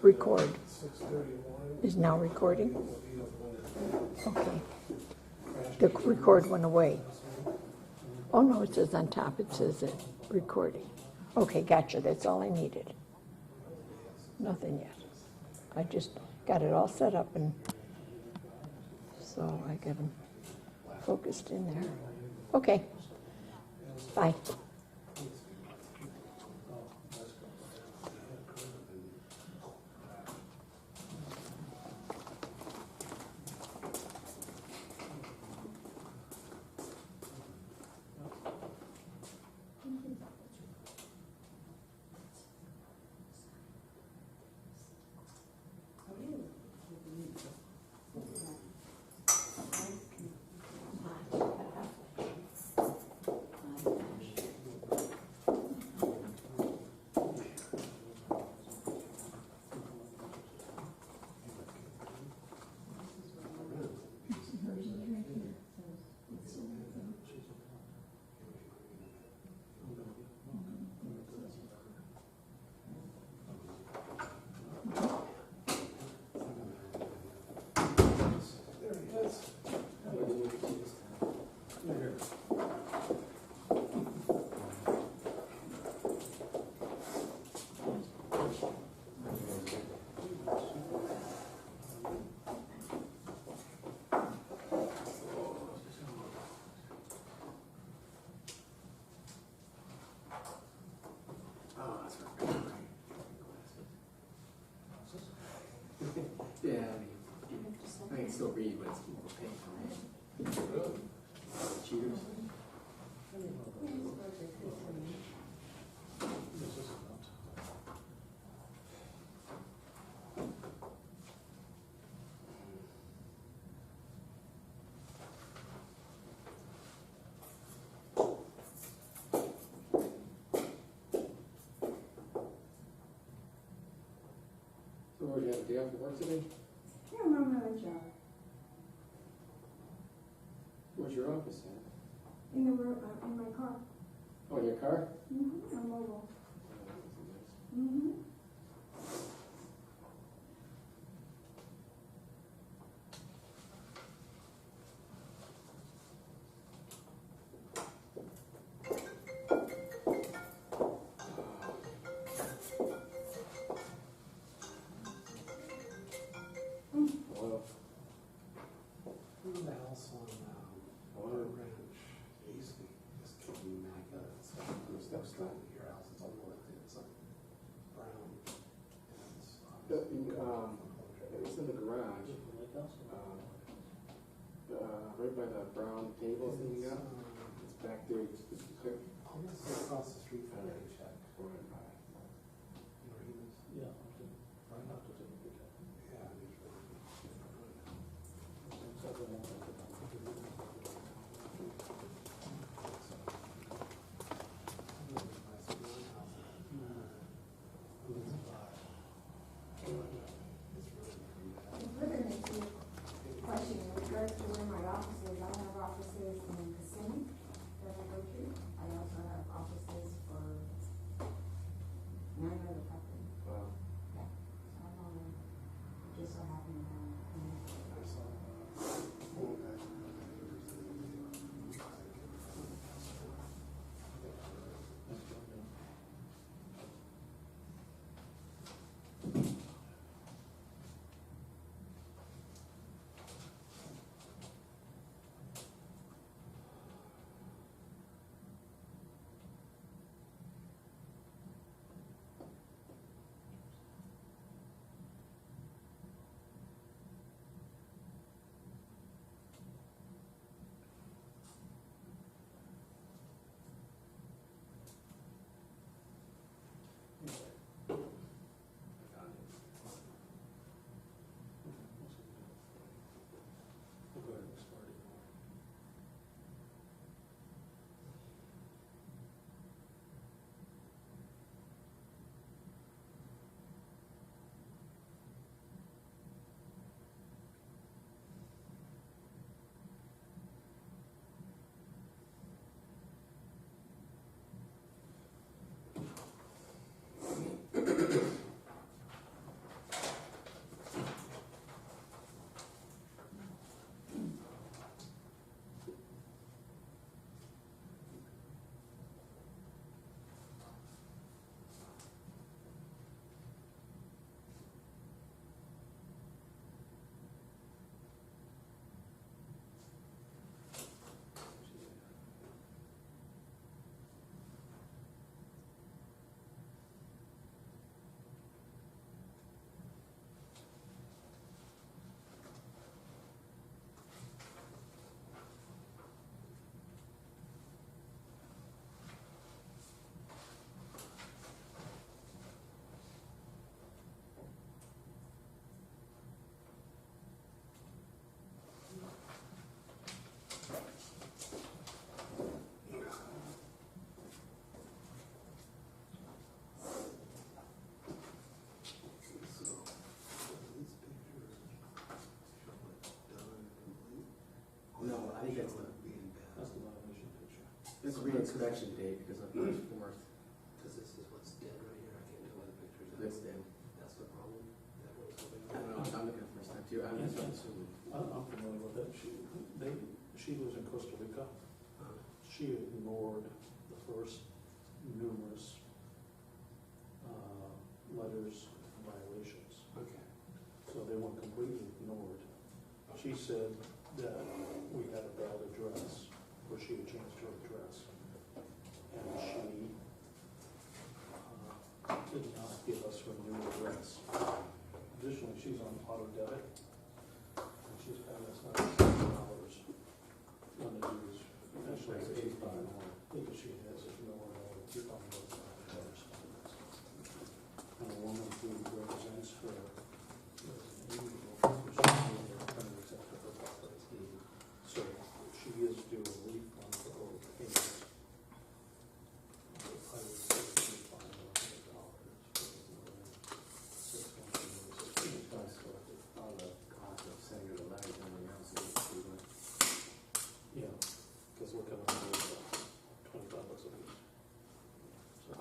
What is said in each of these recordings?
record. Is now recording? Okay. The record went away. Oh no, it says on top, it says it recording. Okay, gotcha, that's all I needed. Nothing yet. I just got it all set up, and so I got them focused in there. Okay, bye. Yeah, I can still read, but it's more painful. Cheaters. So, what, you have a day off of work today? Yeah, I'm on my job. Where's your office at? In the room, in my car. Oh, in your car? Mm-hmm. I'm mobile. Mm-hmm. Well, Who the hell's on Water Ranch? East, just kicking back up. It's like the steps down to your house. It's all elected. It's like brown. And it's it's in the garage. Right by the brown table thing you got. It's back there. Just quick. almost across the street from the check. Go ahead, bye. You know where he lives? Yeah, I'll have to take a picture. Yeah, he's really Further makes me question in regards to where my office is. I have offices in Kissimmee that I go to. I also have offices for think that's the, That's the violation picture. it's the re-inspection date because of March 4th. Because this is what's dead right here, I can't tell by the pictures. That's dead. That's the problem. That one's over I don't know, I'm looking at the first time too. I'm just assuming. I'm familiar with that. She lives in Costa Rica. She ignored the first numerous letters of violations. Okay. So they were completely ignored. She said that we had a bad address, or she had changed her address. And she did not give us her new address. Additionally, she's on auto debit, and she's paying us $97 when the due is actually $85. Because she has it, no one knows, you're talking about $5. And a woman who represents her as an individual, which is accept her property. So she is due a refund for overpayments. I would say $500 for 6 months. All the cost of sending her the letter and everything else is included. Yeah, because we're coming up with $25 a piece. So,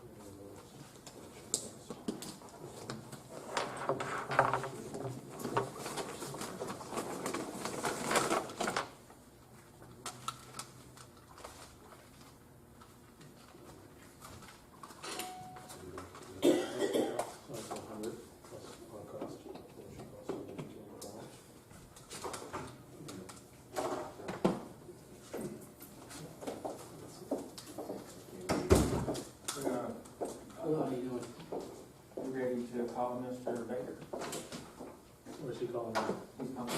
that's 100 plus our cost, which costs $200. Hello, how you doing? You ready to call Mr. Baker? Where's he calling me? He's coming.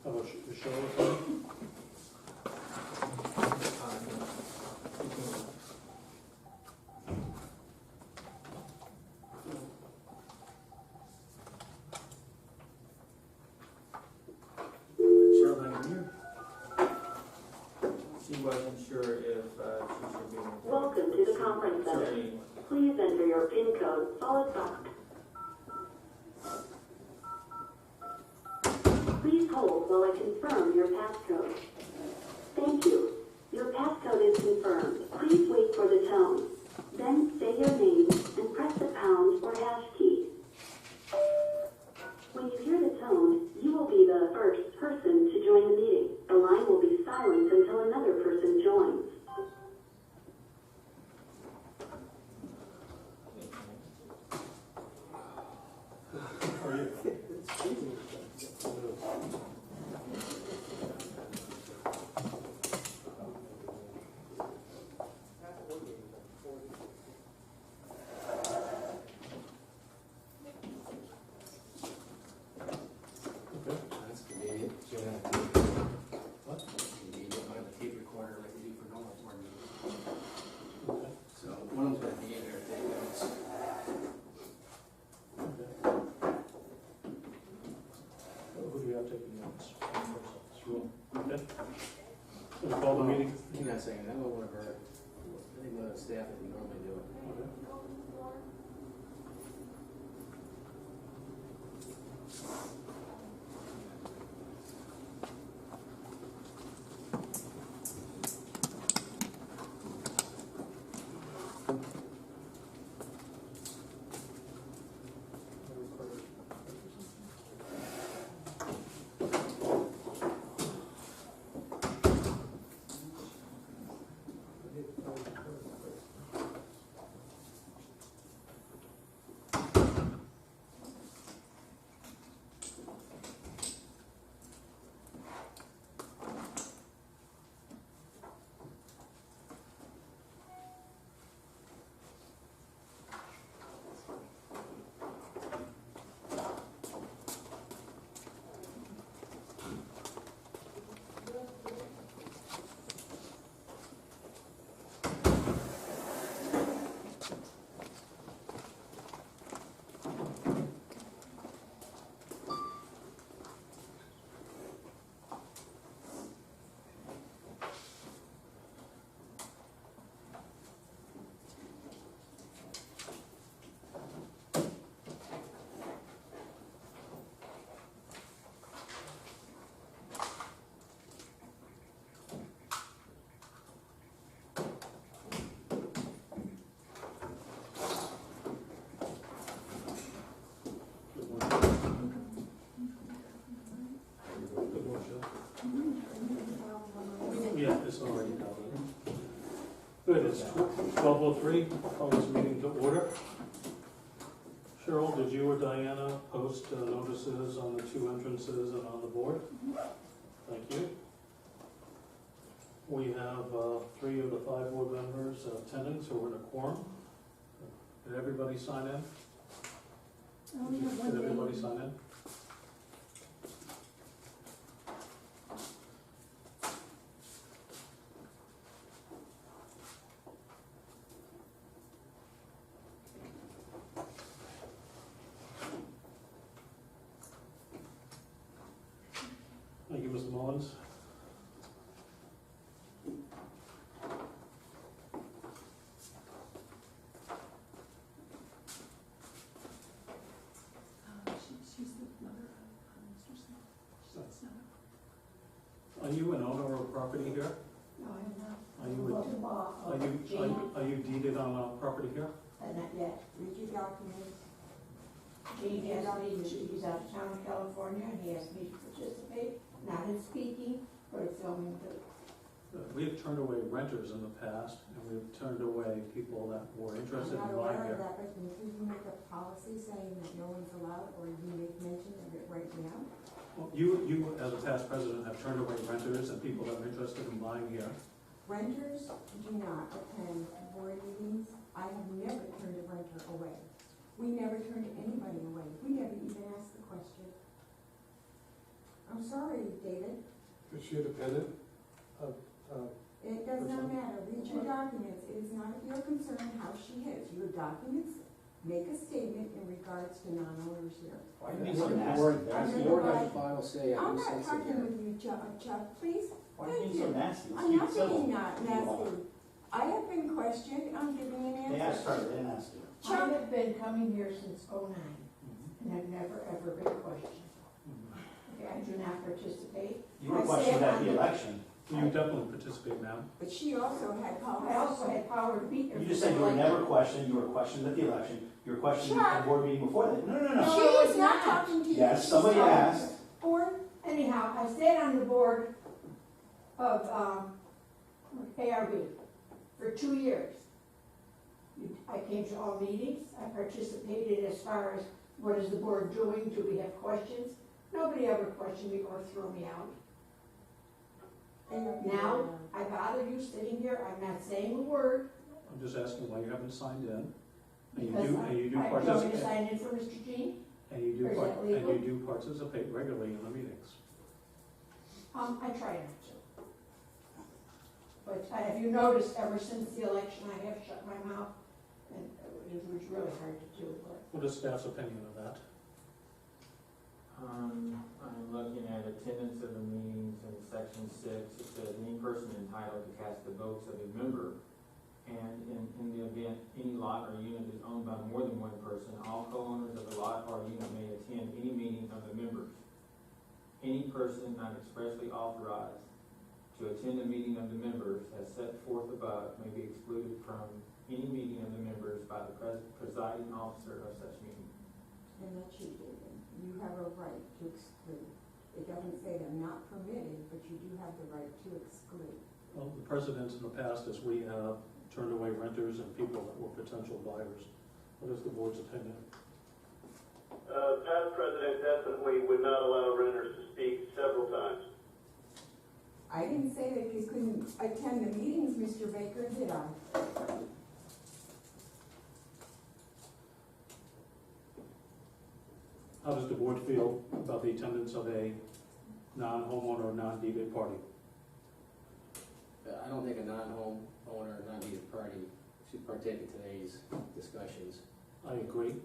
How about Cheryl? Cheryl, down here? She wasn't sure if she should be. Welcome to the conference center. Sorry. Please enter your PIN code followed by. Please hold while I confirm your passcode. Thank you. Your passcode is confirmed. Please wait for the tone. Then say your name and press the pound or hash key. When you hear the tone, you will be the first person to join the meeting. The line will be silent until another person joins. How are you? Okay. That's convenient. So you don't have to, What? convenient, you don't have a tape recorder like you do for normal board meetings. Okay. So one of them's gonna be in there, take notes. Okay. Who do you have taking notes? Okay. Can we call the meeting? Hang on a second, I know one of our, I think one of the staff that we normally do it. Okay. It's 12:03, call this meeting to order. Cheryl, did you or Diana post notices on the two entrances and on the board? Thank you. We have 3 of the 5 board members attending, so we're in a quorum. Did everybody sign in? Did everybody sign in? Thank you, Mr. Mullins. She's the mother of Mr. Smith. She's not. Are you an owner of property here? No, I'm not. Are you, are you deeded on a property here? Not yet. Read your documents. Gene asked me, he's out of town in California, and he asked me to participate, not in speaking, but in filming too. We have turned away renters in the past, and we have turned away people that were interested in I'm not buying aware of here. that, but could you make a policy saying that no one's allowed, or you make mention of it right now? Well, you, as a past president, have turned away renters and people that are interested in buying here. Renters do not attend board meetings. I have never turned a renter away. We never turned anybody away. We never even asked the question. I'm sorry, David. Is she independent? It does not matter. Read your documents. It is not of your concern how she is. Your documents make a statement in regards to non-owners here. Why do you I'm need so gonna nasty? I'm The gonna board has provide- the final say. I'm on not this talking here. with you, Chuck, please. Why do you Thank need so you. nasty? Let's I'm keep not it civil. being not nasty. I have been questioned. I'm giving an They asked answer. her, they didn't ask you. I Chuck, have been coming here since '09, and I've never, ever been questioned. Okay, I do not participate. You were I questioned said at I'm the the- election. You definitely participate, ma'am. but she also had power. I also had power to be here. You just said you were never questioned, you were questioned at the election, you were questioned at the board meeting before that. No, no, no. She No, is it's not not. talking to you. Yes, She's somebody talking to asked. the Board, Anyhow, I stayed on the board of ARB for 2 years. I came to all meetings, I participated as far as what is the board doing, do we have questions? Nobody ever questioned me or threw me out. Now, I bother you sitting here, I'm not saying a word. I'm just asking why you haven't signed in. And you Because do, and you do I want me to participate, sign in for Mr. Jean? and you do, or is that and legal? you do participate regularly in the meetings. I try not to. But have you noticed, ever since the election, I have shut my mouth, and it was really hard to do, but What is staff's opinion of that? I'm looking at attendance of the meetings in section 6. It says any person entitled to cast the votes of a member, and in the event any lot or unit is owned by more than one person, all co-owners of a lot or unit may attend any meeting of the members. Any person not expressly authorized to attend a meeting of the members as set forth above may be excluded from any meeting of the members by the presiding officer of such meeting. and that's you, David. You have a right to exclude. It doesn't say they're not permitted, but you do have the right to exclude. Well, the precedents in the past is we have turned away renters and people that were potential buyers. What is the board's opinion? Past president definitely would not allow renters to speak several times. I didn't say that you couldn't attend the meetings, Mr. Baker, did I? How does the board feel about the attendance of a non-homeowner or non-deeded party? I don't think a non-homeowner, non-deeded party should partake in today's discussions. I agree.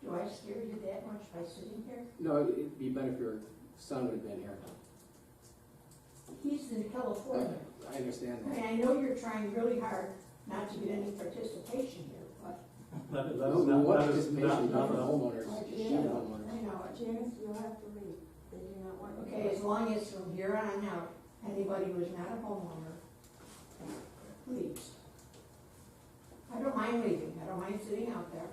do I scare you that much by sitting here? No, it'd be better if your son would have been here. He's in California. I understand I mean, that. I know you're trying really hard not to get any participation here, but That is No, not, what that is participation, not, not homeowners, I she's a homeowner. know it. Janice, you'll have to leave. They do not want you. Okay, as long as from here on out, anybody who's not a homeowner leaves. I don't mind leaving, I don't mind sitting out there.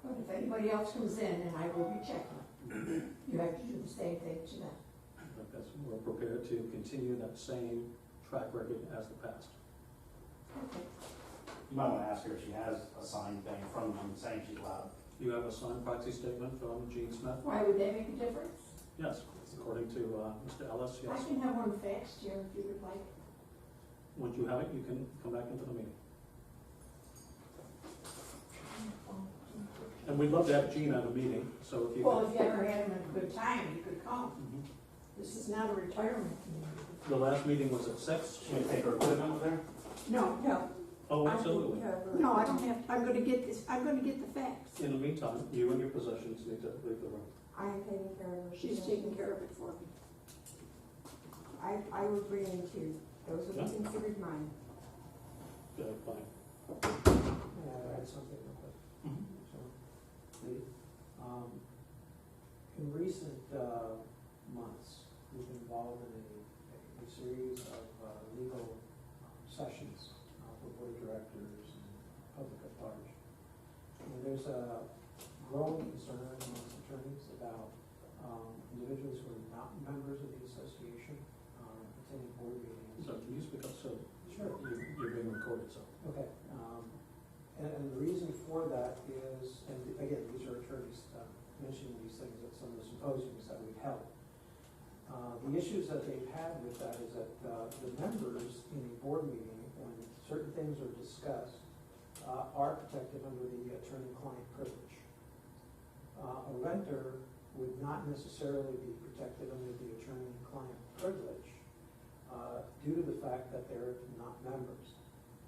But if anybody else comes in, and I will be checking, you have to do the same thing to them. we're prepared to continue that same track record as the past. Okay. You might want to ask her if she has a signed thing from them saying she's allowed. You have a signed proxy statement from Gene Smith? Why would that make a difference? Yes, according to Mr. Ellis, I yes. can have one faxed here if you would like. Once you have it, you can come back into the meeting. And we'd love to have Gene at a meeting, so if you Well, could. if you ever had him a good time, you could come. Mhm. This is not a retirement community. The last meeting was at 6. Should we take her equipment with her? No, No. Oh, I absolutely. think, no, I don't have, I'm gonna get this, I'm gonna get the fax. In the meantime, you and your possessions need to leave the room. I am taking care of her. She's taking care of it for me. I would bring in two. Those would be Yeah. considered mine. Okay, fine. I'll add something real quick. Mhm. So, in recent months, we've been involved in a series of legal sessions for board of directors and public at large. And there's a growing concern amongst attorneys about individuals who are not members of the association attending board meetings. So can you speak up, so Sure. you're being recorded, so. Okay, and the reason for that is, and again, these are attorneys mentioning these things at some of the symposiums that we've held. The issues that they've had with that is that the members in a board meeting, when certain things are discussed, are protected under the attorney-client privilege. A renter would not necessarily be protected under the attorney-client privilege due to the fact that they're not members.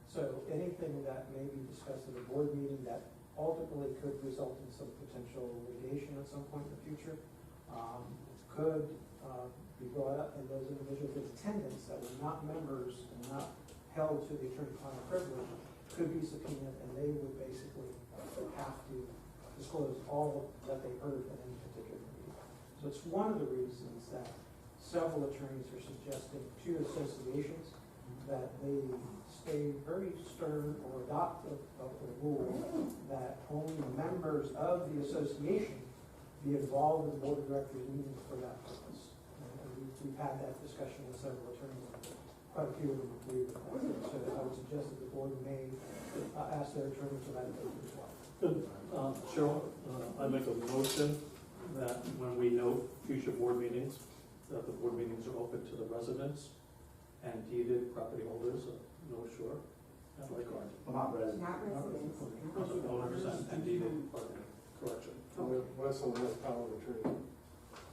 So anything that may be discussed at a board meeting that ultimately could result in some potential litigation at some point in the future could be brought up, and those individuals in attendance that were not members and not held to the attorney-client privilege could be subpoenaed, and they would basically have to disclose all that they heard at any particular meeting. So it's one of the reasons that several attorneys are suggesting to associations that they stay very stern or adopt a rule that only members of the association be involved in the board of directors meetings for that purpose. And we've had that discussion with several attorneys. Quite a few of them agree with that. So I would suggest that the board may ask their attorney for that as well. Good. Cheryl, I make a motion that when we note future board meetings, that the board meetings are open to the residents and deeded property holders of North Shore and Lake Arch. Well, not residents. Not residents. Owners and deeded property, correction. What's the last power of attorney?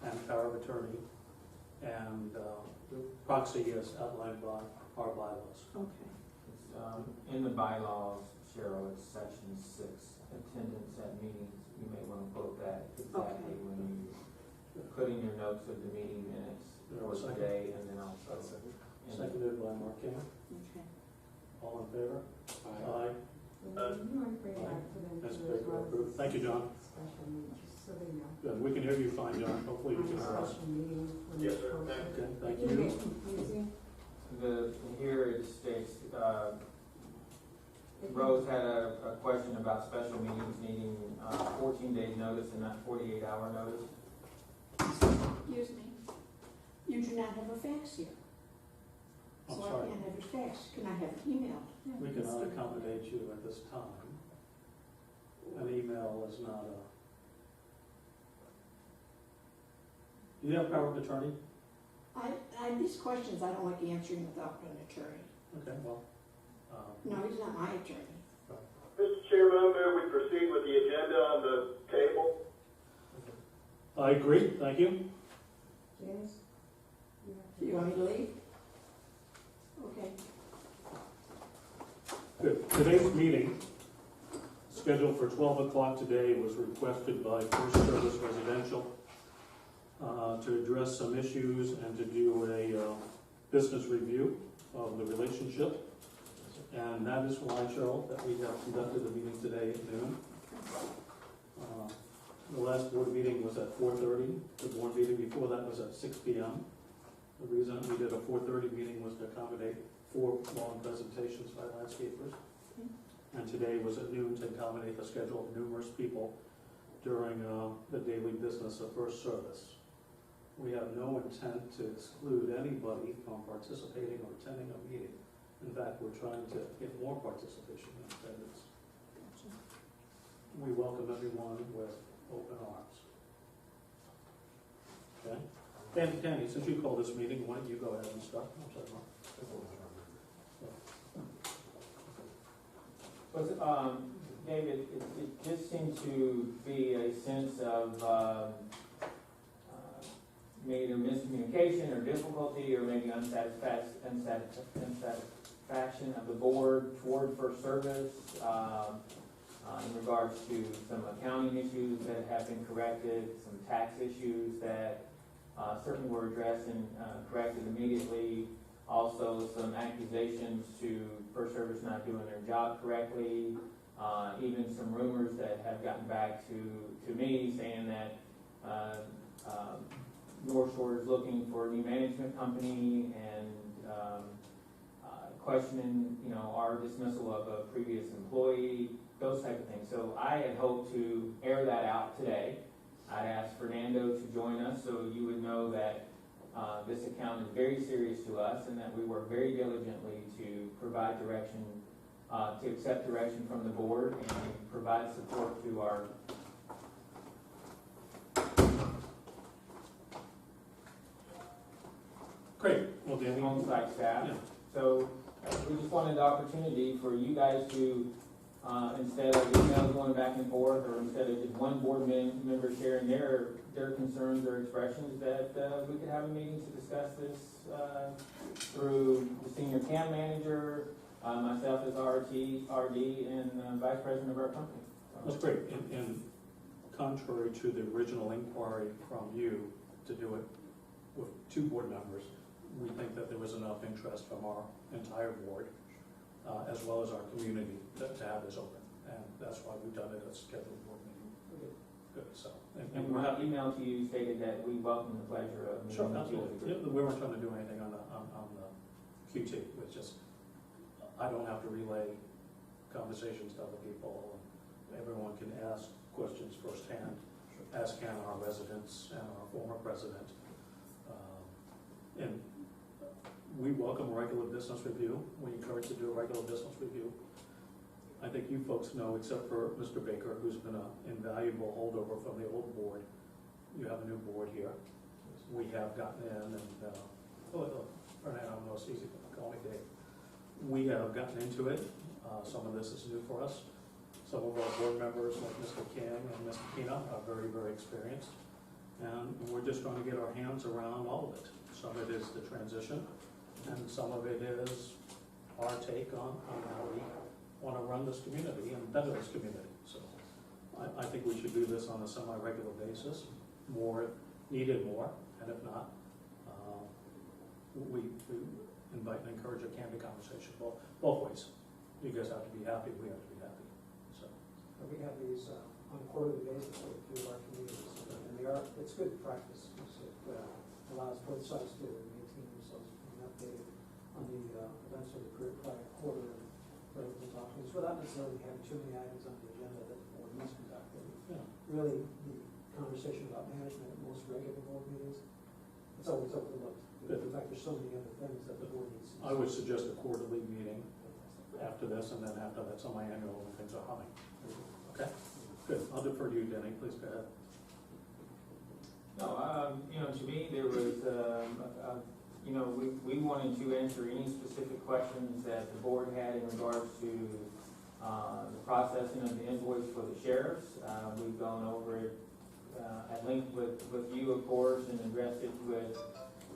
And power of attorney, and proxy is outlined by our bylaws. Okay. It's, in the bylaws, Cheryl, it's section 6, attendance at meetings. You may want to quote that exactly when you put in your notes of the meeting minutes for today, and then also. Seconded by Mark King. Okay. All in favor? Aye. You want to bring it back to them That's too, great. as well as Approved. Thank you, John. special meetings, just so they know. Good. We can hear you fine, John. Hopefully you can hear us. Special meetings when Yes, it's sir. posted. Okay, thank It can you. get confusing. Here it states, Rose had a question about special meetings needing 14 days notice and not 48-hour notice. Excuse me. You do not have a fax here. I'm So I sorry. can't have it faxed. Can I have it emailed? We cannot accommodate you at this time. An email is not a. Do you have power of attorney? These questions I don't like answering without an attorney. Okay, well. No, he's not my attorney. Mr. Chairman, I move we proceed with the agenda on the table. I agree, thank you. Janice? Do you want me to leave? Okay. Good. Today's meeting, scheduled for 12 o'clock today, was requested by First Service Residential to address some issues and to do a business review of the relationship. And that is why, Cheryl, that we have conducted the meeting today at noon. The last board meeting was at 4:30. The board meeting before that was at 6 p.m. The reason we did a 4:30 meeting was to accommodate 4 long presentations by landscapers. And today was at noon to accommodate the schedule of numerous people during the daily business of First Service. We have no intent to exclude anybody from participating or attending a meeting. In fact, we're trying to get more participation in attendance. We welcome everyone with open arms. Okay? And Danny, since you called this meeting, why don't you go ahead and start? I'm sorry, Mark. David, it just seemed to be a sense of maybe miscommunication or difficulty or maybe unsatisfaction of the board toward First Service in regards to some accounting issues that have been corrected, some tax issues that certainly were addressed and corrected immediately. Also, some accusations to First Service not doing their job correctly. Even some rumors that have gotten back to me saying that North Shore is looking for a new management company and questioning, our dismissal of a previous employee, those type of things. So I had hoped to air that out today. I'd asked Fernando to join us so you would know that this account is very serious to us and that we work very diligently to provide direction, to accept direction from the board and provide support to our Great. Well, Danny. on-site staff. Yeah. So we just wanted the opportunity for you guys to, instead of emails going back and forth, or instead of just one board member sharing their concerns or expressions, that we could have a meeting to discuss this through the senior CAM manager, myself as RD, and vice president of our company. That's great. And contrary to the original inquiry from you to do it with 2 board members, we think that there was enough interest from our entire board, as well as our community, to have this open. And that's why we've done it as a scheduled board meeting. Good. So, And we're my happy. email to you stated that we welcome the pleasure of meeting Sure, with you as a absolutely. group. Yeah, we weren't trying to do anything on the QT. It's just, I don't have to relay conversations to other people. Everyone can ask questions firsthand, as can our residents and our former president. And we welcome a regular business review. We encourage to do a regular business review. I think you folks know, except for Mr. Baker, who's been an invaluable holdover from the old board, you have a new board here. We have gotten in and, Fernando knows, easy, call me Dave. We have gotten into it. Some of this is new for us. Some of our board members, like Mr. King and Mr. Pina, are very, very experienced. And we're just trying to get our hands around all of it. Some of it is the transition, and some of it is our take on how we want to run this community and better this community. So I think we should do this on a semi-regular basis, more needed more, and if not, we invite and encourage a candid conversation both ways. You guys have to be happy, we have to be happy. So We have these on a quarterly basis with a few of our communities, and it's good practice. It allows both sides to maintain themselves being updated on the events of the prior quarter and what everyone's talking. So without necessarily having too many items on the agenda that the board needs to conduct. Really, the conversation about management at most regular board meetings, it's always overlooked. Good. In fact, there's so many other things that the board needs to. I would suggest a quarterly meeting after this, and then after that, semi-annual when things are humming. Okay? Good. I'll defer to you, Denny. Please go ahead. No, to me, there was, we wanted to answer any specific questions that the board had in regards to the processing of the invoice for the sheriffs. We've gone over it at length with you, of course, and addressed it with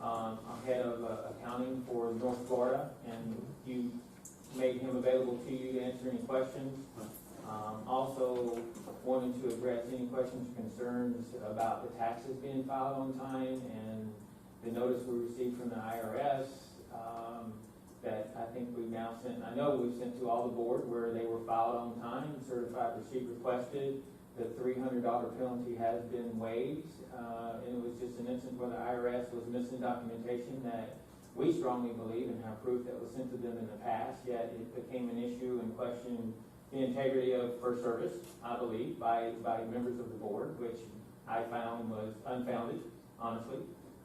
our head of accounting for North Florida, and you made him available to you to answer any questions. Also wanted to address any questions or concerns about the taxes being filed on time and the notice we received from the IRS that I think we've now sent, I know we've sent to all the board where they were filed on time, certified receipt requested. The $300 penalty has been waived, and it was just an instance where the IRS was missing documentation that we strongly believe and have proof that was sent to them in the past, yet it became an issue and questioned the integrity of First Service, I believe, by members of the board, which I found was unfounded, honestly,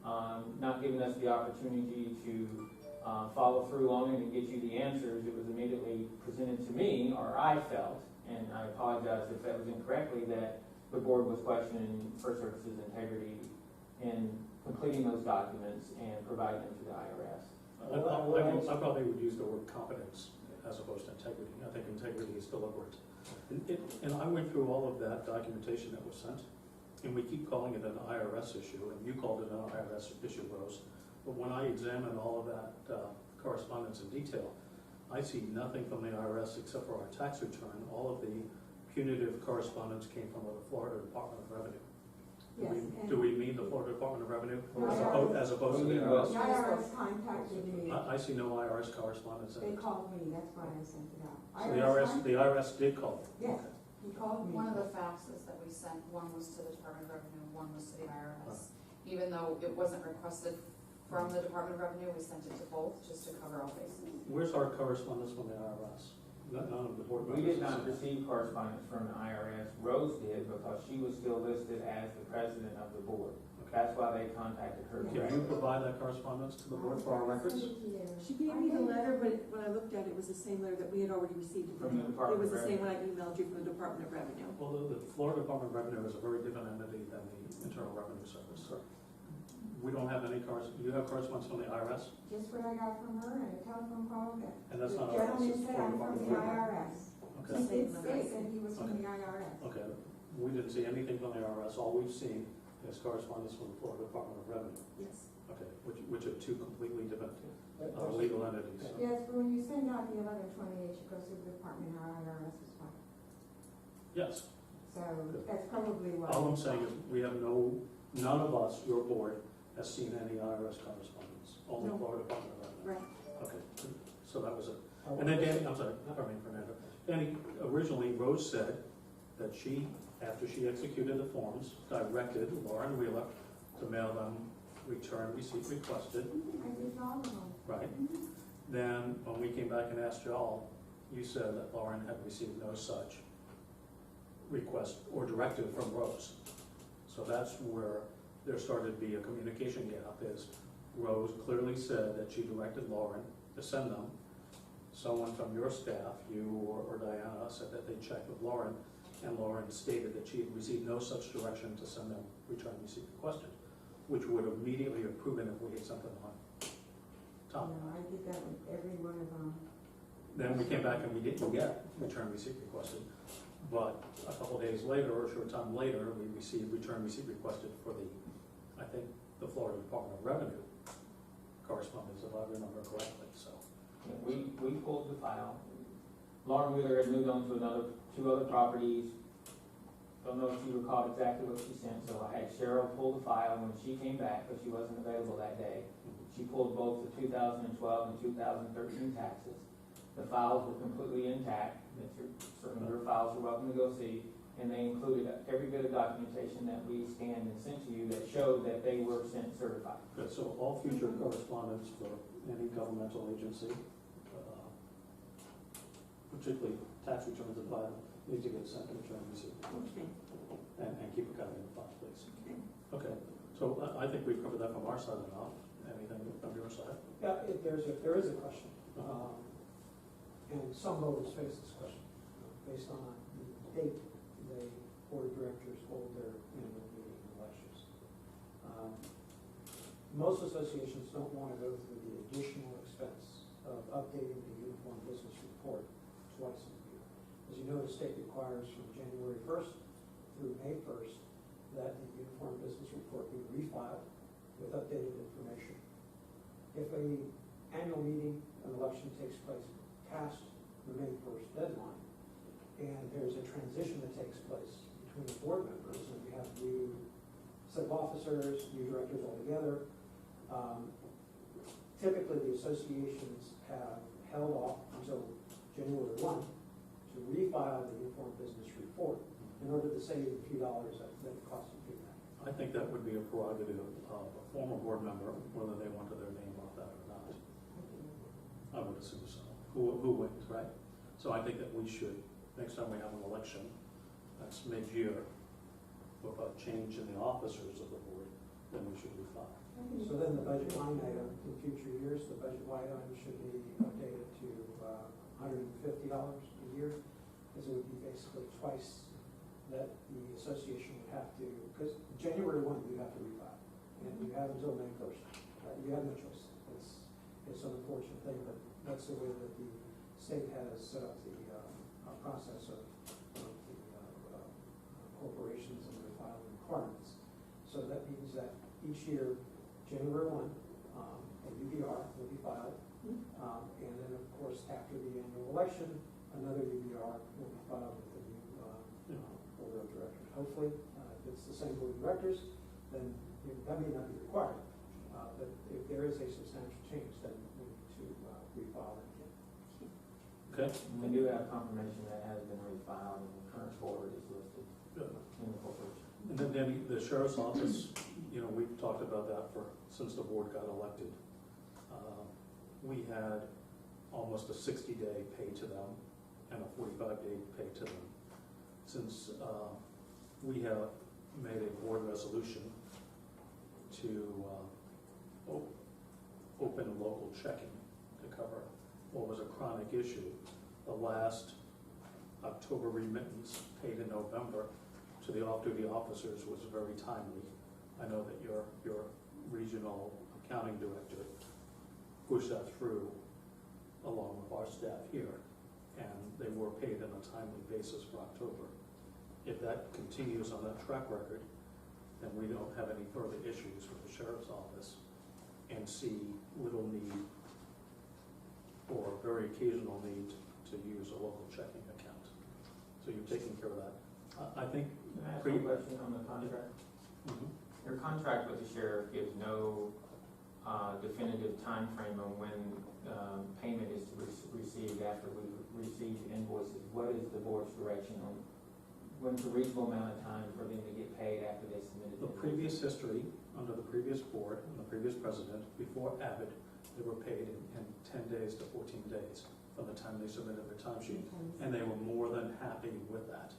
not giving us the opportunity to follow through on it and get you the answers. It was immediately presented to me, or I felt, and I apologize if that was incorrectly, that the board was questioning First Service's integrity in completing those documents and providing them to the IRS. I probably would use the word competence as opposed to integrity. I think integrity is deliberate. And I went through all of that documentation that was sent, and we keep calling it an IRS issue, and you called it an IRS issue, Rose. But when I examine all of that correspondence in detail, I see nothing from the IRS except for our tax return. All of the punitive correspondence came from the Florida Department of Revenue. Yes, Do we mean the Florida Department of Revenue No, as opposed to the The IRS? IRS contacted me. I see no IRS correspondence. They called me, that's why I sent it out. So the IRS did call? Yes, he called me. One of the faxes that we sent, one was to the Department of Revenue, one was to the IRS. Even though it wasn't requested from the Department of Revenue, we sent it to both, just to cover all bases. Where's our correspondence from the IRS? None of the board We members. did not receive correspondence from the IRS. Rose did because she was still listed as the president of the board. That's why they contacted her. Can you provide that correspondence to the board for our records? She gave me the letter, but when I looked at it, it was the same letter that we had already received. From the It Department was of the same Revenue. when I emailed you from the Department of Revenue. Well, the Florida Department of Revenue is a very different entity than the Internal Revenue Service. We don't have any you have correspondence from the IRS? Just what I got from her and a telephone call that And that's the not ours, gentleman it's said I'm from the IRS. Okay. He did say that he was from the IRS. Okay, we didn't see anything from the IRS. All we've seen is correspondence from the Florida Department of Revenue. Yes. Okay, which are two completely different legal entities. Yes, but when you send out the 1128, it goes to the department, our IRS is fine. Yes. So that's probably why. All I'm saying is we have none of us, your board, has seen any IRS correspondence. Only No. Florida Department of Revenue. Right. Okay, so that was it. And then Danny, I'm sorry, pardon me, Fernando. Danny, originally Rose said that she, after she executed the forms, directed Lauren Wheeler to mail them return receipt requested. I did all of them. Right. Then when we came back and asked y'all, you said that Lauren had received no such request or directive from Rose. So that's where there started to be a communication gap, is Rose clearly said that she directed Lauren to send them. Someone from your staff, you or Diana, said that they checked with Lauren, and Lauren stated that she had received no such direction to send them return receipt requested, which would immediately have proven if we had sent them on top. No, I did that with every one of them. Then we came back and we didn't get return receipt requested, but a couple days later, or a short time later, we received return receipt requested for I think, the Florida Department of Revenue correspondence, if I remember correctly, so. We pulled the file. Lauren Wheeler had moved on to two other properties. Don't know if she recalled exactly what she sent, so I had Cheryl pull the file when she came back, but she wasn't available that day. She pulled both the 2012 and 2013 taxes. The files were completely intact. Certainly your files are welcome to go see. And they included every bit of documentation that we scanned and sent to you that showed that they were sent certified. Good, so all future correspondence for any governmental agency, particularly tax returns and file, needs to get sent to return receipt. Okay. And keep a copy in the file, please. Okay. Okay, so I think we've covered that from our side enough. Anything from your side? Yeah, there is a question. And some voters face this question based on the date the board of directors hold their annual meeting and elections. Most associations don't want to go through the additional expense of updating the uniform business report twice a year. As you know, the state requires from January 1st through May 1st that the uniform business report be refiled with updated information. If a annual meeting, an election takes place past the May 1st deadline, and there's a transition that takes place between the board members, and we have new set of officers, new directors altogether, typically the associations have held off until January 1 to refile the uniform business report in order to save a few dollars that it costs to do that. I think that would be a prerogative of a former board member, whether they wanted their name off that or not. I would assume so. Who wins, right? So I think that we should, next time we have an election, that's mid-year, with a change in the officers of the board, then we should refile. So then the budget line item in future years, the budget line item should be updated to $150 a year, because it would be basically twice that the association would have to, because January 1, you have to refile, and you have until May 1st. You have no choice. It's an unfortunate thing, but that's the way that the state has set up the process of the corporations and their filing requirements. So that means that each year, January 1, a UBR will be filed. And then, of course, after the annual election, another UBR will be filed with the new board of directors. Hopefully, if it's the same board of directors, then that may not be required. But if there is a substantial change, then we need to refile it again. Okay. We do have confirmation that has been refiled and the current board is listed in the corporation. And then Debbie, the sheriff's office, we've talked about that since the board got elected. We had almost a 60-day pay to them and a 45-day pay to them. Since we have made a board resolution to open local checking to cover what was a chronic issue, the last October remittance paid in November to the off-duty officers was very timely. I know that your regional accounting director pushed that through along with our staff here, and they were paid on a timely basis for October. If that continues on that track record, then we don't have any further issues with the sheriff's office and see little need or very occasional need to use a local checking account. So you're taking care of that. I think. Can I ask a question on the contract? Mm-hmm. Your contract with the sheriff gives no definitive time frame on when payment is to received after we receive the invoices. What is the board's direction on when's a reasonable amount of time for them to get paid after they submitted? The previous history, under the previous board and the previous president, before Abbott, they were paid in 10 days to 14 days from the time they submitted their timesheet, and they were more than happy with that.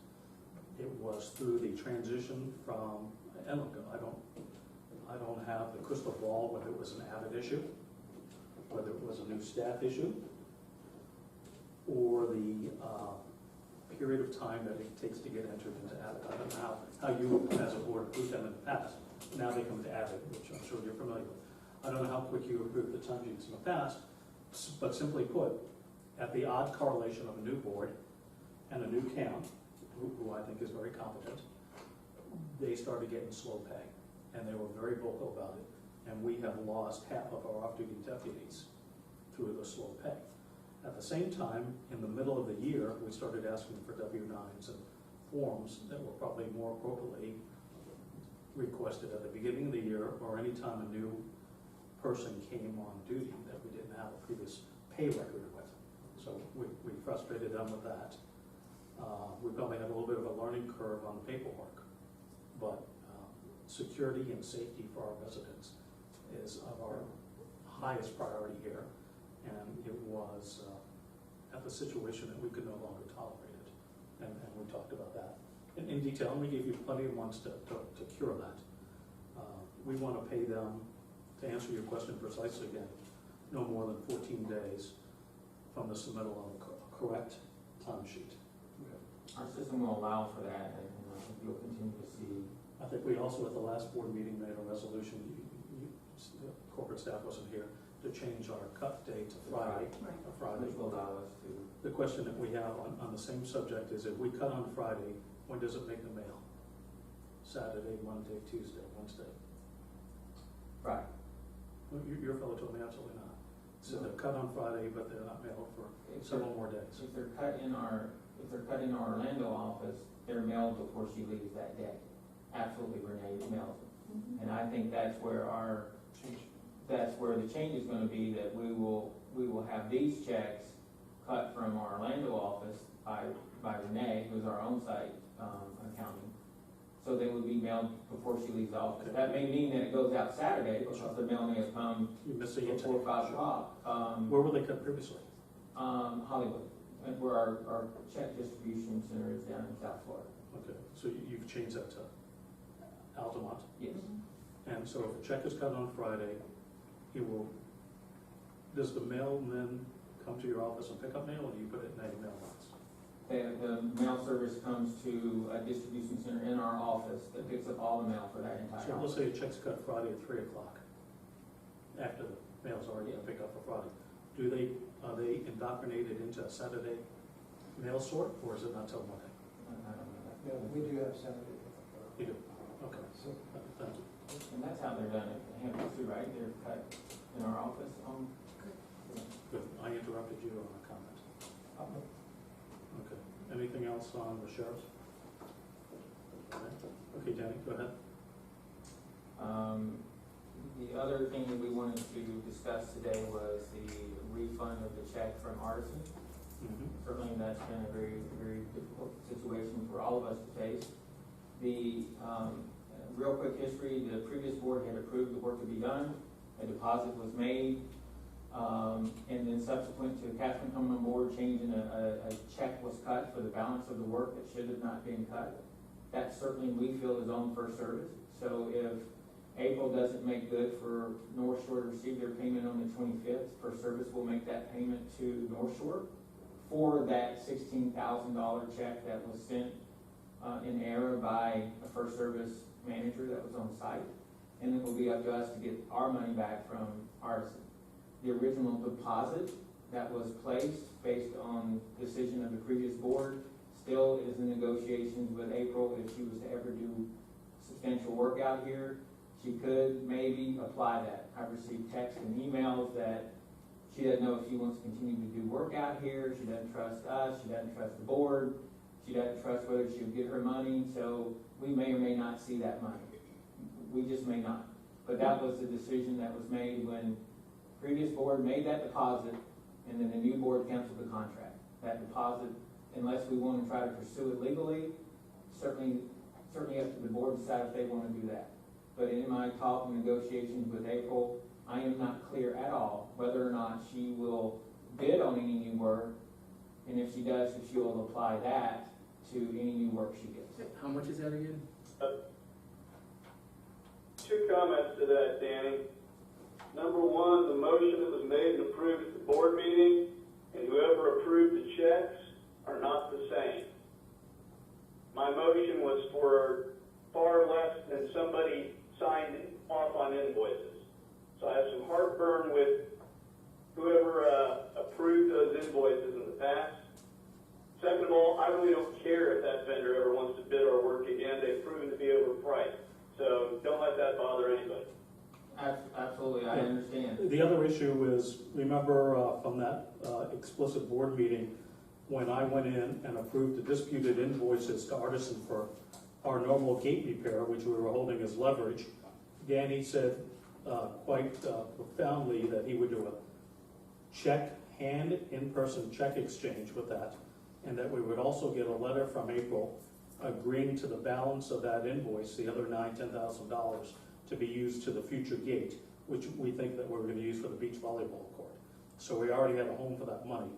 It was through the transition from, and look, I don't have the crystal ball whether it was an Abbott issue, whether it was a new staff issue, or the period of time that it takes to get entered into Abbott. I don't know how you, as a board, approved them in the past. Now they come to Abbott, which I'm sure you're familiar with. I don't know how quick you approved the timesheets in the past, but simply put, at the odd correlation of a new board and a new CAM, who I think is very competent, they started getting slow pay, and they were very vocal about it. And we have lost half of our off-duty deputies through the slow pay. At the same time, in the middle of the year, we started asking for W-9s and forms that were probably more appropriately requested at the beginning of the year or any time a new person came on duty that we didn't have a previous pay record with. So we frustrated them with that. We probably had a little bit of a learning curve on the paperwork, but security and safety for our residents is of our highest priority here, and it was at the situation that we could no longer tolerate it, and we talked about that in detail, and we gave you plenty of months to cure that. We want to pay them, to answer your question precisely again, no more than 14 days from the submittal of a correct timesheet. Our system will allow for that, and I think you'll continue to see. I think we also, at the last board meeting, made a resolution, the corporate staff wasn't here, to change our cut date to Friday. Friday. Which will allow us to. The question that we have on the same subject is, if we cut on Friday, when does it make the mail? Saturday, Monday, Tuesday, Wednesday? Right. Well, your fellow told me absolutely not. So they're cut on Friday, but they're not mailed for several more days. If they're cut in our Orlando office, they're mailed before she leaves that day. Absolutely, Renee mails them. And I think that's where the change is going to be, that we will have these checks cut from our Orlando office by Renee, who's our on-site accounting. So they would be mailed before she leaves the office. That may mean that it goes out Saturday because the mail may have come before 5 o'clock. Where were they cut previously? Hollywood, where our check distribution center is down in South Florida. Okay, so you've changed that to Altamont? Yes. And so if a check is cut on Friday, he will, does the mailman come to your office and pick up mail, or do you put it in a mailbox? The mail service comes to a distribution center in our office that picks up all the mail for that entire So let's office. say a check's cut Friday at 3 o'clock, after the mail's already been picked up for Friday. Are they indoctrinated into a Saturday mail sort, or is it not till Monday? I don't know that. Yeah, we do have Saturday. You do, okay, So, thank you. And that's how they're done at Hampton, right? They're cut in our office. Good, I interrupted you on a comment. Okay, anything else on the sheriff's? Okay, Danny, go ahead. The other thing that we wanted to discuss today was the refund of the check from Artisan. Certainly that's been a very, very difficult situation for all of us to face. The real quick history, the previous board had approved the work to be done, a deposit was made, and then subsequent to Catherine coming on board, changing a check was cut for the balance of the work that should have not been cut. That certainly we feel is on first service. So if April doesn't make good for North Shore to receive their payment on the 25th, First Service will make that payment to North Shore for that $16,000 check that was sent in error by a First Service manager that was on site. And it will be up to us to get our money back from Artisan. The original deposit that was placed based on decision of the previous board still is in negotiations with April. If she was to ever do substantial work out here, she could maybe apply that. I've received texts and emails that she doesn't know if she wants to continue to do work out here. She doesn't trust us. She doesn't trust the board. She doesn't trust whether she'll get her money. So we may or may not see that money. We just may not. But that was the decision that was made when the previous board made that deposit, and then the new board canceled the contract. That deposit, unless we want to try to pursue it legally, certainly up to the board to decide if they want to do that. But in my talk and negotiations with April, I am not clear at all whether or not she will bid on any new work, and if she does, if she will apply that to any new work she gets. How much is that again? Two comments to that, Danny. Number one, the motion that was made and approved at the board meeting and whoever approved the checks are not the same. My motion was for far less than somebody signed off on invoices. So I have some heartburn with whoever approved those invoices in the past. Second of all, I really don't care if that vendor ever wants to bid our work again. They've proven to be overpriced. So don't let that bother anybody. Absolutely, I understand. The other issue is, remember from that explicit board meeting, when I went in and approved the disputed invoices to Artisan for our normal gate repair, which we were holding as leverage, Danny said quite profoundly that he would do a check, hand in-person check exchange with that, and that we would also get a letter from April agreeing to the balance of that invoice, the other $10,000, to be used to the future gate, which we think that we're going to use for the beach volleyball court. So we already had a home for that money.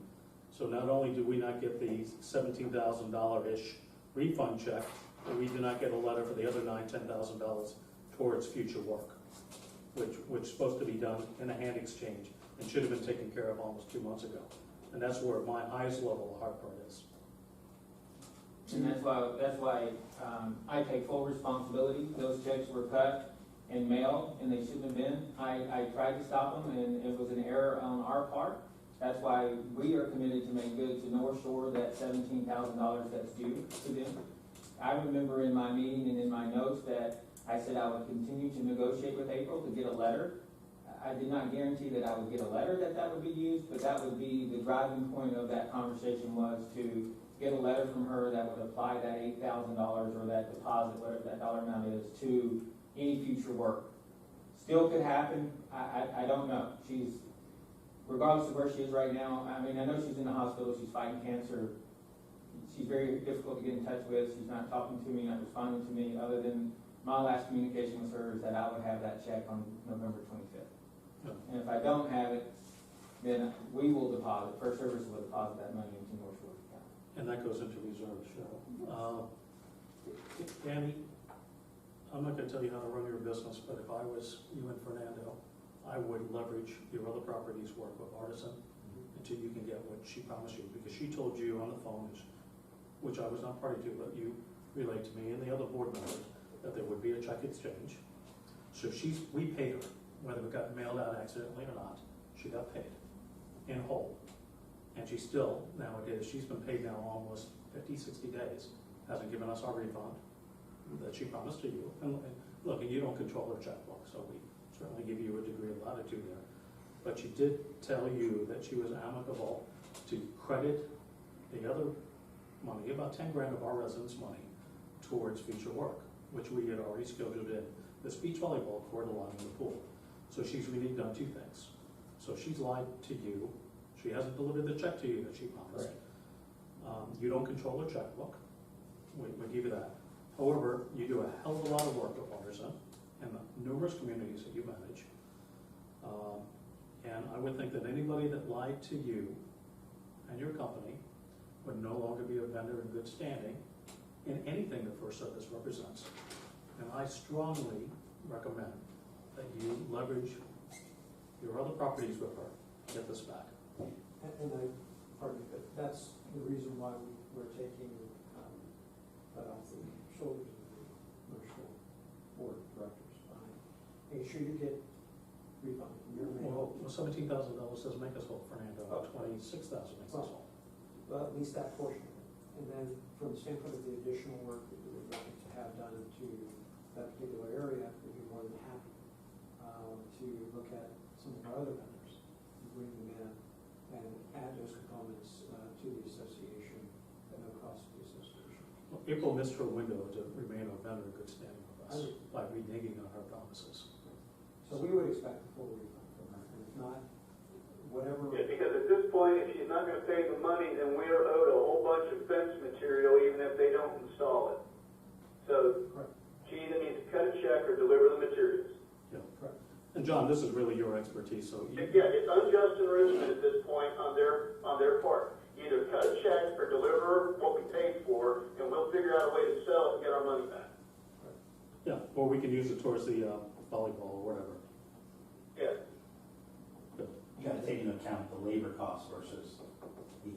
So not only do we not get the $17,000-ish refund check, but we do not get a letter for the other $10,000 towards future work, which is supposed to be done in a hand exchange and should have been taken care of almost 2 months ago. And that's where my highest level of heartburn is. And that's why I take full responsibility. Those checks were cut and mailed, and they shouldn't have been. I tried to stop them, and it was an error on our part. That's why we are committed to make good to North Shore that $17,000 that's due to them. I remember in my meeting and in my notes that I said I would continue to negotiate with April to get a letter. I did not guarantee that I would get a letter that would be used, but that would be the driving point of that conversation, was to get a letter from her that would apply that $8,000 or that deposit, whatever that dollar amount is, to any future work. Still could happen. I don't know. She's, regardless of where she is right now, I mean, I know she's in the hospital. She's fighting cancer. She's very difficult to get in touch with. She's not talking to me, not responding to me, other than my last communication with her is that I would have that check on November 25th. And if I don't have it, then we will deposit, First Service will deposit that money into North Shore account. And that goes into reserve, Cheryl. Danny, I'm not gonna tell you how to run your business, but if I was you and Fernando, I would leverage your other properties, work with Artisan until you can get what she promised you, because she told you on the phone, which I was not party to, but you relayed to me and the other board members, that there would be a check exchange. So we paid her, whether it got mailed out accidentally or not, she got paid in whole. And she still, nowadays, she's been paid now almost 50, 60 days, hasn't given us our refund that she promised to you. And look, and you don't control her checkbook, so we certainly give you a degree of latitude there. But she did tell you that she was amicable to credit the other money, about 10 grand of our residents' money, towards future work, which we had already scheduled in this beach volleyball court along in the pool. So she's really done two things. So she's lied to you. She hasn't delivered the check to you that she promised. You don't control her checkbook. We give you that. However, you do a hell of a lot of work with Artisan and the numerous communities that you manage. And I would think that anybody that lied to you and your company would no longer be a vendor in good standing in anything that First Service represents. And I strongly recommend that you leverage your other properties with her to get this back. And pardon me, but that's the reason why we're taking that off the shoulders of the commercial board of directors. Make sure you get refunded from your mail. Well, $17,000 doesn't make us whole, Fernando. $26,000 makes us whole. Well, at least that portion of it. And then from the standpoint of the additional work that we would like to have done to that particular area, we'd be more than happy to look at some of our other vendors, and bring them in and add those components to the association at no cost to the association. Well, April missed her window to remain a vendor in good standing with us by reneging on her promises. So we would expect a full refund from her, and if not, whatever. Yeah, because at this point, if she's not gonna pay the money, then we are owed a whole bunch of fence material, even if they don't install it. So, Correct. she either needs to cut a check or deliver the materials. Yeah. Correct. And John, this is really your expertise, so you, Yeah, it's unjust enrichment at this point on their part. Either cut a check or deliver what we paid for, and we'll figure out a way to sell it and get our money back. yeah, or we can use it towards the volleyball or whatever. Yeah. Good. You gotta take into account the labor costs versus the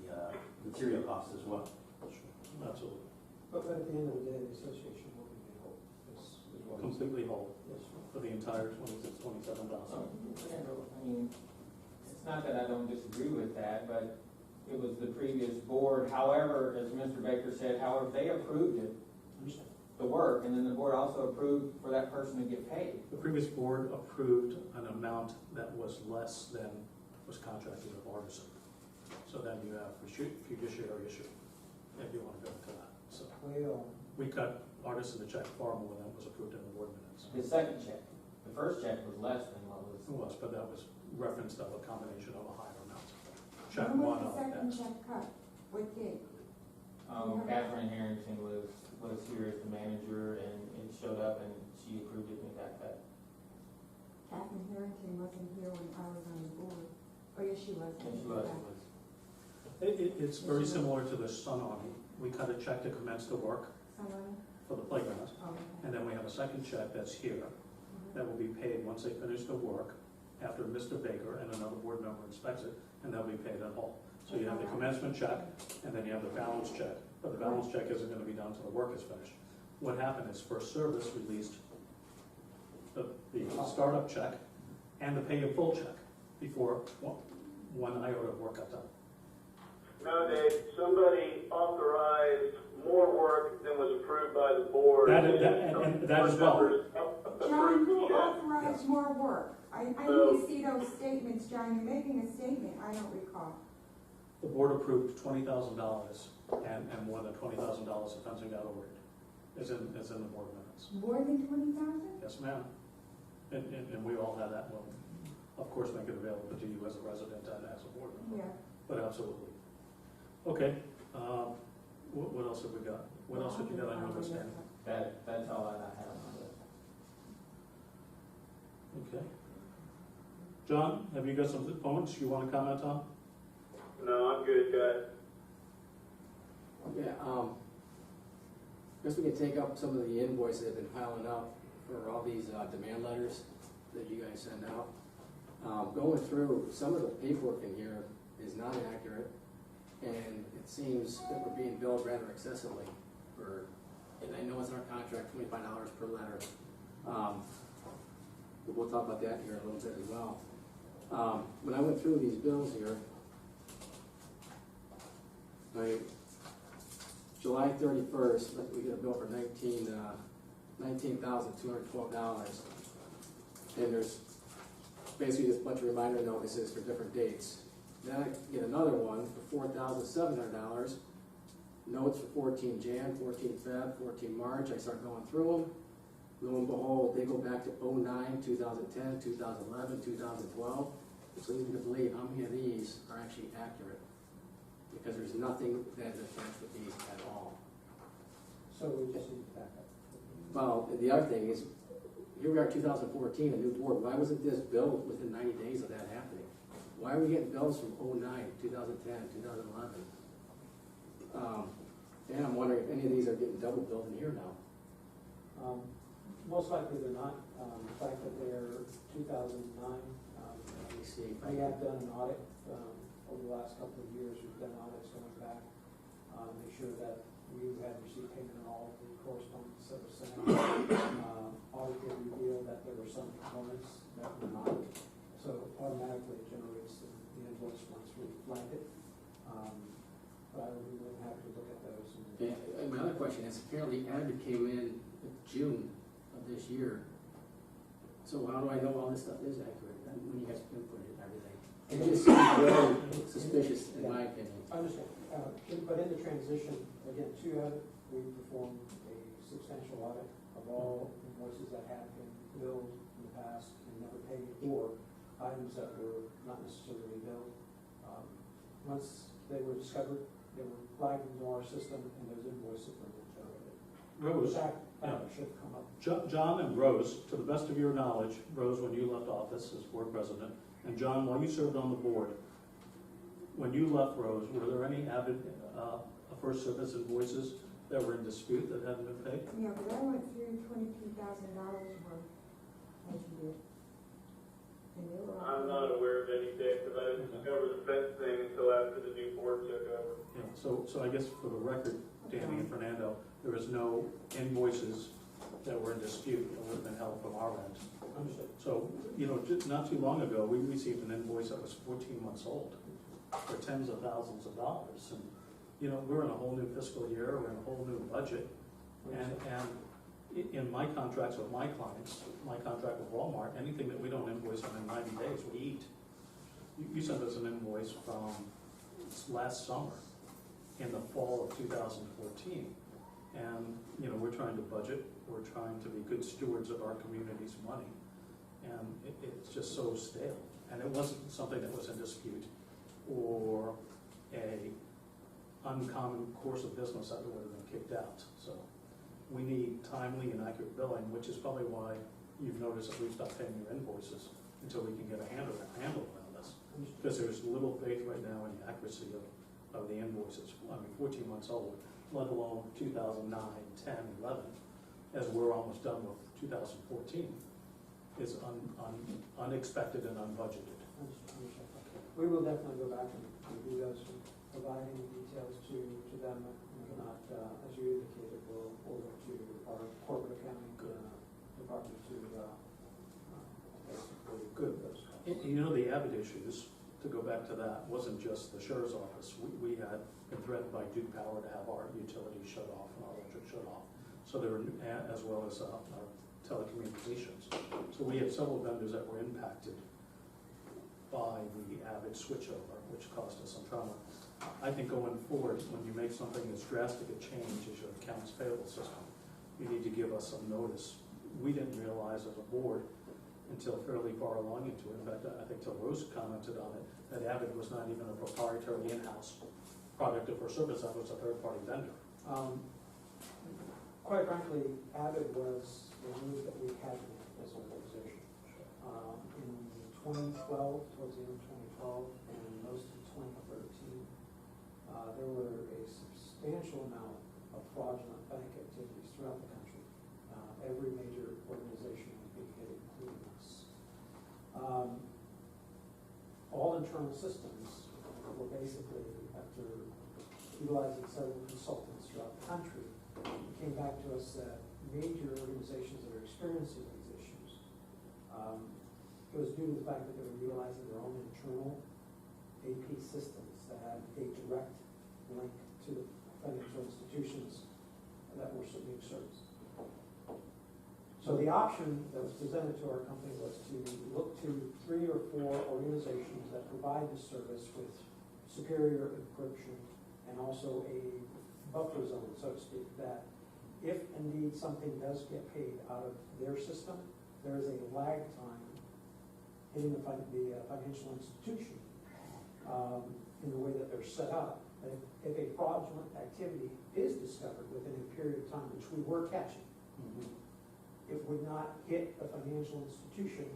material costs as well. Sure. Absolutely. But at the end of the day, the association will be made whole. Is what I'm saying. Completely whole Yes, sir. for the entire 27,000. I mean, it's not that I don't disagree with that, but it was the previous board. However, as Mr. Baker said, however, they approved it, Understand. the work, and then the board also approved for that person to get paid. The previous board approved an amount that was less than was contracted with Artisan. So then you have fiduciary issue, if you want to go into that. So Well, we cut Artisan a check far more than was approved in the board minutes. The second check, the first check was less than what was. It was, but that was referenced of a combination of a higher amount. Check When one was the of second that. check cut? What date? Catherine Harrington was here as the manager, and it showed up, and she approved it and it got cut. Catherine Harrington wasn't here when I was on the board. Oh, yes, she was. And she was. It's very similar to the Sunami. We cut a check to commence the work Someone? for the playground, Oh, okay. and then we have a second check that's here that will be paid once they finish the work after Mr. Baker and another board member inspects it, and they'll be paid in whole. So you have the commencement check, and then you have the balance check, but the balance check isn't gonna be done until the work is finished. What happened is First Service released the startup check and the pay in full check before one iota of work got done. No, Dave, somebody authorized more work than was approved by the board. And that as well. John, who authorized more work? I need to see those statements, John. You're making a statement I don't recall. The board approved $20,000 and more than $20,000 of fencing got ordered. Is in the board minutes. More than 20,000? Yes, ma'am. And we all had that. We'll, of course, make it available to you as a resident and as a board member. Yeah. But absolutely. Okay. What else have we got? What else have you got on your list, Danny? That's all I have on the list. Okay. John, have you got some points you want to comment on? No, I'm good, guys. Yeah, guess we can take up some of the invoices that have been piling up. for all these demand letters that you guys send out. Going through, some of the paperwork in here is not accurate, and it seems that we're being billed rather excessively for, and I know it's in our contract, $25 per letter. But we'll talk about that here a little bit as well. When I went through these bills here, July 31st, we get a bill for $19,212. And there's basically just a bunch of reminder notices for different dates. Then I get another one for $4,700. Notes for 14 Jan, 14 Feb, 14 March. I start going through them. Lo and behold, they go back to 09, 2010, 2011, 2012. Which leads me to believe how many of these are actually accurate. Because there's nothing that is attached with these at all. So we just need to back up. Well, the other thing is, here we are 2014, a new board. Why wasn't this billed within 90 days of that happening? Why are we getting bills from 09, 2010, 2011? And I'm wondering if any of these are getting double billed in here now. Most likely they're not. The fact that they're 2009, Let me see. if I we can- have done an audit over the last couple of years. We've done audits going back, make sure that we had received payment on all of the correspondence that was sent out. Audit did reveal that there were some components that were not. So automatically it generates the invoice once we flag it. But I would be really happy to look at those. And my other question is, apparently Abbott came in June of this year. So how do I know all this stuff is accurate when you guys input it and everything? It just seems very suspicious in my opinion. I understand. But in the transition, again, to Abbott, we performed a substantial audit of all invoices that have been billed in the past and never paid, or items that were not necessarily billed. Once they were discovered, they were flagged into our system, and those invoices were generated. Rose, That should come up. John and Rose, to the best of your knowledge, Rose, when you left office as board president, and John, while you served on the board, when you left, Rose, were there any Avid First Service invoices that were in dispute that hadn't been paid? Yeah, but I went through $22,000 worth, as you did. And they were all. I'm not aware of anything, because I didn't discover the fence thing until after the new board took over. Yeah, so I guess for the record, Danny and Fernando, there was no invoices that were in dispute that would have been held from our end. Understood. So, just not too long ago, we received an invoice that was 14 months old for tens of thousands of dollars. And, we're in a whole new fiscal year, we're in a whole new budget. And in my contracts with my clients, my contract with Walmart, anything that we don't invoice them in 90 days, we eat. You sent us an invoice from last summer, in the fall of 2014. And, we're trying to budget, we're trying to be good stewards of our community's money. And it's just so stale. And it wasn't something that was in dispute or a uncommon course of business that would have been kicked out. So we need timely and accurate billing, which is probably why you've noticed that we've stopped paying your invoices until we can get a handle around this. Because there's little faith right now in the accuracy of the invoices. 14 months old, let alone 2009, 10, 11, as we're almost done with 2014, is unexpected and unbudgeted. We will definitely go back and review those and provide any details to them. If not, as you indicated, we'll look to our corporate accounting department to basically good those costs. The Abbott issues, to go back to that, wasn't just the sheriff's office. We had been threatened by Duke Power to have our utilities shut off and our electric shut off. So there were, as well as our telecommunications. So we had several vendors that were impacted by the Avid switchover, which caused us some trauma. I think going forward, when you make something as drastic a change as your accounts payable system, you need to give us some notice. We didn't realize as a board until fairly far along into it. In fact, I think till Rose commented on it, that Avid was not even a proprietary in-house product of her service, that was a third-party vendor. Quite frankly, Avid was the move that we had to make as an organization. In 2012, towards the end of 2012, and most of 2013, there were a substantial amount of fraudulent bank activities throughout the country. Every major organization internal systems were basically, after utilizing several consultants throughout the country, it came back to us that major organizations that are experiencing these issues, it was due to the fact that they were utilizing their own internal AP systems that had a direct link to the financial institutions that were being serviced. So the option that was presented to our company was to look to 3 or 4 organizations that provide the service with superior encryption and also a buffer zone, so to speak, that if indeed something does get paid out of their system, there is a lag time hitting the financial institution in the way that they're set up. If a fraudulent activity is discovered within a period of time, which we were catching, it would not hit the financial institution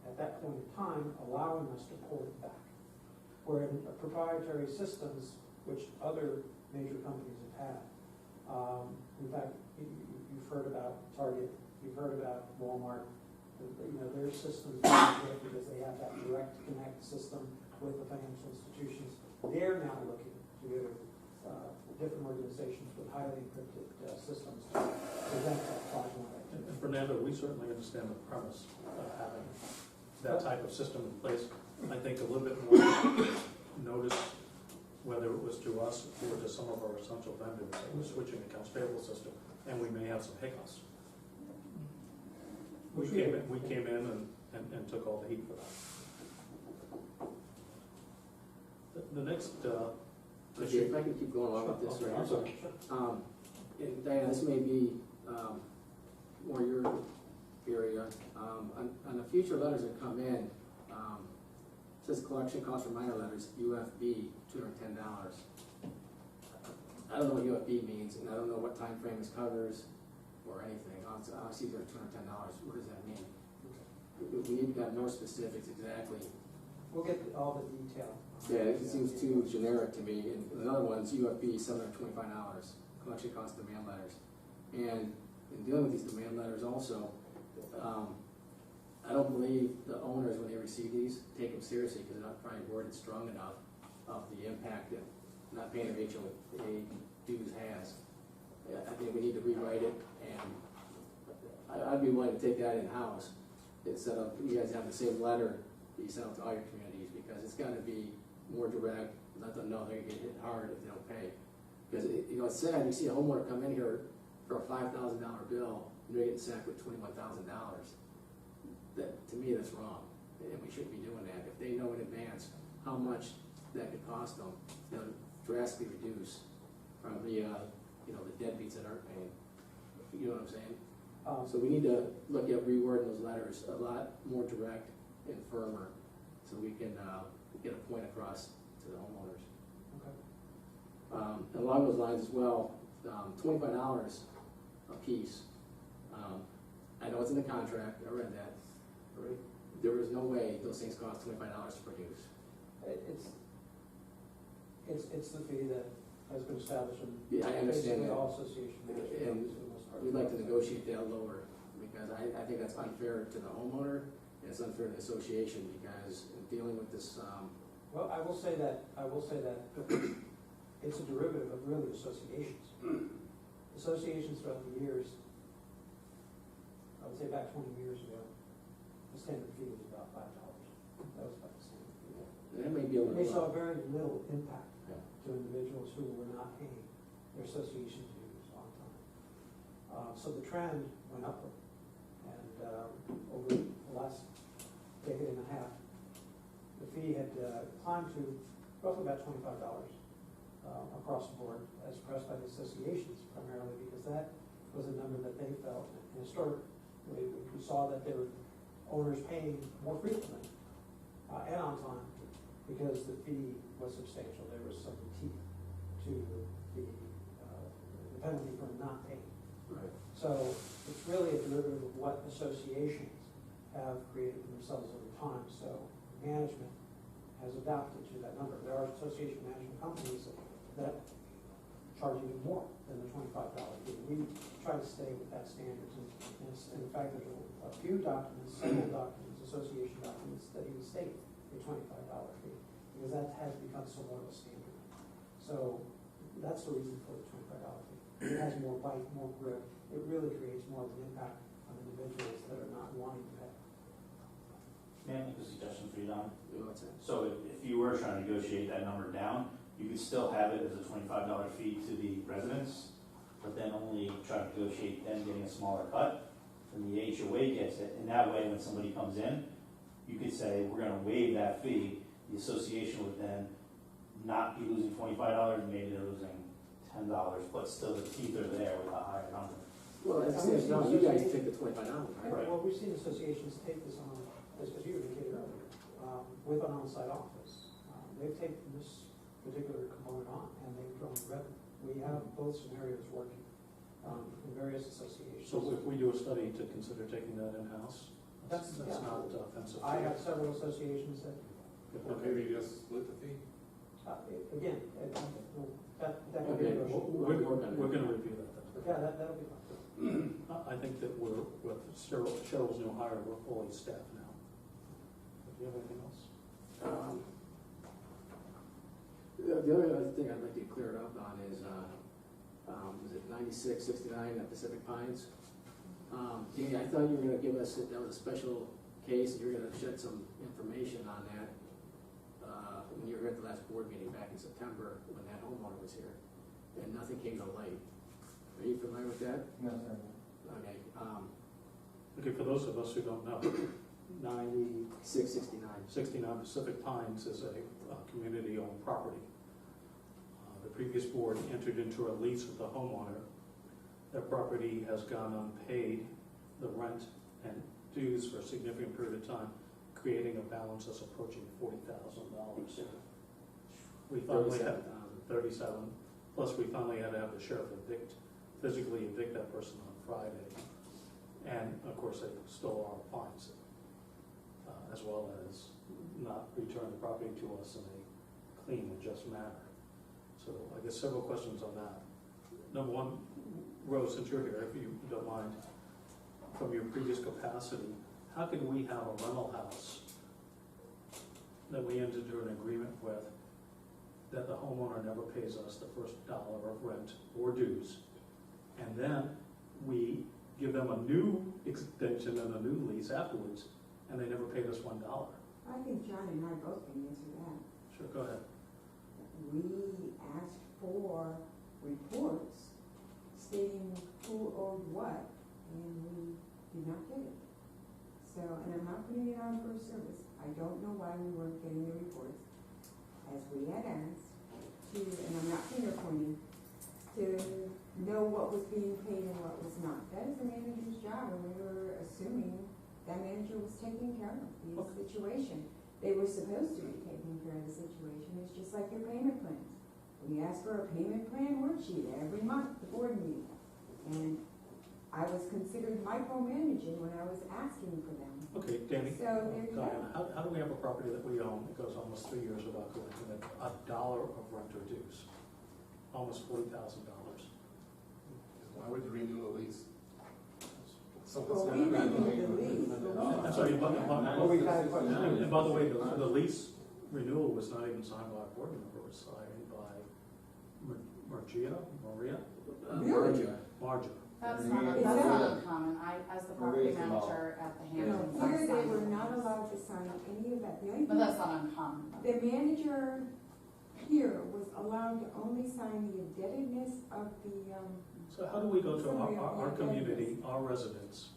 at that point in time, allowing us to pull it back. Where in proprietary systems, which other major companies have had, in fact, you've heard about Target, you've heard about Walmart, their systems because they have that direct connect system with the financial institutions. They're now looking to go to different organizations with highly encrypted systems to prevent that fraudulent activity. And Fernando, we certainly understand the premise of having that type of system in place. I think a little bit more notice, whether it was to us or to some of our essential vendors, that we're switching accounts payable system, and we may have some hiccups. We came in and took all the heat for that. The next issue. If I can keep going along with this, Okay, right? I'm sorry. And Diana, this may be more your area. On the future letters that come in, it says collection cost for minor letters, UFB, $210. I don't know what UFB means, and I don't know what time frame this covers or anything. Obviously, they're $210. What does that mean? We need to have more specifics exactly. We'll get all the detail. Yeah, it seems too generic to me. And another one's UFB, $725, collection cost demand letters. And in dealing with these demand letters also, I don't believe the owners, when they receive these, take them seriously because they're not probably worded strong enough of the impact that not paying their HOA dues has. I think we need to rewrite it, and I'd be willing to take that in-house instead of you guys have the same letter that you send out to all your communities, because it's got to be more direct, let them know they're going to get hit hard if they don't pay. Because it's sad, you see a homeowner come in here for a $5,000 bill, and they're getting sacked with $21,000. That, to me, that's wrong, and we shouldn't be doing that. If they know in advance how much that could cost them, they'll drastically reduce from the deadbeats that aren't paying. You know what I'm saying? So we need to look at rewording those letters a lot more direct and firmer, so we can get a point across to the homeowners. Okay. And along those lines as well, $25 a piece. I know it's in the contract, I read that. Right? There is no way those things cost $25 to produce. It's the fee that has been established in Yeah, I understand basically that. all association management And companies for the most part. we'd like to negotiate that lower, because I think that's unfair to the homeowner, and it's unfair to the association, because in dealing with this, Well, I will say that it's a derivative of really associations. Associations throughout the years, I would say back 20 years ago, the standard fee was about $5. That was about the standard fee. that may be a little. We saw very little impact Yeah. to individuals who were not paying their association dues on time. So the trend went upward, and over the last decade and a half, the fee had climbed to roughly about $25 across the board, as pressed by the associations primarily, because that was a number that they felt, and historically, we saw that there were owners paying more frequently and on time, because the fee was substantial. There was some teeth to the penalty for not paying. Right. So it's really a derivative of what associations have created for themselves over time. So management has adapted to that number. There are association management companies that charge even more than the $25 fee. We try to stay with that standard. And in fact, there's a few documents, several documents, association documents that even state a $25 fee, because that has become somewhat of a standard. So that's the reason for the $25 fee. It has more bite, more grip. It really creates more of an impact on individuals that are not wanting to pay. May I make a suggestion for you, Don? What's that? So if you were trying to negotiate that number down, you could still have it as a $25 fee to the residents, but then only try to negotiate them getting a smaller cut, and the HOA gets it. And that way, when somebody comes in, you could say, we're gonna waive that fee. The association would then not be losing $25, maybe they're losing $10, but still the teeth are there with a higher number. Well, as it is now, you guys take the $25, right? Right. Well, we've seen associations take this on, as you indicated earlier, with an on-site office. They've taken this particular component on, and they've grown revenue. We have both scenarios working in various associations. So if we do a study to consider taking that in-house, that's Yeah. not offensive. I have several associations that, Or maybe just split the fee. again, that could be Okay, negotiable. We're gonna review that then. Yeah, that'll be fine. I think that we're, with Cheryl's new hire, we're fully staffed now. Do you have anything else? The other thing I'd like to clear it up on is it 9669 at Pacific Pines? Danny, I thought you were gonna give us, that was a special case, and you were gonna shed some information on that when you were at the last board meeting back in September, when that homeowner was here, and nothing came to light. Are you familiar with that? No, sir. Okay, Okay, for those of us who don't know, 669. 69 Pacific Pines is a community-owned property. The previous board entered into a lease with the homeowner. Their property has gone unpaid, the rent and dues for a significant period of time, creating a balance that's approaching $40,000. We finally had 37, plus we finally had to have the sheriff physically evict that person on Friday. And of course, they stole our appliances, as well as not return the property to us in a clean and just manner. So I guess several questions on that. Number one, Rose, since you're here, if you don't mind, from your previous capacity, how can we have a rental house that we entered into an agreement with, that the homeowner never pays us the first dollar of rent or dues, and then we give them a new extension and a new lease afterwards, and they never paid us $1? I think John and I both can answer that. Sure, go ahead. We asked for reports stating who owed what, and we did not get it. So, and I'm not putting it on for a service. I don't know why we weren't getting the reports, as we had asked to, and I'm not finger pointing, to know what was being paid and what was not. That is the manager's job, and we were assuming that manager was taking care of the situation. They were supposed to be taking care of the situation. It's just like their payment plans. We ask for a payment plan worksheet every month, the board meeting. And I was considered micromanaging when I was asking for them. Okay, Danny, So there you go. Diana, how do we have a property that we own that goes almost 3 years without collecting $1 of rent or dues? Almost $40,000. Why would you renew a lease? Well, we renewed the lease. I'm sorry, and by the way, the lease renewal was not even signed by a board member, it was signed by Maria? Really? Marja. That's Is not that- uncommon. As the property manager at the No, Hamptons, I here they signed were the not lease. allowed to sign any of that. The only But thing, that's not uncommon. the manager here was allowed to only sign the indebtedness of the, So how do we go to our community, our residents,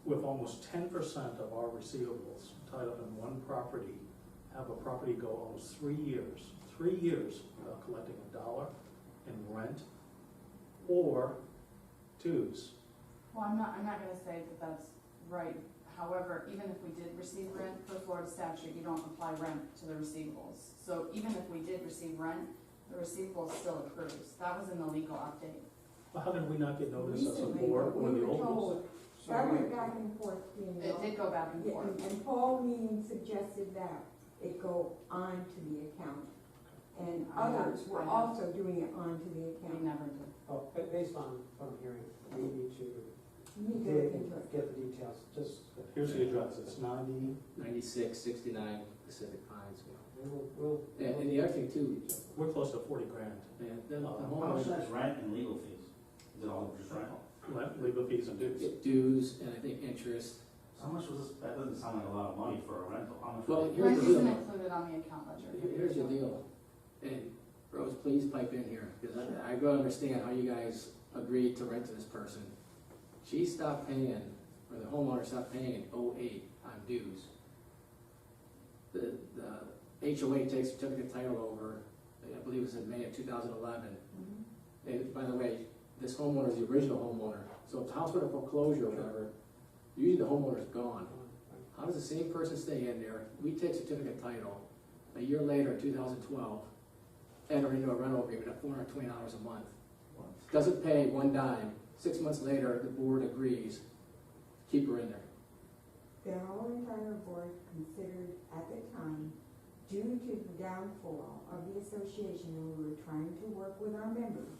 with almost 10% of our receivables tied up in one property, have a property go almost 3 years without collecting $1 in rent or dues? Well, I'm not gonna say that that's right. However, even if we did receive rent, per Florida statute, you don't apply rent to the receivables. So even if we did receive rent, the receivable still accrues. That was in the legal update. Well, how did we not get notice as a recently, board we or the were old? told, that went back and forth, you know. It did go back and Yeah, forth. and Paul Meany suggested that it go on to the account. And others were I know. also doing it onto the We account. never did. Well, based on what I'm hearing, we need to You need to dig look and into it. get the details, just, Here's the address, it's 90, 9669 Pacific Pines. we'll. And the other thing too, we're close to 40 grand. the How much homeowners, is rent and legal fees? Is it all just rent? Legal fees and dues. get dues and I think interest. How much was this, that doesn't sound like a lot of money for a rental, how much? Well, was it? here's Rent the isn't deal. included on the account ledger. Here's the deal, and Rose, please pipe in here, because I gotta understand how you guys agreed to rent to this person. She stopped paying, or the homeowner stopped paying in '08 on dues. The HOA takes certificate title over, I believe it was in May of 2011. Mhm. And by the way, this homeowner is the original homeowner, so if the house went to foreclosure or whatever, usually the homeowner's gone. How does the same person stay in there? We take certificate title, a year later, 2012, enter into a rental agreement at $420 a month. Doesn't pay one dime. 6 months later, the board agrees, keep her in there. The whole entire board considered at the time, due to the downfall of the association, and we were trying to work with our members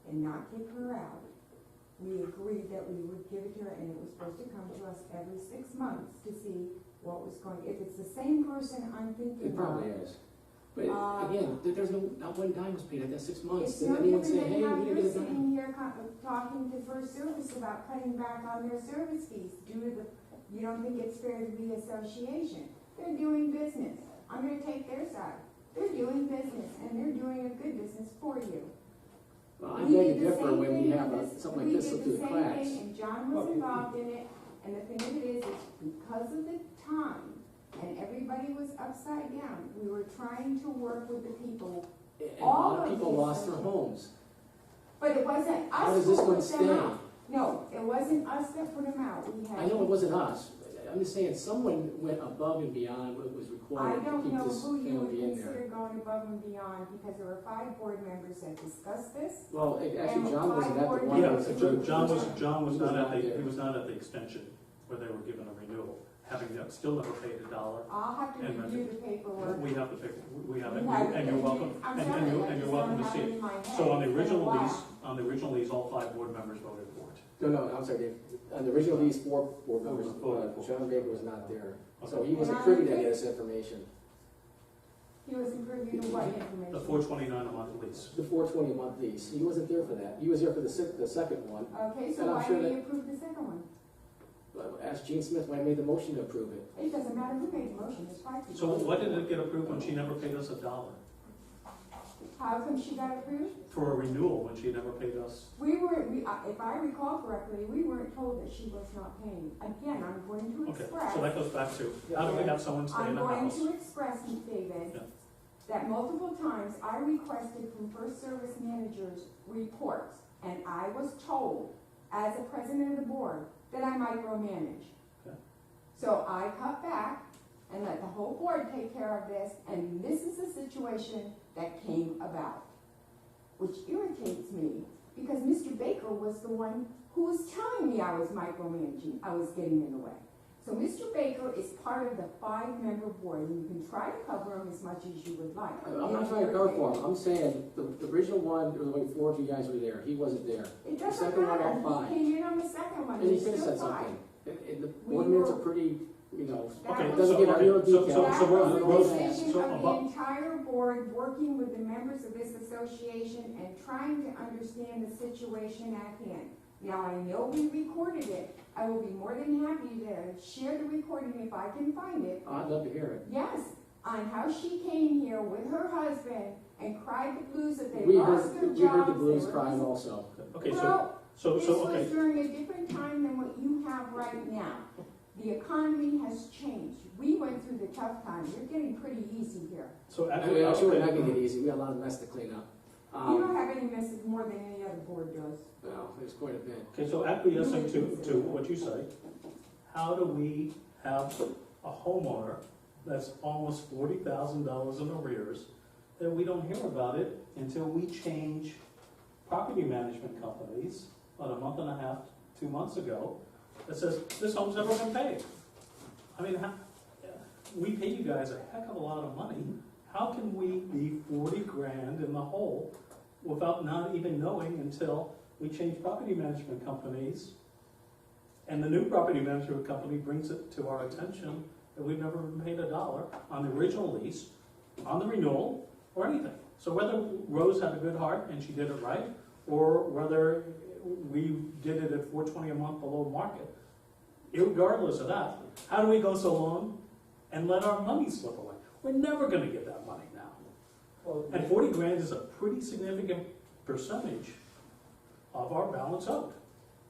and not kick her out, we agreed that we would give it to her, and it was supposed to come to us every 6 months to see what was going, if it's the same person I'm thinking It of. probably is. But again, there's not one dime was paid at that 6 months. It's Did no anyone different say, than hey, how we you're didn't get a dime? sitting here talking to First Service about cutting back on their service fees due to the, you don't think it's fair to the association. They're doing business. I'm gonna take their side. They're doing business, and they're doing a good business for you. Well, I We beg did to the differ same when we thing have with something like this slip through the We did cracks. the same thing, and John was involved in it, and the thing of it is because of the time, and everybody was upside down, we were trying to work with the people. And a All lot of of people these lost their things. homes. But it wasn't How us does who this one put them stay? out. No, it wasn't us that put them out. We had. I know it wasn't us. I'm just saying, someone went above and beyond what was I required to don't keep know this who you would family in there. consider going above and beyond, because there were 5 board members that discussed this. Well, actually, And John wasn't at the five one. Yeah, that was approved. John was He not at there. he was not at the extension where they were given a renewal, having still never paid $1. I'll have to And review the paperwork. We have to pick, we have it, You have it, and you're welcome, I'm and sorry, and I you're just welcome don't to have see it it. in my head. So on the It's been a original while. lease, all 5 board members voted for it. No, I'm sorry, Dave. On the original lease, 4 board members, John Baker was not there. So he wasn't privy to any of this information. He wasn't privy to what The information? $429 a month lease. The 420 a month lease, he wasn't there for that. He was there for the second one. Okay, so And I'm why sure did that- he approve the second one? Ask Gene Smith why he made the motion to approve it. It doesn't matter who made the motion, there's 5 people. So why did it get approved when she never paid us $1 How come she got approved? for a renewal when she never paid us? If I recall correctly, we weren't told that she was not paying. Again, I'm going to Okay, express. so that goes back to, how do we have someone stay in I'm the going house? to express, David, Yeah. that multiple times I requested from First Service managers reports, and I was told, as a president of the board, that I micromanage. Okay. So I cut back and let the whole board take care of this, and this is the situation that came about, which irritates me, because Mr. Baker was the one who was telling me I was micromanaging, I was getting in the way. So Mr. Baker is part of the 5-member board, and you can try to cover him as much as you would like. I'm not trying to cover for him. I'm saying the original one, there was like 4 of you guys were there. He wasn't there. It The doesn't second one, all matter, fine. he came in on the second one, And he he's could have still said fine. something. And the We board minutes were- are pretty, you know, That it was- doesn't give every little So- detail. That so we're- was we're- the decision so of the about- entire board, working with the members of this association and trying to understand the situation at hand. Now, I know we recorded it. I will be more than happy to share the recording if I can find it. I'd love to hear it. Yes, on how she came here with her husband and cried the blues that they We lost their heard jobs. the blues they were crying losing- also. Okay, Well, so, this okay. was during a different time than what you have right now. The economy has changed. We went through the tough time. You're getting pretty easy here. So Actually, we're not gonna get easy. We got a lot of mess to clean up. You don't have any message more than any other board does. Well, there's quite a bit. Okay, so acquiescing to what you say, how do we have a homeowner that's almost $40,000 in arrears, that we don't hear about it until we change property management companies about a month and a half, 2 months ago, that says, this home's never been paid? I mean, we pay you guys a heck of a lot of money. How can we be 40 grand in the hole without not even knowing until we change property management companies And the new property management company brings it to our attention that we've never paid $1 on the original lease, on the renewal, or anything. So whether Rose had a good heart and she did it right, or whether we did it at $420 a month below market, regardless of that, how do we go so long and let our money slip away? We're never gonna get that money now. Well, And 40 grand is a pretty significant percentage of our balance owed.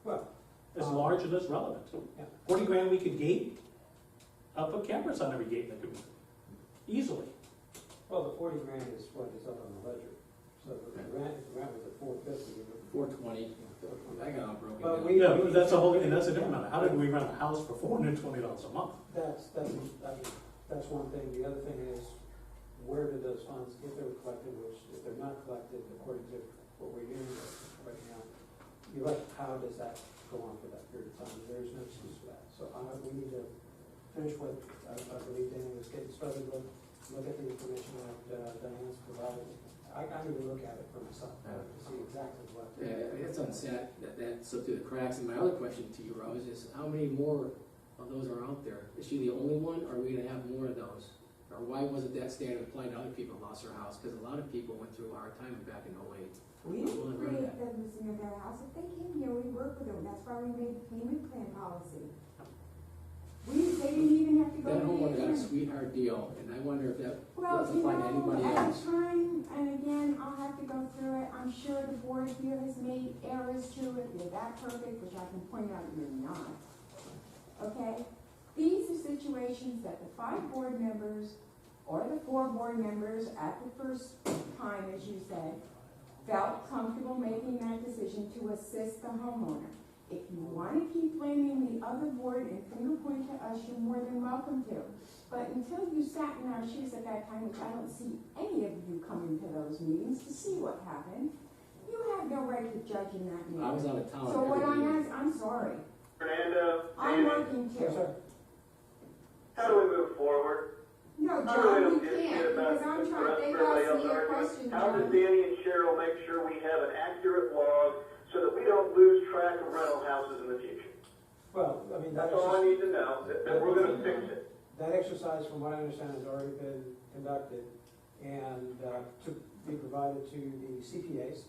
Well, As large and as relevant. yeah. 40 grand we could gate, put cameras on every gate in the community, easily. Well, the 40 grand is what is up on the ledger. So the rent was at 450. 420, that got all broken But down. we- Yeah, but that's a whole, and that's a different matter. How did we rent a house for $420 a month? That's one thing. The other thing is, where do those funds, if they were collected, which if they're not collected, according to what we're hearing right now, you're right, how does that go on for that period of time? There's no excuse for that. So we need to finish what I believe Danny was getting started with, look at the information that Diane's provided. I need to look at it for myself to see exactly what. Yeah, I mean, it's unsaid that slipped through the cracks. And my other question to you, Rose, is how many more of those are out there? Is she the only one, or are we gonna have more of those? Or why wasn't that standard applied to other people who lost their house? Because a lot of people went through a hard time back in 08. We didn't create them missing in their house. If they came here, we worked with them. That's why we made the payment plan policy. They didn't even have to go That to the homeowner got a attorney. sweetheart deal, and I wonder if that Well, doesn't you apply to anybody know, at else. the time, and again, I'll have to go through it, I'm sure the board here has made errors to it, you're that perfect, which I can point out you're not. Okay? These are situations that the 5 board members, or the 4 board members at the first time, as you said, felt comfortable making that decision to assist the homeowner. If you want to keep blaming the other board and finger point to us, you're more than welcome to. But until you sat in our shoes at that time, which I don't see any of you coming to those meetings to see what happened, you have no right to judge in that manner. I was out of town. So what every I'm meeting. asking, I'm sorry. Fernando, I'm Danny, working Yes, too. sir. how do we move forward? No, I really John, don't you give a shit can't, about because I'm the trying, rest they've of everybody asked else me a arguing. question, How does John. Danny and Cheryl make sure we have an accurate log so that we don't lose track of rental houses in the future? Well, I mean, That's all I need to know, that we're gonna fix it. that exercise, from what I understand, has already been conducted and to be provided to the CPAs.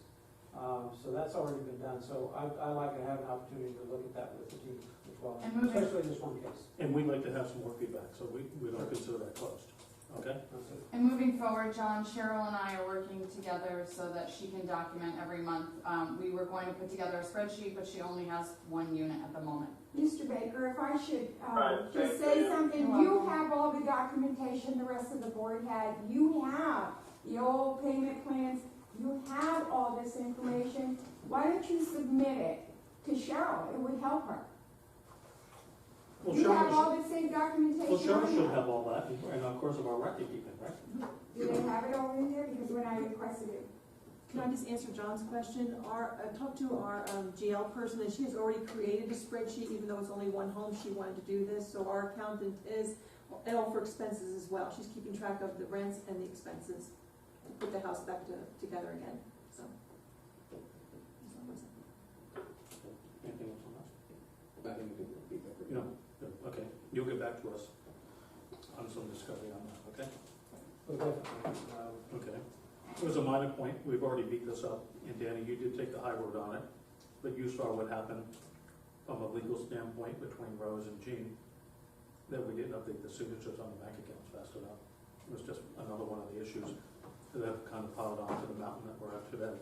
So that's already been done. So I'd like to have an opportunity to look at that with the team as well, And moving- especially in this one case. And we'd like to have some more feedback, so we don't consider that closed, okay? That's it. And moving forward, John, Cheryl and I are working together so that she can document every month. We were going to put together a spreadsheet, but she only has 1 unit at the moment. Mr. Baker, if I should Right, just thank say you. something, You're you welcome. have all the documentation the rest of the board had. You have the old payment plans. You have all this information. Why don't you submit it to Cheryl? It would help her. Well, You have all Cheryl, the same well, documentation Cheryl I should have. have all that, and of course of our record keeping, right? Do they have it all in there? Because when I requested it, Can I just answer John's question? I talked to our GL person, and she has already created a spreadsheet, even though it's only one home, she wanted to do this. So our accountant is, and all for expenses as well. She's keeping track of the rents and the expenses to put the house back together again, so. Anything else on that? I think we can beat that. No, good, okay, you'll get back to us on some discovery on that, okay? But definitely, Okay. It was a minor point, we've already beat this up, and Danny, you did take the high road on it, but you saw what happened from a legal standpoint between Rose and Jean, that we didn't update the signatures on the bank accounts fast enough. It was just another one of the issues that have kind of piled onto the mountain that we're at today.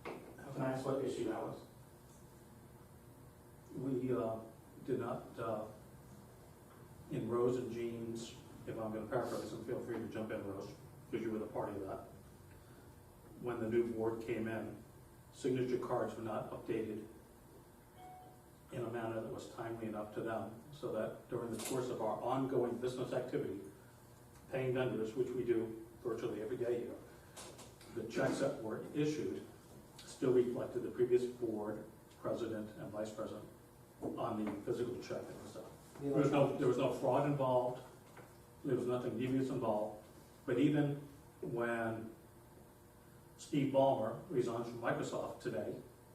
Can I ask what issue that was? We did not, in Rose and Jean's, if I'm gonna paraphrase, and feel free to jump in, Rose, because you were the party of that. When the new board came in, signature cards were not updated in a manner that was timely enough to them, so that during the course of our ongoing business activity, paying vendors, which we do virtually every day here, the checks that were issued still reflected the previous board, president, and vice president on the physical check that was done. There was no fraud involved, there was nothing devious involved, but even when Steve Ballmer resigns from Microsoft today,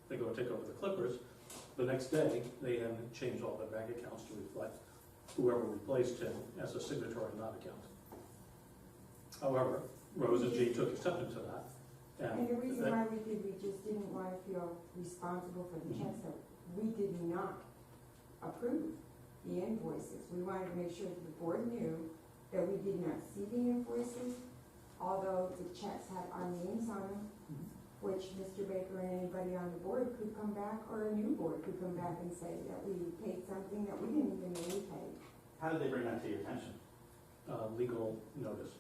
they go take over the Clippers, The next day, they then changed all their bank accounts to reflect whoever replaced him as a signatory, not account. However, Rose and Jean took exception to that. And the reason why we just didn't want to feel responsible for the checks that we did not approve the invoices. We wanted to make sure that the board knew that we did not see the invoices, although the checks had our names on them, which Mr. Baker and anybody on the board could come back, or a new board could come back and say that we paid something that we didn't even know we paid. How did they bring that to your attention? Legal notice.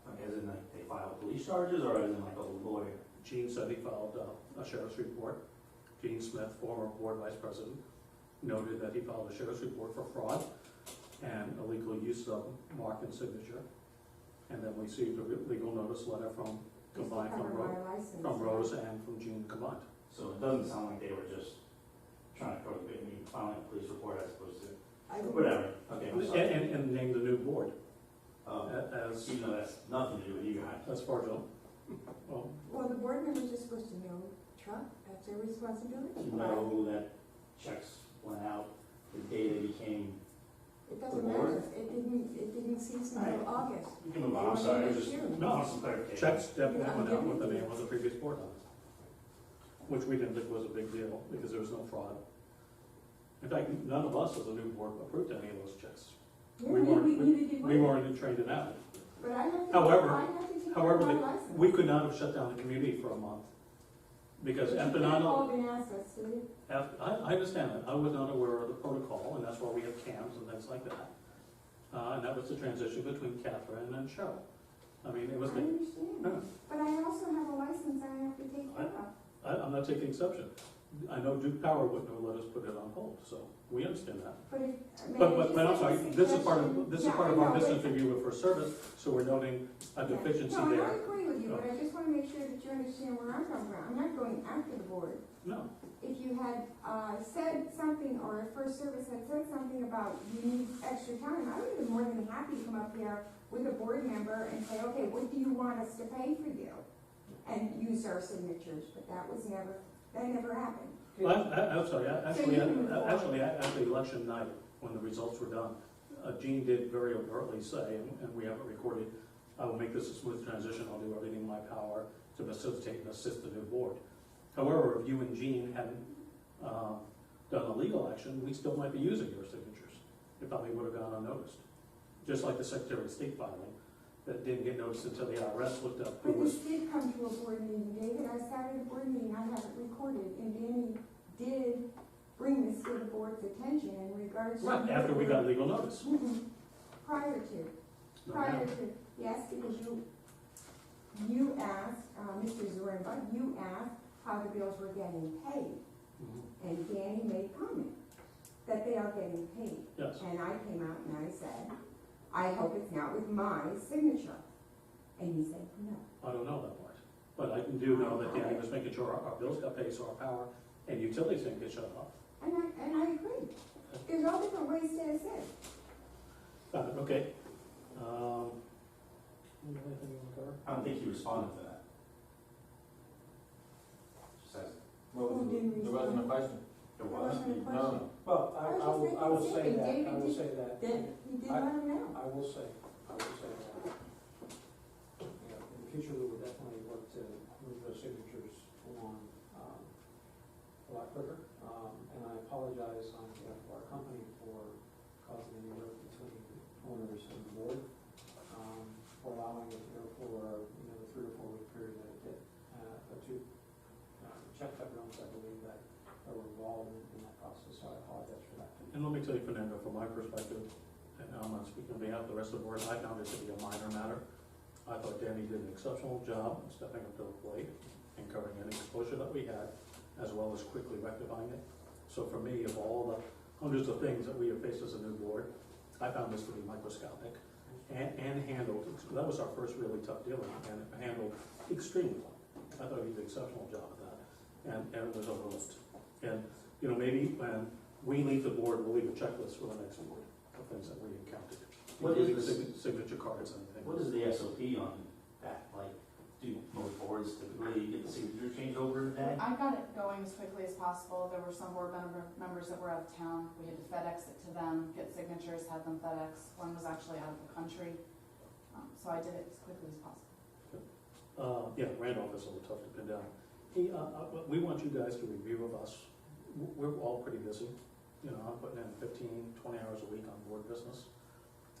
Like, as in, like, they filed police charges, or as in, like, a lawyer? Gene said he filed a sheriff's report. Gene Smith, former board vice president, noted that he filed a sheriff's report for fraud and illegal use of mark and signature. And then we received a legal notice letter from combined from Rose and from Gene combined. So it doesn't sound like they were just trying to cover the bit, I mean, filing a police report as opposed to, whatever, okay, I'm sorry. And named the new board as, Even though that's nothing to do with you guys. as far as, well, Well, the board members are supposed to know, Chuck, that's their responsibility. You know that checks went out the day they became, It doesn't The board? matter, it didn't cease until August. you can move on, I'm sorry, I was just, June. No. want some clarification. checks definitely went out with the name of the previous board on it, which we didn't think was a big deal because there was no fraud. In fact, none of us as a new board approved any of those checks. Yeah, We weren't- neither did We weren't trained in that. But I have to. However- I have to take However, my the- license. we could not have shut down the community for a month because But after you not, can't call and ask us, do you? I understand that. I was not aware of the protocol, and that's why we have cams and things like that. And that was the transition between Catherine and Cheryl. I mean, it I was, understand, Yeah. but I also have a license I have to take care of. I'm not taking exception. I know Duke Power wouldn't have let us put it on hold, so we understand that. But if. But I'm sorry, this is part of, Yeah, I our know, business but- review for service, so we're noting a Yeah. deficiency No, and I there. agree with you, but I just wanna make sure that you understand where I'm coming from. I'm not going after the board. No, If you had, said something, or if First Service had said something about you need extra time, I would have been more than happy to come up here with a board member and say, okay, what do you want us to pay for you? And use our signatures, but that never happened. I'm sorry, actually, election night, when the results were done, Gene did very overtly say, and we have it recorded, I will make this a smooth transition, I'll do everything in my power to facilitate and assist the new board. However, if you and Gene hadn't done a legal action, we still might be using your signatures. It probably would have gone unnoticed. Just like the Secretary of State filing, that didn't get noticed until the IRS looked up who But was. this did come to a board meeting, David. I sat at a board meeting, I have it recorded, and Danny did bring this to the board's attention in regards to. Right, after we got legal notice. Mhm. Prior to, yes, because you asked, Mr. Zorinba, you asked how the bills were getting paid, Mhm. and Danny made comment that they are getting paid. Yes. And I came out and I said, I hope it's not with my signature. And he said, no. I don't know that part, but I do know that Danny was making sure our bills got paid, so our power and utilities didn't get shut off. And I agree. There's all different ways to assist. Got it, okay. Anything you want to cover? I don't think he responded to that. Just says, What was it? There wasn't a question. there That was. wasn't a No. question. Well, I was just I will making say a that, statement. I will say that. He did let him know. I will say that, you know, in the future, we will definitely work to move those signatures along, a lot quicker. And I apologize on behalf of our company for causing any work between owners and the board, for allowing it to go for, you know, the 3 or 4 week period that it did. But to, check that runs, I believe that were involved in that process, so I apologize for that. And let me tell you, Fernando, from my perspective, and I'm not speaking on behalf of the rest of the board, I found it to be a minor matter. I thought Danny did an exceptional job of stepping up to the plate and covering any exposure that we had, as well as quickly rectifying it. So for me, of all the hundreds of things that we have faced as a new board, I found this to be microscopic and handled, that was our first really tough deal, and it handled extremely well. I thought he did an exceptional job of that, and it was overlooked. And, you know, maybe when we leave the board, we'll leave a checklist for the next board of things that we encountered. What is including this? signature cards and things. What is the SOP on that? Like, do most boards typically get the signature change over in a day? I got it going as quickly as possible. There were some board members that were out of town. We had to FedEx it to them, get signatures, have them FedEx. One was actually out of the country. So I did it as quickly as possible. Yeah, Randolph is a little tough to pin down. Hey, we want you guys to review of us. We're all pretty busy. You know, I'm putting in 15, 20 hours a week on board business.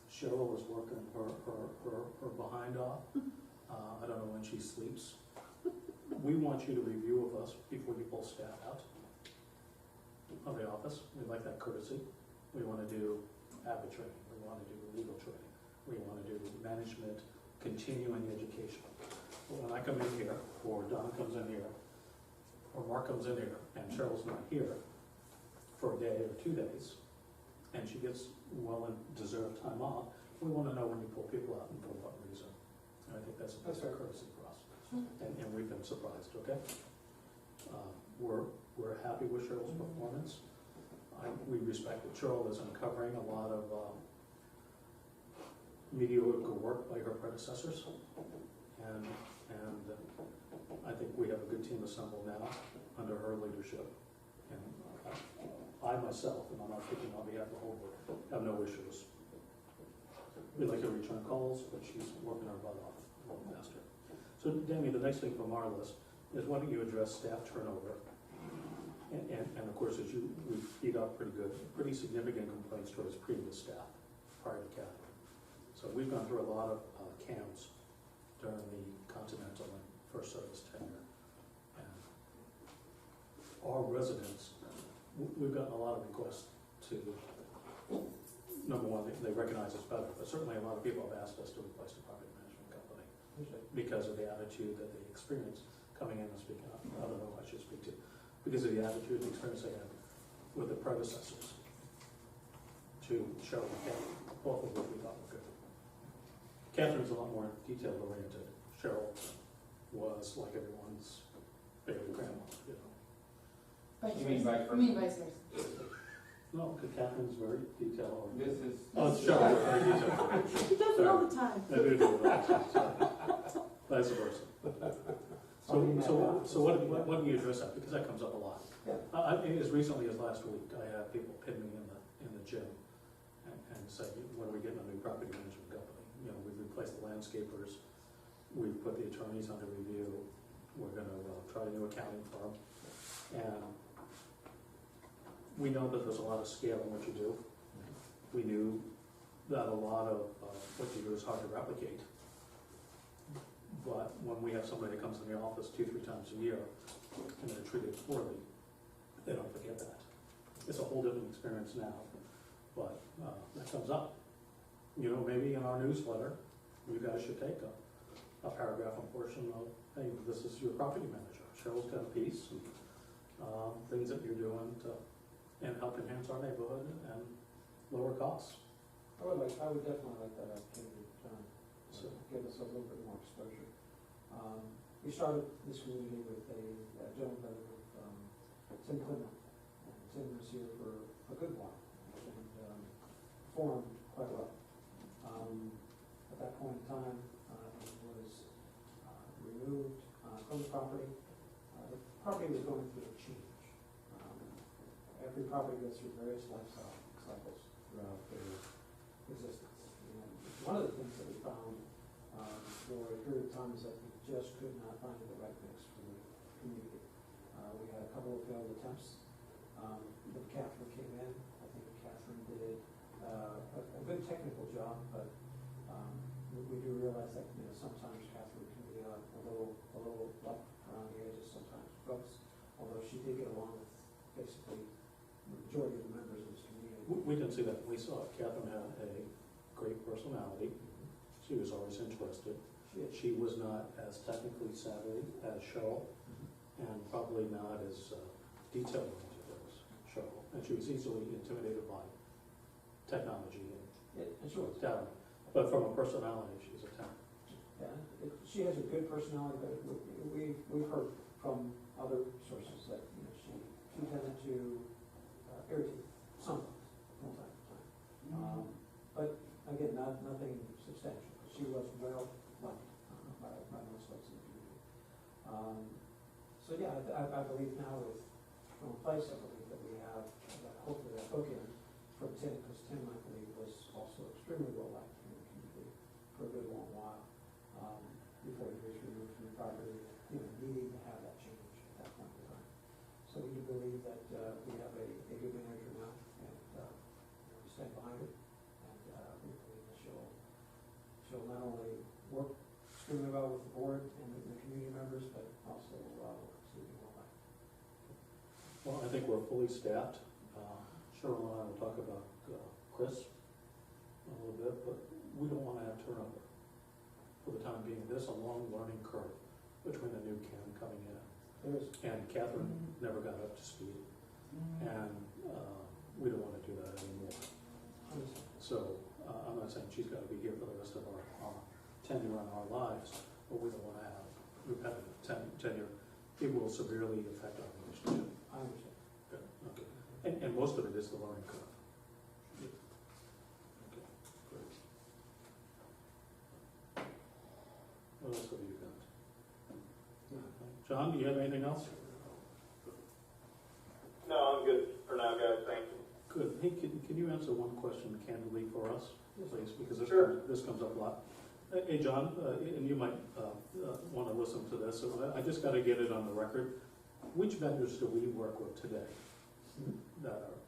Cheryl is working her behind off. I don't know when she sleeps. We want you to review of us before you pull staff out of the office. We like that courtesy. We want to do habit training. We want to do legal training. We want to do management, continuing education. But when I come in here, or Donna comes in here, or Mark comes in here, and Cheryl's not here for a day or 2 days, and she gets well and deserved time off, we want to know when you pull people out and for what reason. And I think that's a courtesy for us. And we've been surprised, okay? We're happy with Cheryl's performance. We respect that Cheryl is uncovering a lot of mediocre work by her predecessors. And I think we have a good team assembled now under her leadership. And I myself, and I'm not speaking on behalf of the whole board, have no issues. We like to return calls, but she's working her butt off a little faster. So Danny, the next thing from our list is why don't you address staff turnover? And of course, as we beat up pretty significant complaints towards previous staff prior to Kathy. So we've gone through a lot of CAMs during the Continental and First Service tenure. And our residents, we've gotten a lot of requests to, number one, they recognize us better, but certainly a lot of people have asked us to replace the property management company because of the attitude that they experience coming in and speaking up. I don't know who I should speak to. Because of the attitude and experience they had with the predecessors to Cheryl and Catherine, both of which we thought were good. Catherine's a lot more detail oriented. Cheryl was like everyone's favorite grandma, you know. You mean vice versa? You mean vice versa? No, because Catherine's very detail oriented. This is. Oh, it's Cheryl, very detail oriented. He does it all the time. I do all the time, so vice versa. So what do you address that? Because that comes up a lot. As recently as last week, I had people pin me in the gym and say, when are we getting a new property management company? You know, we've replaced the landscapers, we've put the attorneys under review, we're gonna try a new accounting firm. And we know that there's a lot of scale in what you do. We knew that a lot of what you do is hard to replicate. But when we have somebody that comes in the office 2-3 times a year and they're treated poorly, they don't forget that. It's a whole different experience now, but that comes up. You know, maybe in our newsletter, you guys should take a paragraph and portion of, hey, this is your property manager. Cheryl's got a piece, and things that you're doing to and help enhance our neighborhood and lower costs. I would definitely like that opportunity, John, to give us a little bit more exposure. We started this community with a gentleman by the name of Tim Clement. And Tim was here for a good while and performed quite well. At that point in time, he was removed from the property. The property was going through a change. Every property goes through various life cycles throughout their existence. And one of the things that we found for a period of time is that we just could not find the right mix for the community. We had a couple of failed attempts. When Catherine came in, I think Catherine did a good technical job, but we do realize that sometimes Catherine can be a little rough around the edges sometimes with folks, although she did get along with basically the majority of the members of this community. We didn't see that. We saw Catherine had a great personality. She was always interested. She was not as technically savvy as Cheryl, and probably not as detail-oriented as Cheryl. And she was easily intimidated by technology and data. But from a personality, she's a 10. Yeah, she has a good personality, but we've heard from other sources that she tended to irritate somewhat from time to time. But again, nothing substantial. She was well liked by most folks in the I believe now with Film Place, I believe that we have, hopefully that bookend from Tim, because Tim, I believe, was also extremely well liked in the community for a good long while, before he was removed from the property, needing to have that change at that point in time. So we do believe that we have a good manager now, and we stand behind it, and we believe that she'll not only work extremely well with the board and the community members, but also extremely well liked. Well, I think we're fully staffed. Cheryl and I will talk about Chris a little bit, but we don't want to have turnover for the time being. There's a long learning curve between the new Ken coming in. There is. And Catherine never got up to speed. And we don't want to do that anymore. So I'm not saying she's got to be here for the rest of our tenure on our lives, but we don't want to have repetitive tenure. It will severely affect our relationship. I understand. Good, okay. And most of it is the learning curve. Okay, great. What else have you got? John, do you have anything else? No, I'm good for now, guys, thank you. Good. Hey, can you answer one question candidly for us, please? Because this comes up a lot. Hey, John, and you might want to listen to this. So I just got to get it on the record. Which vendors do we work with today that are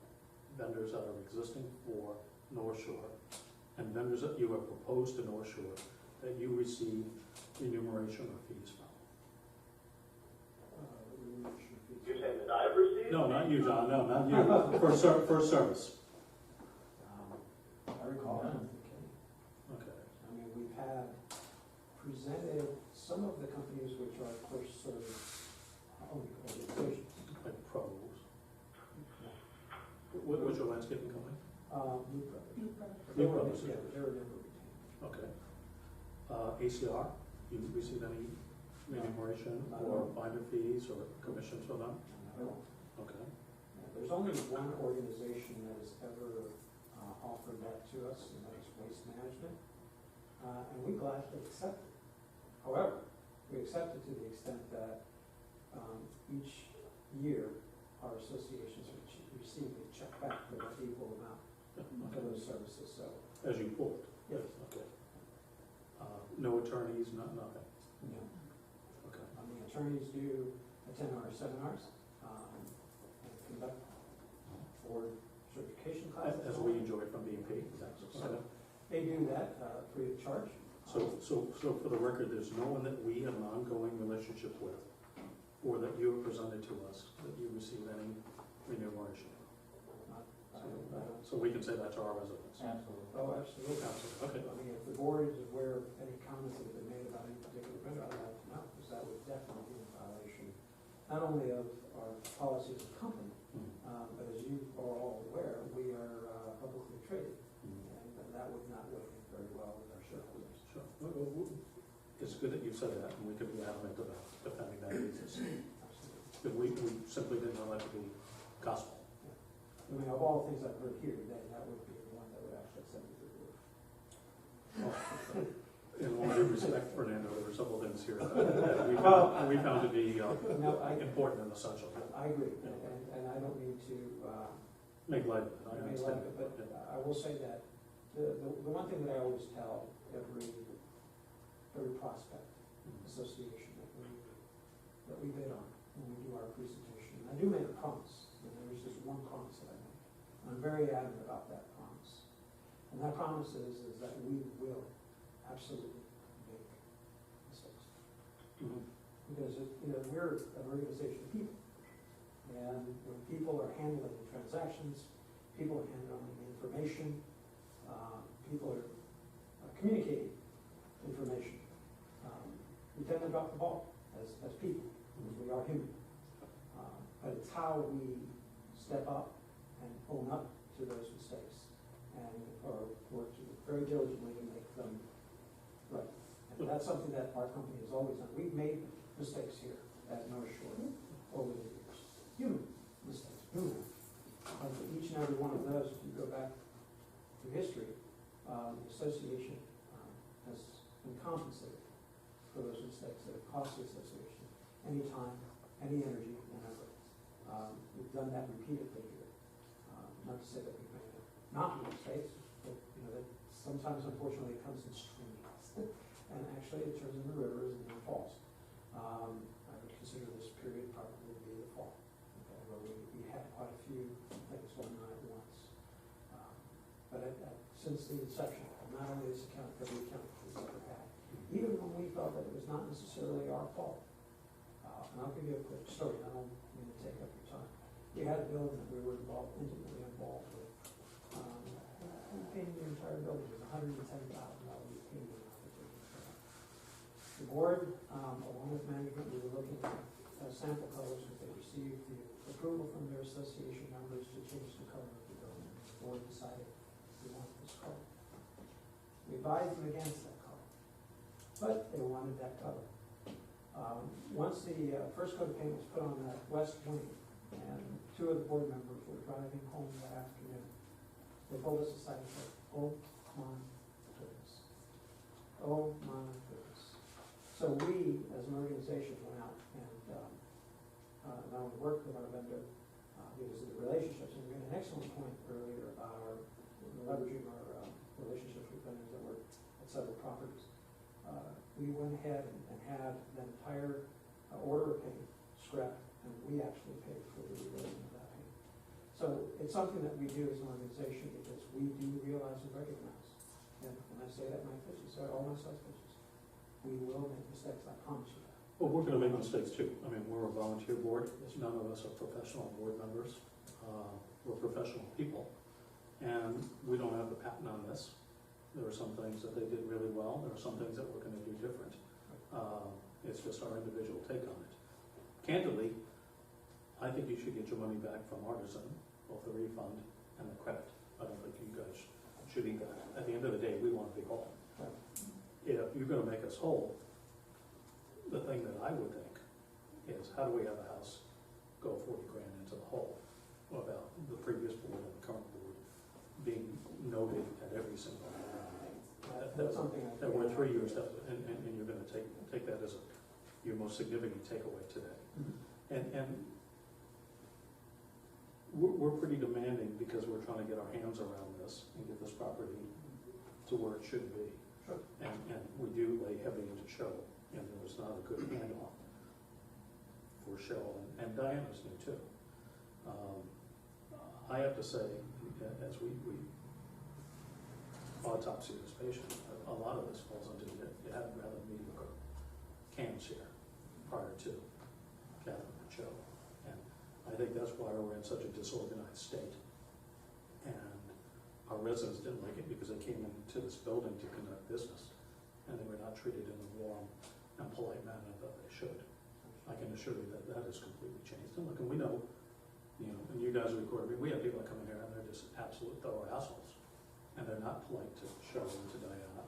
vendors that are existing for North Shore and vendors that you have proposed to North Shore that you receive remuneration or fees from? You're saying that I've received? No, not you, John. No, not you. For service. I recall. Okay. I mean, we've had presented some of the companies which are first service organizations. Like pros. What's your landscaping company? Blue Brothers. Blue Brothers. Yeah, they were never retained. Okay. ACR, you receive any remuneration or binder fees or commissions for them? No. Okay. There's only one organization that has ever offered that to us, and that is Waste Management. And we gladly accept it. However, we accept it to the extent that each year our associations receive a check back for that equal amount for those services. So, As you pull it? yes. Okay. No attorneys, nothing? No. Okay. The attorneys do attend our seminars and conduct board certification classes. As we enjoy from being paid? Exactly. Okay. So they do that free of charge. So for the record, there's no one that we have an ongoing relationship with or that you have presented to us that you receive any remuneration? So we can say that to our residents? Absolutely. Oh, absolutely. Absolutely, okay. I mean, if the board is aware of any comments that have been made about any particular vendor, I'd like to know, because that would definitely be in violation, not only of our policies of the company, but as you are all aware, we are publicly traded, and that would not work very well with our shareholders. Sure. It's good that you said that, and we could be adamant about defending that thesis. But we simply didn't know that to be gospel. I mean, of all the things I've heard here today, that would be the one that would actually send me through the roof. In all due respect, Fernando, there were several things here that we found to be important and essential. I agree, and I don't mean to Make light of it, I make understand. light of it, but I will say that the one thing that I always tell every prospect association that we bid on when we do our presentation, and I do make a promise, and there's just one promise that I make. I'm very adamant about that promise. And that promise is that we will absolutely make mistakes. Because we're an organization of people. And when people are handling transactions, people are handling information, people are communicating information, we tend to drop the ball as people, because we are human. But it's how we step up and own up to those mistakes and work very diligently to make them right. And that's something that our company has always done. We've made mistakes here at North Shore over the years. Human mistakes, human. And for each and every one of those, if you go back to history, the association has been compensated for those mistakes that have cost the association any time, any energy, done that repeatedly here. Not to say that we've made not mistakes, but, you know, that sometimes unfortunately it comes in streams. And actually it turns into rivers and then falls. I would consider this period probably to be the fall. Okay, where we had quite a few things going on at once. But since the inception, not only this account, every account we've ever had, even when we felt that it was not necessarily our fault. And I'll give you a quick story, I don't mean to take up your time. We had a building that we were intimately involved with. We painted the entire building, it was $110,000 painting opportunity. The board, along with management, we were looking at sample colors because they received the approval from their association members to change the color of the building. The board decided we wanted this color. We advised them against that color, but they wanted that color. Once the first coat of paint was put on that west wing, and two of the board members were driving home that afternoon, they pulled us aside and said, "Oh my goodness. Oh my goodness." So we, as an organization, went out and not only worked with our vendor, because of the relationships, and we made an excellent point earlier about our leveraging our relationships with vendors that work at several properties. We went ahead and had that entire order of paint scrapped, and we actually paid for the rebuilding of that paint. So it's something that we do as an organization because we do realize and recognize, and when I say that in my pitches, all my sales pitches, we will make mistakes, I promise you that. Well, we're gonna make mistakes too. I mean, we're a volunteer board. None of us are professional board members. We're professional people. And we don't have the patent on this. There are some things that they did really well. There are some things that we're gonna do different. It's just our individual take on it. Candidly, I think you should get your money back from Artisan, both the refund and the credit. I don't think you guys should eat that. At the end of the day, we want to be whole. If you're gonna make us whole, the thing that I would think is, how do we have a house go 40 grand into the hole about the previous board and the current board being noted at every single That's something I that we're 3 years up, and you're gonna take that as your most significant takeaway today. And we're pretty demanding because we're trying to get our hands around this and get this property to where it should be. Sure. And we do lay heavy into show, and there was not a good handoff for show, and Diana's new too. I have to say, as we autopsy this patient, a lot of this falls into you had rather mediocre cams here prior to Catherine and Joe. And I think that's why we're in such a disorganized state. And our residents didn't like it because they came into this building to conduct business, and they were not treated in a warm and polite manner that they should. I can assure you that that has completely changed. And look, and we know, and you guys record, I mean, we have people that come in here and they're just absolute thorough assholes. And they're not polite to Cheryl and to Diana.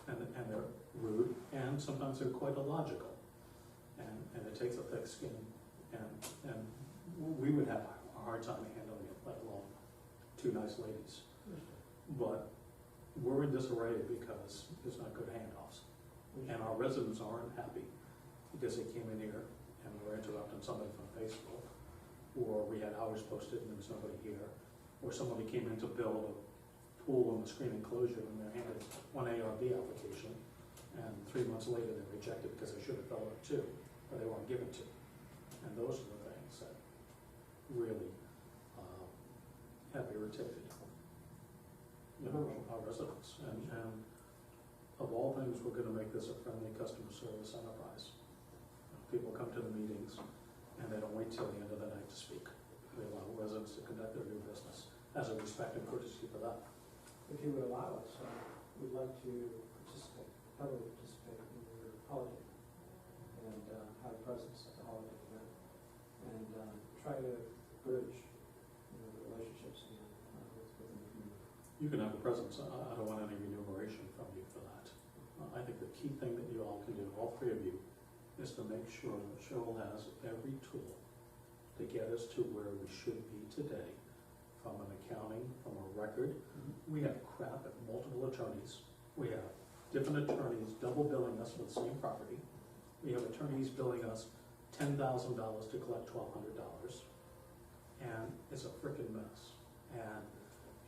And they're rude, and sometimes they're quite illogical. And it takes a thick skin. And we would have a hard time handling it, let alone two nice ladies. But we're in disarray because there's not good handoffs. And our residents aren't happy because they came in here and were interrupting somebody from Facebook, or we had hours posted and there was nobody here, or somebody came in to build a pool in the screen enclosure and they're handed one ARB application, and 3 months later they rejected because they should have filled it two, or they weren't given to. And those are the things that really have irritated our residents. And of all things, we're going to make this a friendly customer service enterprise. People come to the meetings and they don't wait till the end of the night to speak. They allow residents to conduct their new business as a respect and courtesy for that. If you would allow us, we'd like to heavily participate in your holiday and have a presence at the holiday event and try to bridge the relationships within the community. You can have a presence. I don't want any remuneration from you for that. I think the key thing that you all can do, all three of you, is to make sure that Cheryl has every tool to get us to where we should be today, from an accounting, from a record. We have crap at multiple attorneys. We have different attorneys double billing us for the same property. We have attorneys billing us $10,000 to collect $1,200. It's a frickin' mess. And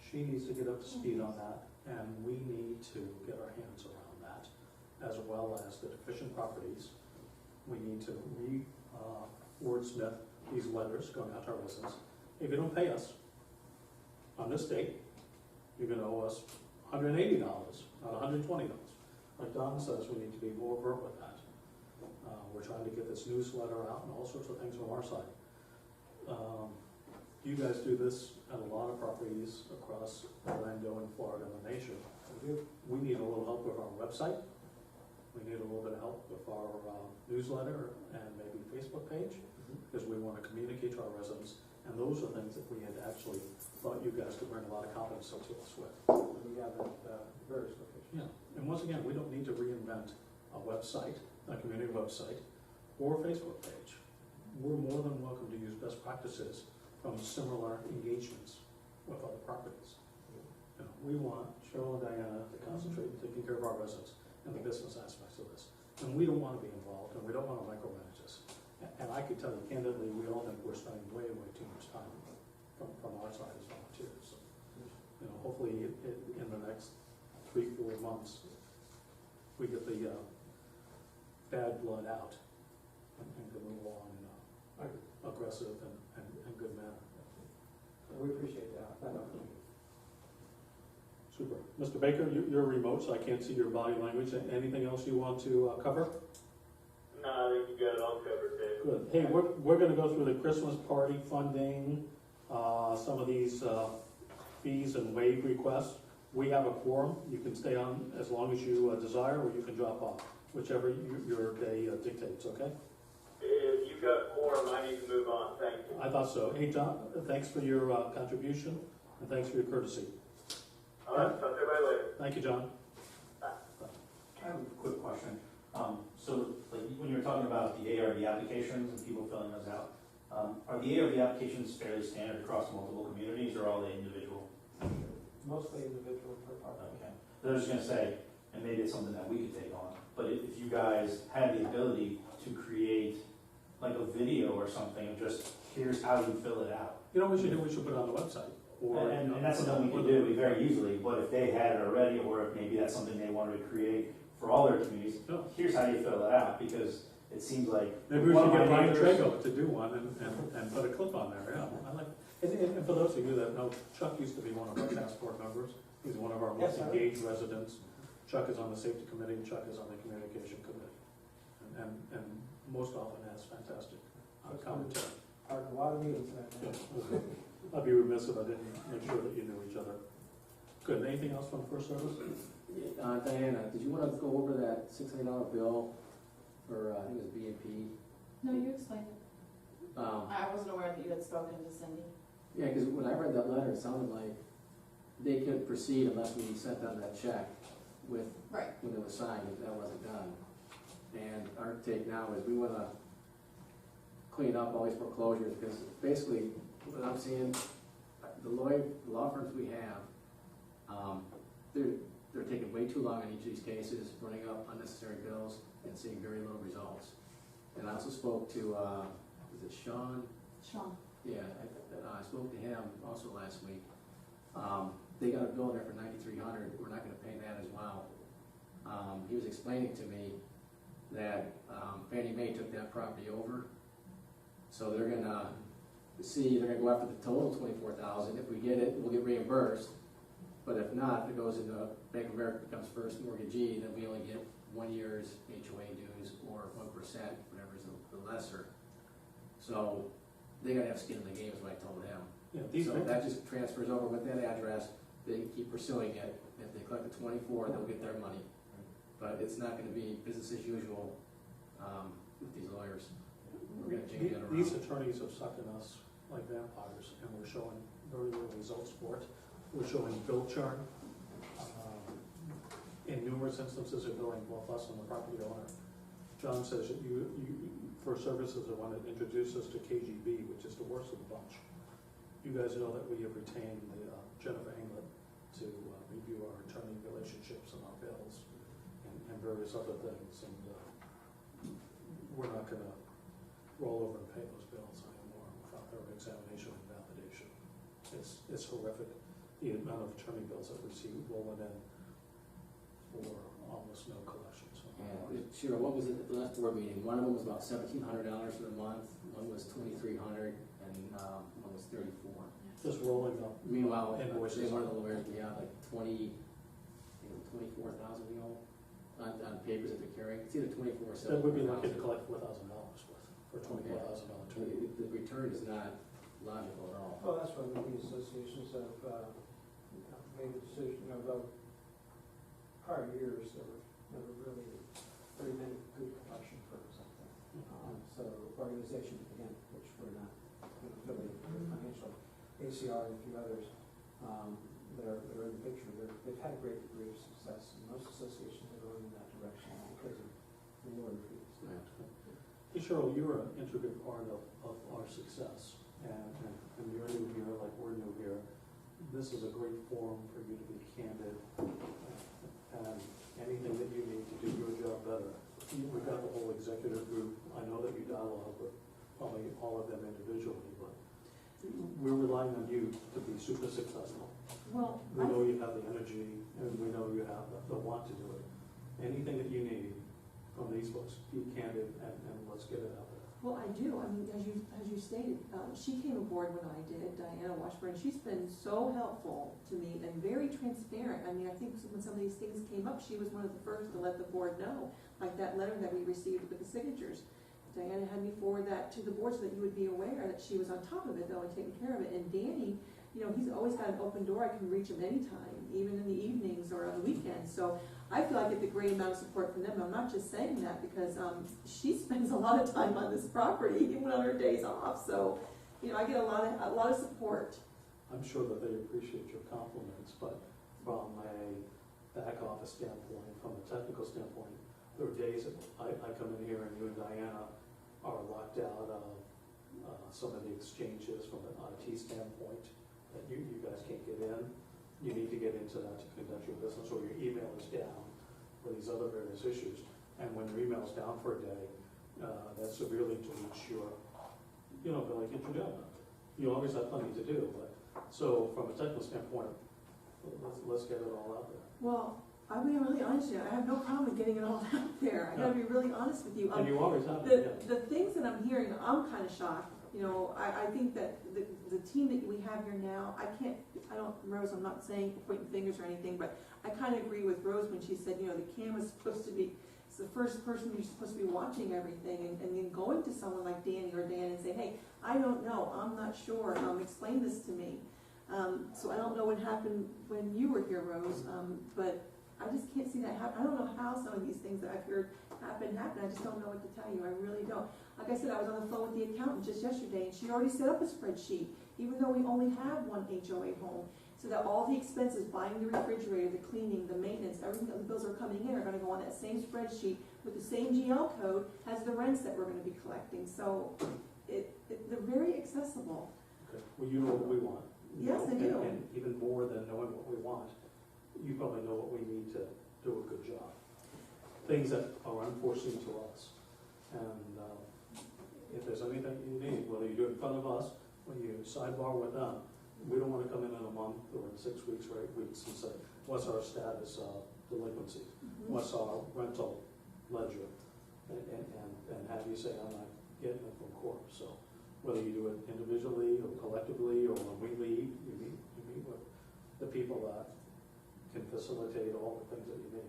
she needs to get up to speed on that, and we need to get our hands around that, as well as the deficient properties. We need to wordsmith these letters going out to our residents. If you don't pay us on this date, you're gonna owe us $180, not $120. Like Don says, we need to be more overt with that. We're trying to get this newsletter out and all sorts of things from our side. You guys do this at a lot of properties across Orlando and Florida and the nation. We need a little help with our website. We need a little bit of help with our newsletter and maybe Facebook page, because we want to communicate to our residents. And those are things that we had actually thought you guys could bring a lot of confidence to us with. We have at various locations. Yeah, and once again, we don't need to reinvent a website, a community website, or a Facebook page. We're more than welcome to use best practices from similar engagements with other properties. You know, we want Cheryl and Diana to concentrate on taking care of our residents and the business aspects of this. And we don't want to be involved, and we don't want to micromanage this. And I could tell you candidly, we all think we're spending way, way too much time from our side as volunteers. So, you know, hopefully in the next 3-4 months, we get the bad blood out and can move along in a aggressive and good manner. We appreciate that. Super. Mr. Baker, you're remote, so I can't see your body language. Anything else you want to cover? No, I think you got it all covered, Dave. Good. Hey, we're going to go through the Christmas party funding, some of these fees and waive requests. We have a quorum. You can stay on as long as you desire, or you can drop off, whichever your day dictates, okay? If you've got quorum, I need to move on. Thank you. I thought so. Hey, John, thanks for your contribution, and thanks for your courtesy. All right, talk to everybody later. Thank you, John. I have a quick question. So, like, when you were talking about the ARD applications and people filling those out, are the ARD applications fairly standard across multiple communities, or are they individual? Mostly individual per property. Okay. I was just gonna say, and maybe it's something that we could take on, but if you guys had the ability to create like a video or something of just, here's how you fill it out. You know what we should do? We should put it on the website. Or, And that's something we could do very easily, but if they had it already, or if maybe that's something they wanted to create for all their communities, here's how you fill it out, because it seems like. Maybe we should get Brian Trago to do one and put a clip on there, yeah. I like, and for those of you that know, Chuck used to be one of our task force members. He's one of our most engaged residents. Chuck is on the safety committee, and Chuck is on the communication committee. And most often has fantastic commentary. A lot of meetings that night. I'd be remiss if I didn't make sure that you knew each other. Good, anything else from First Service? Diana, did you want to go over that $600 bill for, I think it was B&P? No, you explained it. I wasn't aware that you had spoken to Cindy. Yeah, because when I read that letter, it sounded like they couldn't proceed unless we sent them that check with, Right. when it was signed, if that wasn't done. And our take now is we want to clean up all these foreclosures, because basically, what I'm seeing, the law firms we have, they're taking way too long on each of these cases, running up unnecessary bills and seeing very little results. And I also spoke to, was it Sean? Sean. Yeah, I spoke to him also last week. They got a bill there for $9,300. We're not going to pay that as well. He was explaining to me that Fannie Mae took that property over, so they're going to go after the total $24,000. If we get it, we'll get reimbursed. But if not, if it goes into Bank of America, becomes first mortgagee, then we only get 1 year's HOA dues or 1%, whatever is the lesser. So they got to have skin in the game, is what I told him. Yeah, so that just transfers over with that address. They can keep pursuing it. If they collect the 24, they'll get their money. But it's not going to be business as usual with these lawyers. We're going to change that around. These attorneys have sucked in us like vampires, and we're showing very little results for it. We're showing bill churn. In numerous instances, they're billing both us and the property owner. John says that you First Services are one that introduced us to KGB, which is the worst of the bunch. You guys know that we have retained Jennifer England to review our attorney relationships and our bills and various other things. And we're not going to roll over and pay those bills anymore without their examination and validation. it's horrific, the amount of attorney bills that we see rolling in for almost no collections. Yeah, sure, what was it at the last board meeting? One of them was about $1,700 for the month, one was $2,300, and one was $34. Just rolling up. Meanwhile, Invoices. one of the lawyers, we have like 24,000 we owe on papers that they're carrying. It's either 24 or 7. That would be lucky to collect $4,000 with, for $24,000 attorney. The return is not logical at all. Well, that's why the associations have made the decision, about prior years, there were never really very many good collection firms out there. So organizations, again, which were not affiliated with financial, ACR and a few others, that are in the picture, they've had a great degree of success, and most associations are going in that direction because of the lower fees. Hey Cheryl, you're an integral part of our success, and you're new here, like we're new here. This is a great forum for you to be candid, and anything that you need to do your job better. We've got the whole executive group. I know that you dialogue with probably all of them individually, but we're relying on you to be super successful. Well, We know you have the energy, and we know you have the want to do it. Anything that you need from these folks, be candid, and let's get it out there. well, I do. I mean, as you stated, she came aboard when I did, Diana Washburn. She's been so helpful to me and very transparent. I mean, I think when some of these things came up, she was one of the first to let the board know, like that letter that we received with the signatures. Diana had me forward that to the board so that you would be aware that she was on top of it, though, and taking care of it. And Danny, he's always got an open door. I can reach him anytime, even in the evenings or on the weekends. So I feel I get the great amount of support from them. I'm not just saying that because she spends a lot of time on this property, even on her days off. So, I get a lot of support. I'm sure that they appreciate your compliments, but from a back office standpoint, from a technical standpoint, there are days that I come in here and you and Diana are locked out of some of the exchanges from an IT standpoint that you guys can't get in. You need to get into that to conduct your business, or your email is down, or these other various issues. And when your email is down for a day, that severely dilutes your, ability to get your job done. You always have plenty to do, but, so from a technical standpoint, let's get it all out there. Well, I'm being really honest here. I have no problem with getting it all out there. I gotta be really honest with you. And you always have, The things that I'm hearing, I'm kind of shocked. I think that the team that we have here now, Rose, I'm not saying pointing fingers or anything, but I kind of agree with Rose when she said, the camera's supposed to be, it's the first person you're supposed to be watching everything, and then going to someone like Danny or Dan and say, hey, I don't know, I'm not sure, explain this to me. So I don't know what happened when you were here, Rose, but I just can't see that happen. I don't know how some of these things that I've heard happen. I just don't know what to tell you. I really don't. Like I said, I was on the phone with the accountant just yesterday, and she already set up a spreadsheet, even though we only have one HOA home, so that all the expenses, buying the refrigerator, the cleaning, the maintenance, everything that the bills are coming in are going to go on that same spreadsheet with the same GL code as the rents that we're going to be collecting. So they're very accessible. Okay. Well, you know what we want. Yes, I do. And even more than knowing what we want, you probably know what we need to do a good job. Things that are unforeseen to us. And if there's anything you need, whether you do it in front of us or you sidebar with them, we don't want to come in a month or in 6 weeks or 8 weeks and say, what's our status of delinquency? Mm-hmm. What's our rental ledger? And have you say, I'm not getting it from court. So whether you do it individually or collectively, or when we leave, you meet with the people that can facilitate all the things that you need.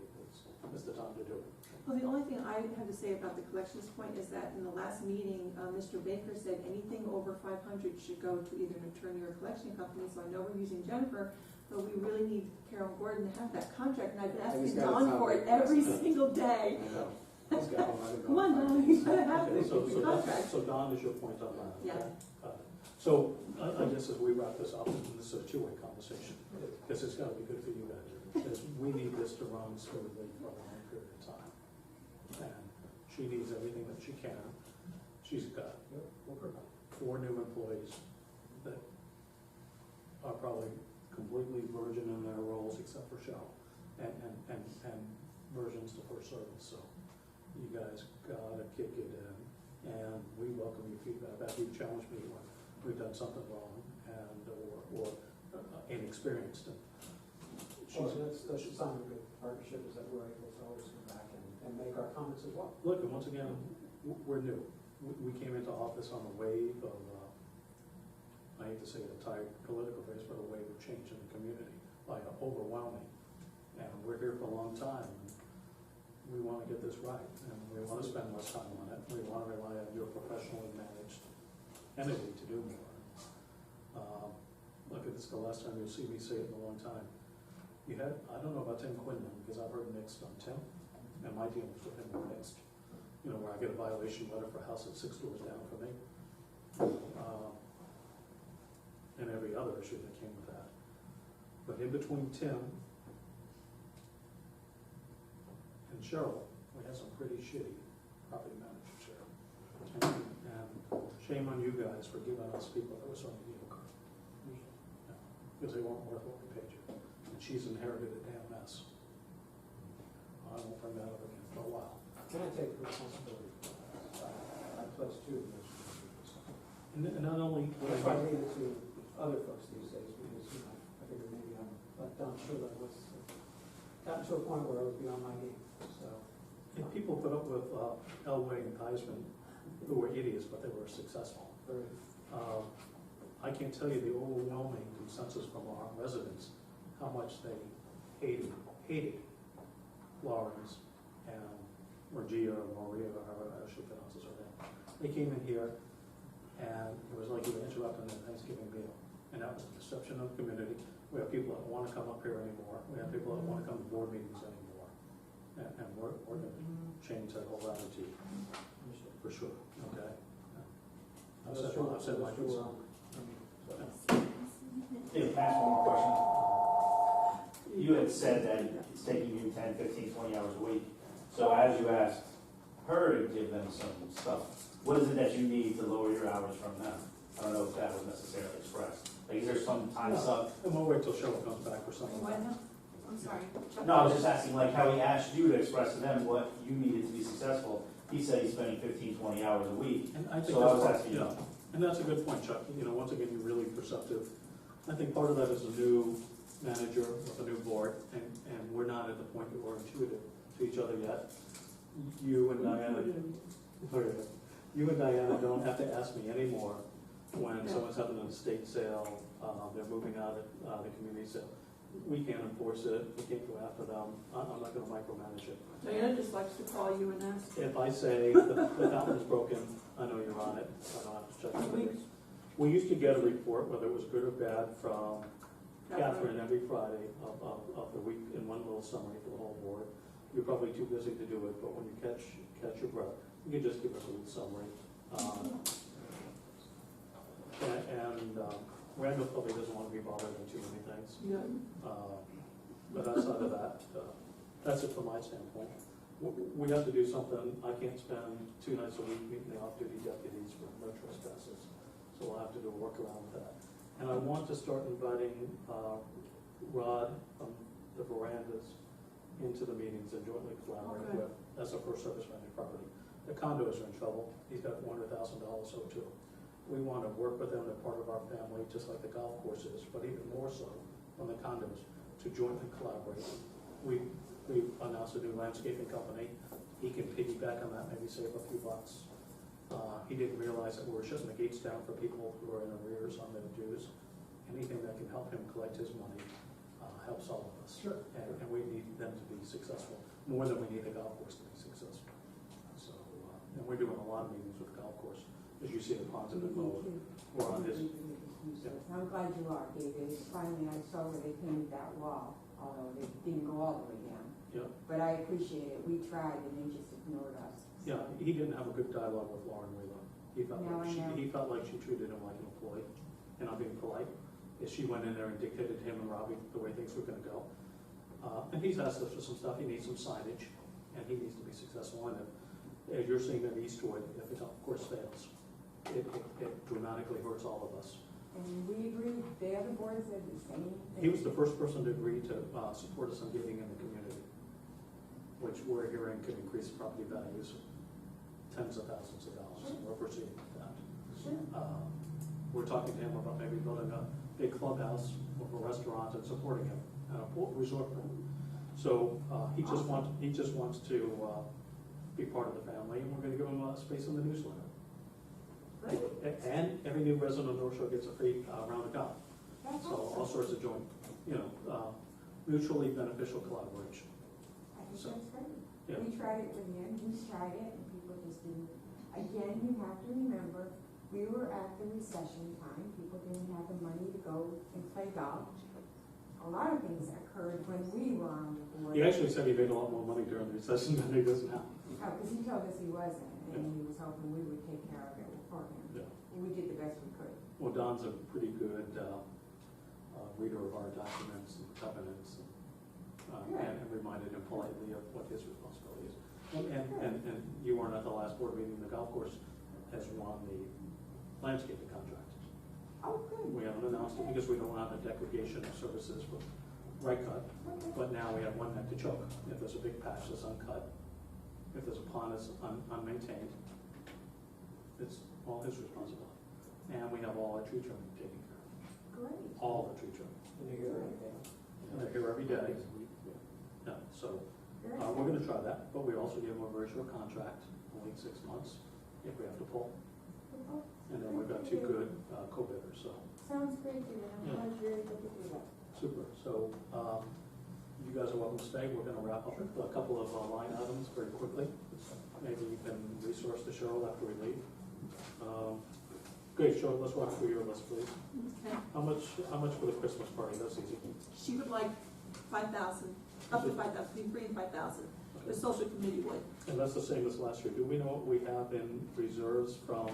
It's the time to do it. Well, the only thing I have to say about the collections point is that in the last meeting, Mr. Baker said anything over 500 should go to either an attorney or a collection company. So I know we're using Jennifer, but we really need Carol Gordon to have that contract. And I've been asking Don for it every single day. I know. He's got one. Come on, Don, you gotta have Okay, this contract. so Don is your point on that. Yeah. Got it. So I guess as we wrap this up, this is a two-way conversation, because it's gotta be good for you guys. Because we need this to run smoothly for a long period of time. And she needs everything that she can. She's got 4 new employees that are probably completely virgin in their roles except for Cheryl, and virgins to first service. So you guys gotta kick it in, and we welcome your feedback. After you challenge me when we've done something wrong, and or experienced. And Well, she's, that's a sign of good partnership, is that we're able to always come back and make our comments as well. look, and once again, we're new. We came into office on a wave of, I hate to say it, a tired political phase, but a wave of change in the community by overwhelming. And we're here for a long time. And we want to get this right, and we want to spend less time on it. We want to rely on your professionally managed entity to do more. Look, this is the last time you'll see me say it in a long time. You had, I don't know about Tim Quinlan, because I've heard mixed on Tim, and my dealings with him were mixed. You know, where I get a violation letter for a house that's 6 doors down from me. And every other issue that came with that. But in between Tim and Cheryl, we had some pretty shitty property managers, Cheryl. And shame on you guys for giving us people that were so mediocre. Because they weren't worth what we paid you. And she's inherited a damn mess. I won't bring that up again for a while. Can I take responsibility for that? I pledge to you. And not only would If I I leave it to other folks these days, because, you know, I figure maybe I'm done sure that I was, gotten to a point where I was beyond my game, so. if people put up with Elway and Theismann, who were idiots, but they were successful. Very. I can't tell you the overwhelming consensus from our residents, how much they hated Lawrence and Maria, or however she pronounces her name. They came in here, and it was like you were interrupting their Thanksgiving meal. And that was the perception of the community. We have people that want to come up here anymore. We have people that want to come to board meetings anymore. And we're going to change that whole attitude, for sure, okay? I've said my piece. Hey, can I ask one more question? You had said that it's taking you 10, 15, 20 hours a week. So as you asked her to give them some stuff, what is it that you need to lower your hours from them? I don't know if that was necessarily expressed. Like, is there some time suck? And we'll wait till Cheryl comes back for something. What now? I'm sorry. No, I was just asking, like, how he asked you to express to them what you needed to be successful. He said he's spending 15, 20 hours a week. And I think So I was that's, asking, yeah, and that's a good point, Chuck. You know, once again, you're really perceptive. I think part of that is a new manager with a new board, and we're not at the point that we're intuitive to each other yet. You and Diana don't have to ask me anymore when someone's having an estate sale, they're moving out of the community sale. We can't enforce it, we can't go after them. I'm not gonna micromanage it. Diana just likes to call you and ask. If I say the fountain's broken, I know you're on it, I don't have to check the figures. We used to get a report, whether it was good or bad, from Catherine every Friday of the week in one little summary for the whole board. You're probably too busy to do it, but when you catch your breath, you can just give us a little summary. Randall probably doesn't want to be bothered with too many things. Yeah. But outside of that, that's it from my standpoint. We have to do something. I can't spend 2 nights a week meeting the off-duty deputies for no trespasses. So we'll have to do a workaround with that. And I want to start inviting Rod from the verandas into the meetings and jointly collaborate Okay. with. That's our first service rented property. The condos are in trouble. He's got $400,000 owed to him. We want to work with them. They're part of our family, just like the golf course is, but even more so from the condos, to jointly collaborate. We've announced a new landscaping company. He can piggyback on that, maybe save a few bucks. He didn't realize that we were shutting the gates down for people who are in arrears on their dues. Anything that can help him collect his money helps all of us. Sure. And we need them to be successful, more than we need the golf course to be successful. So, and we're doing a lot of meetings with the golf course, as you see the positive mode. We're on this. I'm glad you are, David. Finally, I saw where they painted that wall, although they didn't go all the way down. Yeah. But I appreciate it. We tried and they just ignored us. Yeah, he didn't have a good dialogue with Lauren Wheeler. He felt No, like I know. he felt like she treated him like an employee, and I'm being polite. Is she went in there and dictated to him and Robbie the way things were gonna go. And he's asked us for some stuff. He needs some signage, and he needs to be successful in it. As you're seeing at Eastwood, if the golf course fails, it dramatically hurts all of us. And we agreed, the other board said the same thing. He was the first person to agree to support us on giving in the community, which we're hearing could increase property values tens of thousands of dollars. Sure. We're proceeding with that. Sure. We're talking to him about maybe building a big big clubhouse with a restaurant and supporting him at a resort. So he just wants to be part of the family, and we're going to give him space in the newsletter. And every new resident of North Shore gets a free round of golf. That's So all awesome. sorts of joint, mutually beneficial collaboration. I think So, that's great. yeah. We tried it with him, he tried it, and people just didn't. Again, you have to remember, we were at the recession time, people didn't have the money to go and play golf. A lot of things occurred when we were on the board. He actually said he made a lot more money during the recession than he does now. Because he told us he wasn't, and he was hoping we would take care of it for him. Yeah. And we did the best we could. Well, Don's a pretty good reader of our documents and covenants, and reminded him politely of what his responsibility is. And you weren't at the last board meeting, the golf course has won the landscaping contract. Oh, good. We haven't announced it because we don't have a degradation of services for right cut, but now we have one neck to choke. If there's a big patch that's uncut, if there's a pond that's unmaintained, it's all his responsibility. And we have all our tree trimming taken care of, Great. all the tree trimming. And you hear everything. And they're here every day. Yeah, so Very we're gonna try that, but we also give them a very short contract, only 6 months, if we have to pull. Oh, And then we've got 2 good co-bidders, so. sounds great to me. I'm Yeah. glad you're able to do that. Super, so, you guys are welcome to stay, we're gonna wrap up a couple of line items very quickly. Maybe you can resource the show after we leave. Great, Cheryl, let's walk through your list, please. Okay. How much for the Christmas party, that's easy. She would like 5,000, up to 5,000, between 3,000 and 5,000. The social committee would. And that's the same as last year, do we know what we have in reserves from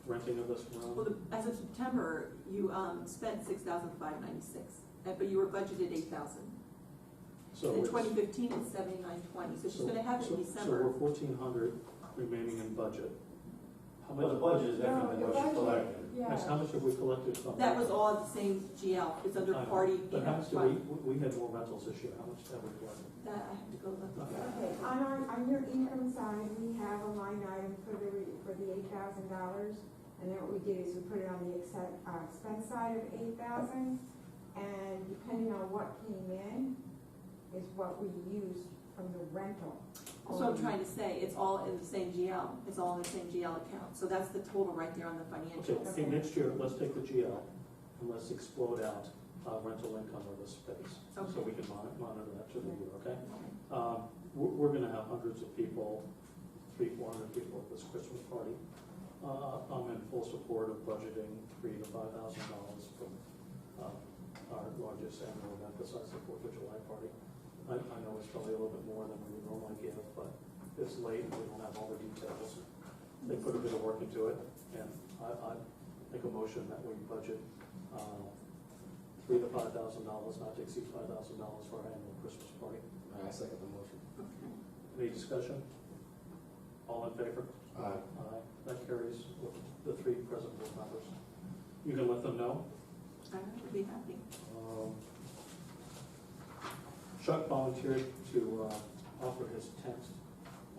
renting of this room? Well, as of September, you spent 6,596, but you were budgeted 8,000. So In it's- 2015, it's 7,920, so she's gonna have it in So December. we're 1,400 remaining in budget. How But the much, budget is different than No, what the she budget, collected. Max, how much have we collected from? That was all the same GL, it's under I know. party, But how much fund. we had more rentals this year, how much have we collected? That I have to go look at. Okay, on your income side, we have a line item for the $8,000. And then what we did is we put it on the expense side of 8,000. And depending on what came in, is what we used from the rental. That's what I'm trying to say, it's all in the same GL, it's all in the same GL account, so that's the total right there on the financials. Okay, next year, let's take the GL and let's explode out rental income of the space. So Okay. we can monitor that through the year, okay? We're gonna have hundreds of people, 300-400 people at this Christmas party. I'm in full support of budgeting $3,000 to $5,000 from our largest annual event besides the 4th of July party. I know it's probably a little bit more than we would normally give, but it's late and we don't have all the details. They put a bit of work into it, and I make a motion that we budget $3,000 to $5,000, not to exceed $5,000 for our annual Christmas party. I second the motion. Any discussion? All in favor? Aye. Aye. That carries with the 3 present board members. You can let them know. I would be happy. Chuck volunteered to offer his tent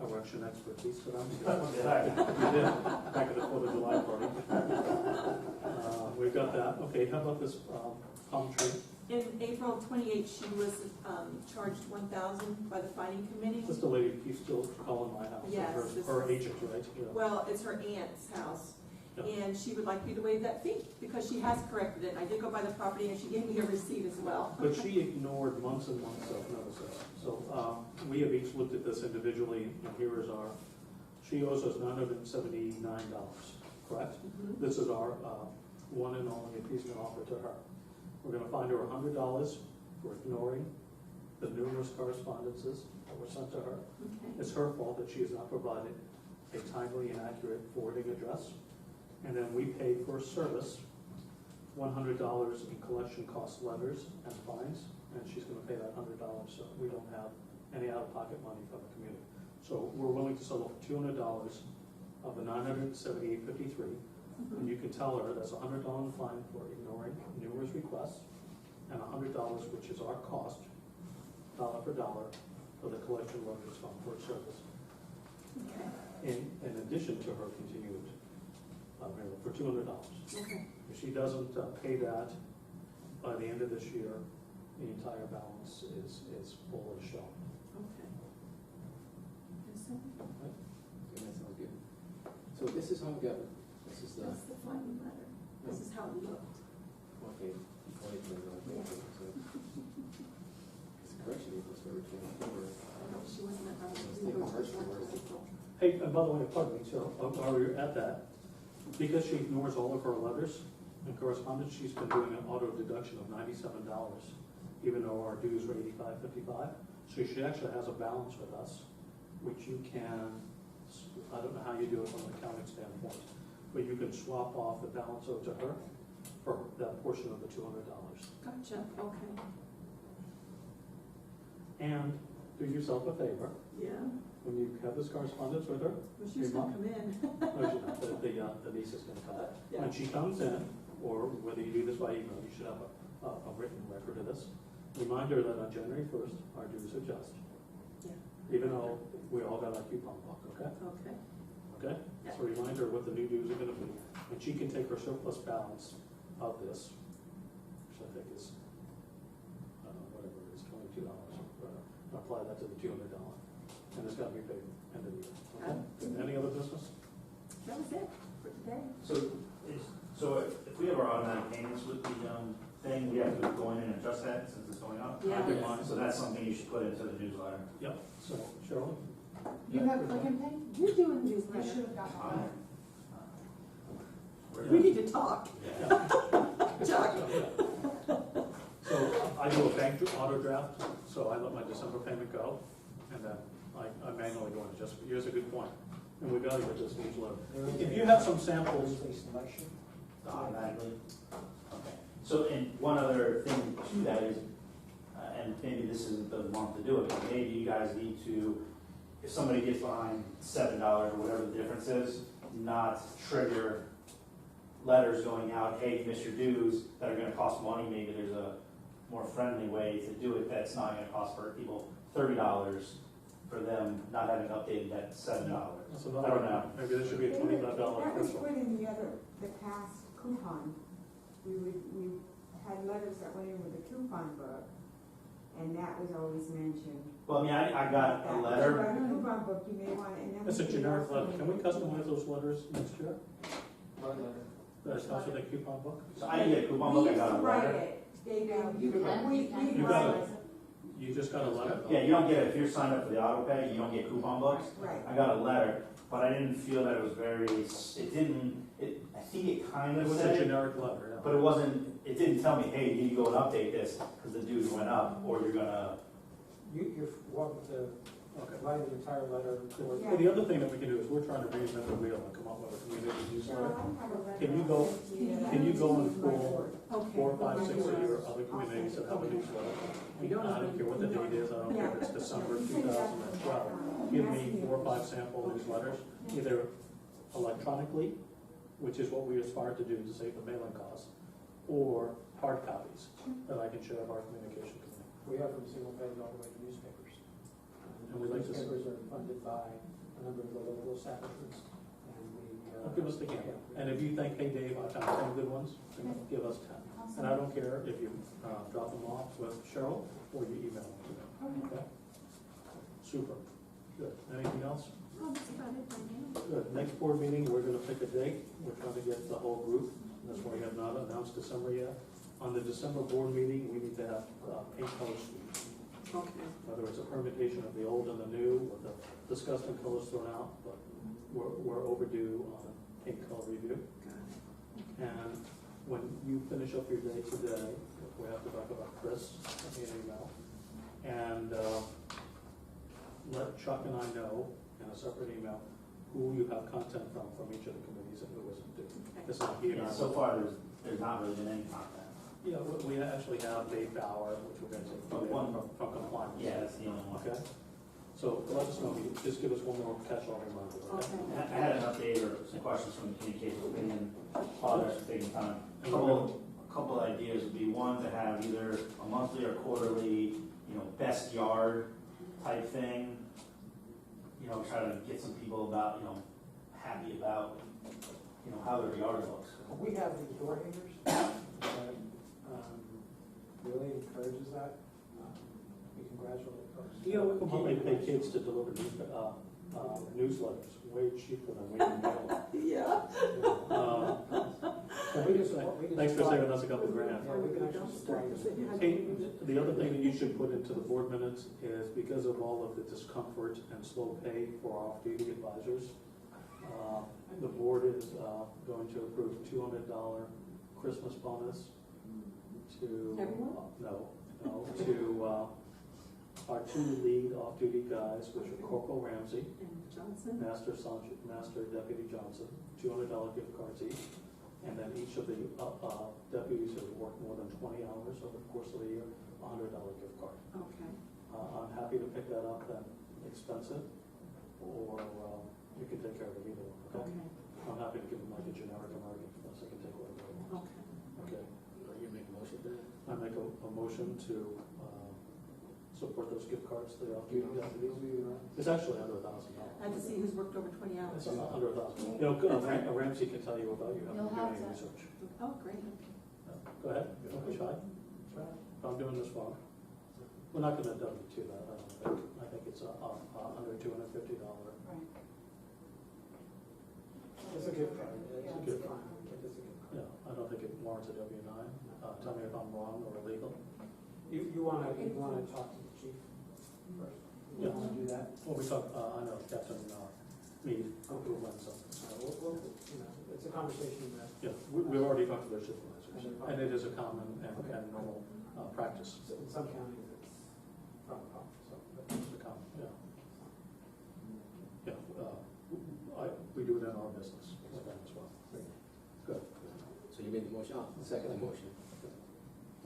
erection expertise to them. Did I? We did, back at the 4th of July party. We've got that. Okay, how about this palm tree? In April 28th, she was charged 1,000 by the finding committee. That's the lady who keeps still calling my house. Yes, this Her is- agent, right? Yeah. Well, it's her aunt's house, Yeah. and she would like me to waive that fee, because she has corrected it. I did go by the property, and she gave me a receipt as well. But she ignored months and months of notices. So we have each looked at this individually, and here is our, she owes us $979, correct? Mhm. This is our one and only appeasement offer to her. We're gonna find her $100 for ignoring the numerous correspondences that were sent to her. Okay. It's her fault that she has not provided a timely and accurate forwarding address. And then we paid for a service, $100 in collection cost letters and fines, and she's gonna pay that $100, so we don't have any out-of-pocket money from the community. So we're willing to settle for $200 of the $978.53, and you can tell her that's a $100 fine for ignoring numerous requests, and $100, which is our cost, dollar for dollar, for the collection workers fund for service. Okay. In addition to her continued, for $200. Okay. If she doesn't pay that by the end of this year, the entire balance is fully shown. Okay. Yes, sir. Okay, that sounds good. So this is how we got, this is the, That's the final letter. This is how it looked. okay. So, it's a correction equals for every 24. No, she wasn't at Let's the take go to March the first. April. Hey, and by the way, pardon me, so while we're at that, because she ignores all of her letters and correspondence, she's been doing an auto deduction of $97, even though our dues were $85.55. So she actually has a balance with us, which you can, I don't know how you do it from an accounting standpoint, but you can swap off the balance owed to her for that portion of the $200. Gotcha, okay. And do yourself a favor, Yeah, when you have this correspondence with her, well, she's gonna come in. no, she's not. The niece is gonna come. Yeah. When she comes in, or whether you do this by email, you should have a written record of this. Remind her that on January 1st, our dues adjust, Yeah, even though we all got our coupon book, okay? okay. Okay? Yeah. So remind her what the new dues are gonna be, and she can take her surplus balance of this, which I think is, whatever it is, $22, and apply that to the $200, and it's gotta be paid end of the year, okay? Any other business? That was it for today. So if we have our automatic payments with the thing, we have to go in and adjust that since it's going up? Yeah. So that's something you should put into the newsletter. Yep, so Cheryl? You have Click and Pay? You're doing the You newsletter. should have gotten a letter. We need to talk. Chuck. So I do a bank auto draft, so I let my December payment go, and then I manually go and adjust. Here's a good point, and we gotta get this newsletter. If you have some samples, Automatically? Okay. So, and one other thing to that is, and maybe this isn't the month to do it, but maybe you guys need to, if somebody gets behind $7 or whatever the difference is, not trigger letters going out, hey, you missed your dues, that are gonna cost money. Maybe there's a more friendly way to do it that's not gonna cost for people $30 for them not having updated that $7. that's I another, don't know. maybe there should be a $25 That was threshold. put in the past coupon. We had letters that went in with the coupon book, and that was always mentioned. Well, I mean, I got a That letter. if you got a coupon book, you may want, and then. It's a we can generic also letter. Can we make- customize those letters next year? What letter? That starts with a coupon book? So I didn't get a coupon We book, I used got to a write letter. it, David, You can. we You write got it. it. You just got a letter? Yeah, you don't get it, if you're signed up for the auto pay, you don't get coupon books. Right. I got a letter, but I didn't feel that it was very, I think it kind It of was a said, generic letter, yeah. but it didn't tell me, hey, you need to go and update this, because the dues went up, or you're gonna, You're welcome to Okay. write an entire letter or. Yeah. Well, the other thing that we can do is we're trying to reinvent the wheel and come up with a community newsletter. Can you go- Can you go and pull Okay. 4, 5, 6 of your other communities that have a newsletter? I don't care what the date is, I don't care if it's December 2012. Give me 4 or 5 sample newsletters, either electronically, which is what we aspire to do to save the mailing costs, or hard copies that I can share with our communication committee. We have from single family all the way to newspapers. And we'd like to see- Newspapers are funded by a number of the local establishments, and we. Well, give us the gamut. And if you think, hey, Dave, I found 10 good ones, give us 10. And I don't care if you drop them off with Cheryl or you email them to me. Okay? Super. Good. Anything else? Oh, that's about it right now. Good. Next board meeting, we're gonna pick a date. We're trying to get the whole group. That's why we have not announced December yet. On the December board meeting, we need to have paint color schemes. Okay. Whether it's a permutation of the old and the new, with the disgusting colors thrown out, but we're overdue on a paint color review. And when you finish up your day today, we have to talk about Chris, send me an email. And let Chuck and I know in a separate email who you have content from each of the committees and who isn't due. It's not here. yeah, so far, there's not really been any contact. Yeah, we actually have Dave Bauer, which we're going to take from compliance. Yeah, that's the only one. Okay? So let us know, just give us one more catch-all reminder, okay? Okay. I had an update or some questions from the communication committee, and apologize for taking time. And A couple ideas would be, one, to have either a monthly or quarterly, best yard type thing. Try to get some people about, happy about, how their yard looks. We have the door hangers, encourages that, we congratulate folks. You know, we can pay kids to deliver newsletters, way cheaper than we can mail. Yeah. Thanks for saving us a couple grand. Yeah, we can actually supply you. Hey, the other thing that you should put into the board minutes is because of all of the discomfort and slow pay for our off-duty advisors, the board is going to approve $200 Christmas bonus to. Everyone? No, to our two lead off-duty guys, which are Corporal Ramsey, And Johnson? Master Deputy Johnson, $200 gift cards each. And then each of the deputies who have worked more than 20 hours over the course of the year, a $100 gift card. Okay. I'm happy to pick that up and expense it, or you can take care of it either one, okay? Okay. I'm happy to give them like a generic American expense, I can take whatever I want. Okay. Okay, You make a motion for that? I make a motion to support those gift cards to the off-duty deputies. It's actually under $1,000. I have to see who's worked over 20 hours. It's under $1,000. You know, Ramsey can tell you about you having to do any research. Oh, great. Go ahead, don't be shy. I'm doing this wrong. We're not gonna W-2 that, I don't think. I think it's under $250. Right. It's a gift card. Yeah, It's a gift card. It is a gift card. Yeah, I don't think it warrants a W-9. Tell me if I'm wrong or illegal. You wanna talk to the chief first? You Yeah. wanna do that? Well, we talked, I know Captain Meade, who runs up. We'll, it's a conversation that, Yeah, we've already talked to their supervisors, and it is a common and normal practice. in some counties, it's frowned upon, so. It's a common, yeah. Yeah, we do it in our business with them as well. Good. So you made the motion, I'll second the motion.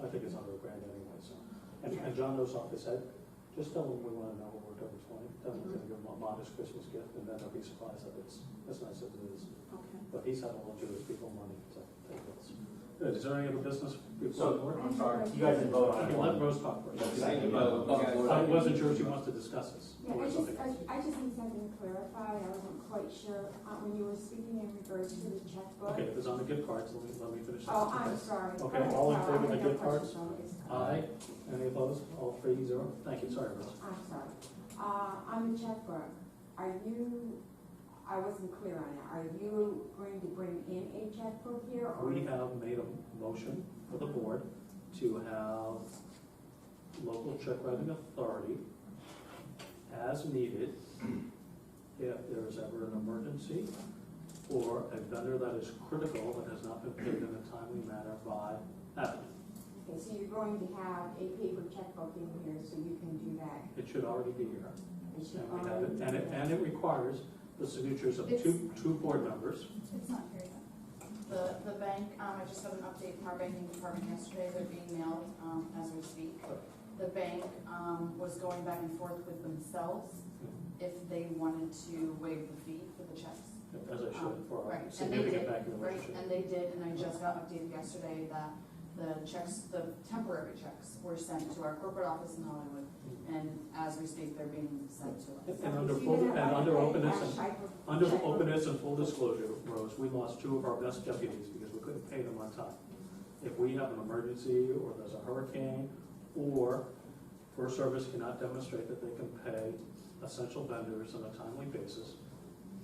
I think it's under $1,000 anyway, so. And John knows off his head, just tell him we want to know what we're over 20. Tell him we're going to give him a modest Christmas gift, and then they'll be surprised that it's as nice as it is. Okay. But he's had a lot of Jewish people money to pay bills. Good, is there any other business before the So, board? I'm sorry, you guys didn't vote on Okay, it. let Rose talk first. Yes. I wasn't sure if she wants to discuss this. Yeah, or something else. I just need something clarified. I wasn't quite sure, when you were speaking in regards to the checkbook. Okay, if it's on the gift cards, let me finish that. Oh, I'm sorry. Okay, all in No, favor of I the had no gift cards? questions on this. Aye. Any opposed? All 3-0. Thank you, sorry, Rose. I'm sorry. On the checkbook, I wasn't clear on it. Are you going to bring in a checkbook here or? We have made a motion for the board to have local check writing authority as needed if there is ever an emergency or a vendor that is critical that has not been paid in a timely manner by Avenue. Okay, so you're going to have a paper checkbook in here so you can do that. It should already be here. It should And we have it, already- and it requires the signatures of two board members. It's not here yet. The bank, I just got an update from our banking department yesterday, they're being mailed, as we speak. The bank, was going back and forth with themselves if they wanted to waive the fee for the checks. As I should for Right, a and they significant did, banking right, relationship. and they did, and I just got updated yesterday that the checks, the temporary checks were sent to our corporate office in Hollywood, and as we speak, they're being sent to us. And under So full, you're gonna and have under a openness cash and, type of under checkbook? openness and full disclosure, Rose, we lost two of our best deputies because we couldn't pay them on time. If we have an emergency, or there's a hurricane, or First Service cannot demonstrate that they can pay essential vendors on a timely basis,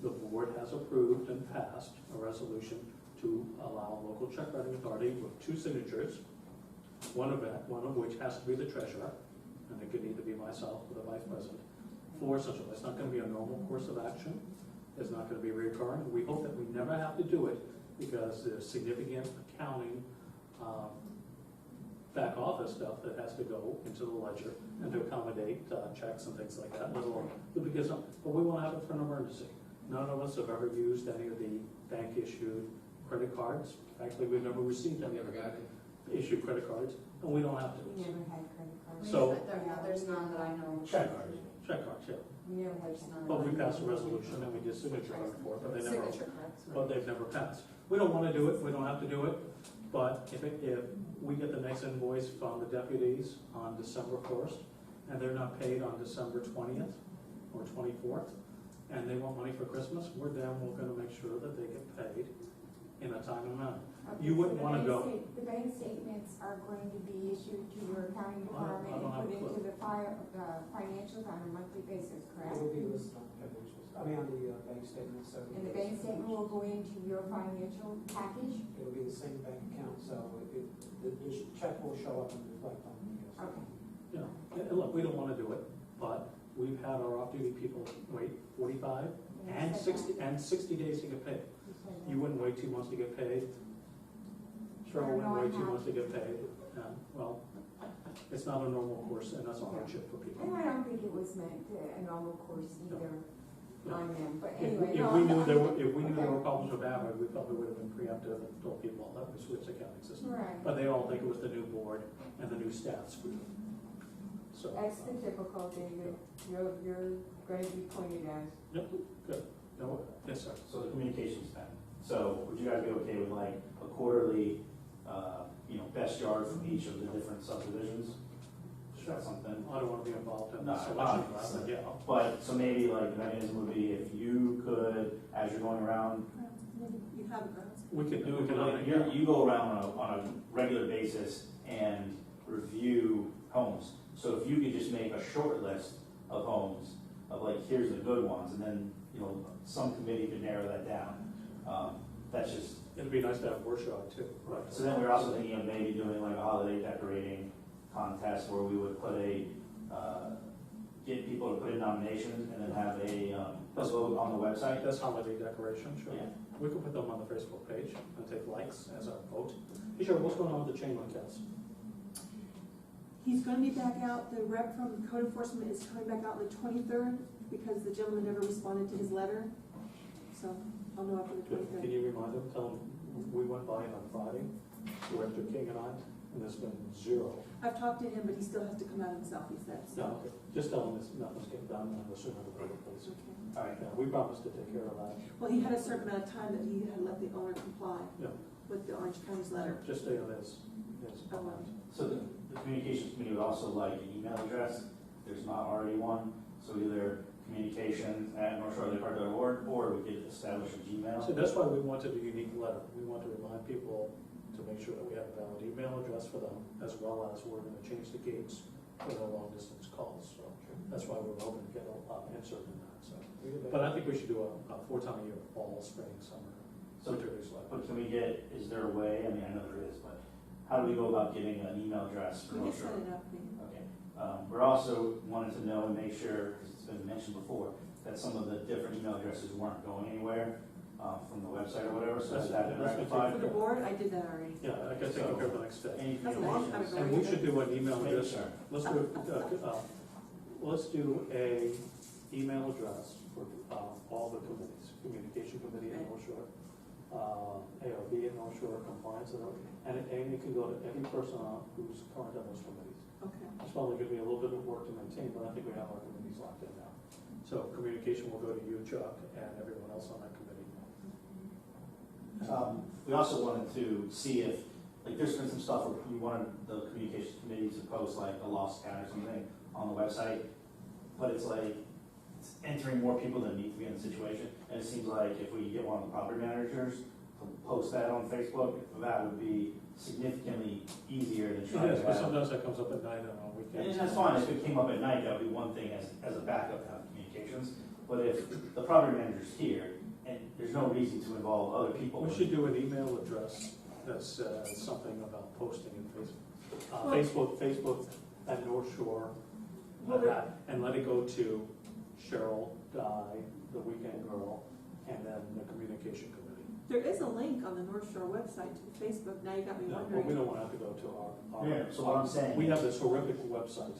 the board has approved and passed a resolution to allow local check writing authority with two signatures, one of which has to be the treasurer, and it could either be myself or the vice president, for essential. It's not gonna be a normal course of action. It's not gonna be recurring. We hope that we never have to do it because there's significant accounting, back office stuff that has to go into the ledger and to accommodate checks and things like that. But we won't have it for an emergency. None of us have ever used any of the bank issued credit cards. Actually, we've never received any of the issued credit cards, and we don't have to. We never had credit cards. So- There's none that I know. Check cards, yeah. We never had. There's none. But we passed a resolution and we did signature on it for it, but Signature cards. but they've never passed. We don't wanna do it, we don't have to do it, but if we get the next invoice from the deputies on December 1st, and they're not paid on December 20th or 24th, and they want money for Christmas, we're gonna make sure that they get paid in a timely manner. Okay, You wouldn't so wanna the go, bank the bank statements are going to be issued to your accounting department I don't and have put a clue. into the financials on a monthly basis, correct? It will be listed on the financials, I mean, on the bank statement, so. And the bank statement will go into your financial package? It'll be the same bank account, so the check will show up and reflect on the. Okay. you know, and look, we don't wanna do it, but we've had our off-duty people wait 45 and 60 days to get paid. You wouldn't wait 2 months to get paid. Cheryl wouldn't wait 2 months to get paid. Well, it's not a normal course, and that's a hardship for people. And I don't think it was meant to a normal course either No. on them, but If anyway. if no, we I'm- knew there were, I'm- if we knew there okay. were problems with Avid, we probably would have been preemptive and told people that we switched accounting system. Right. But they all think it was the new board and the new staff screwed them. So. That's the difficulty that you're going to be pointed as. Yep, good. No, yes, sir. So the communications then. So would you guys be okay with like a quarterly, best yard from each of the different subdivisions? Is that something? I don't want to be involved in No, the selection, obviously. but yeah. But, so maybe like the mechanism would be if you could, as you're going around, You have a grounds. We could do it. you go around on a regular basis and review homes. So if you could just make a short list of homes, of like, here's the good ones, and then, some committee could narrow that down. That's just, It'd be nice to have workshop too. Right. so then we're also thinking of maybe doing like a holiday decorating contest where we would put get people to put in nominations and then have a vote on the website. That's holiday decoration, sure. Yeah. We could put them on the Facebook page and take likes as our vote. Hey, sure, what's going on with the chain link fence? He's gonna be back out, the rep from code enforcement is coming back out on the 23rd, because the gentleman never responded to his letter, so I'll know after the Can 23rd. you remind them, tell them, we went by it on Friday, Director King and I, and there's been zero. I've talked to him, but he still has to come out himself, he said, so. No, okay. Just tell them nothing's getting done, and the sooner the better, please. Okay. All right. Yeah, we promised to take care of that. Well, he had a certain amount of time that he had let the owner comply Yeah, with the Orange County's letter. just stay on his comment. So the communications committee would also like an email address, if there's not already one, so either communications@northshorelakepark.org, or we could establish a Gmail. So that's why we wanted a unique letter. We want to remind people to make sure that we have a valid email address for them, as well as we're gonna change the gates for the long distance calls, so that's why we're hoping to get an insert in that, so. But I think we should do a 4 times a year, fall, spring, summer, So, winter newsletter. but can we get, is there a way, I mean, I know there is, but how do we go about getting an email address for We North can Shore? set it up, maybe. Okay. We're also wanting to know and make sure, because it's been mentioned before, that some of the different email addresses weren't going anywhere from the website or whatever, so has that been That's- that's rectified? For the board, I did that already. Yeah, I can take care of the next day. Any That's a long time communications? ago. And we should do an email Make address. sure. Let's do a email address for all the committees, communication committee in North Shore, ARB in North Shore, compliance, and it can go to any person who's current on those committees. Okay. It's probably gonna be a little bit of work to maintain, but I think we have our committees locked in now. So communication will go to you, Chuck, and everyone else on that committee. We also wanted to see if, like, there's been some stuff where you wanted the communications committee to post like a lost cat or something on the website, but it's like, it's entering more people than need to be in the situation, and it seems like if we get one of the property managers to post that on Facebook, that would be significantly easier than trying Yes, to but have. sometimes that comes up at night and on weekends. And that's fine, if it came up at night, that would be one thing as a backup to have communications, but if the property manager's here, and there's no reason to involve other people. We should do an email address that says something about posting in Well- Facebook at North Shore, and let it go to Cheryl, Di, the weekend girl, and then the communication committee. There is a link on the North Shore website to Facebook, now you got me No, but wondering. we don't want to have to go to our. Yeah, so what I'm saying. We have this horrific website.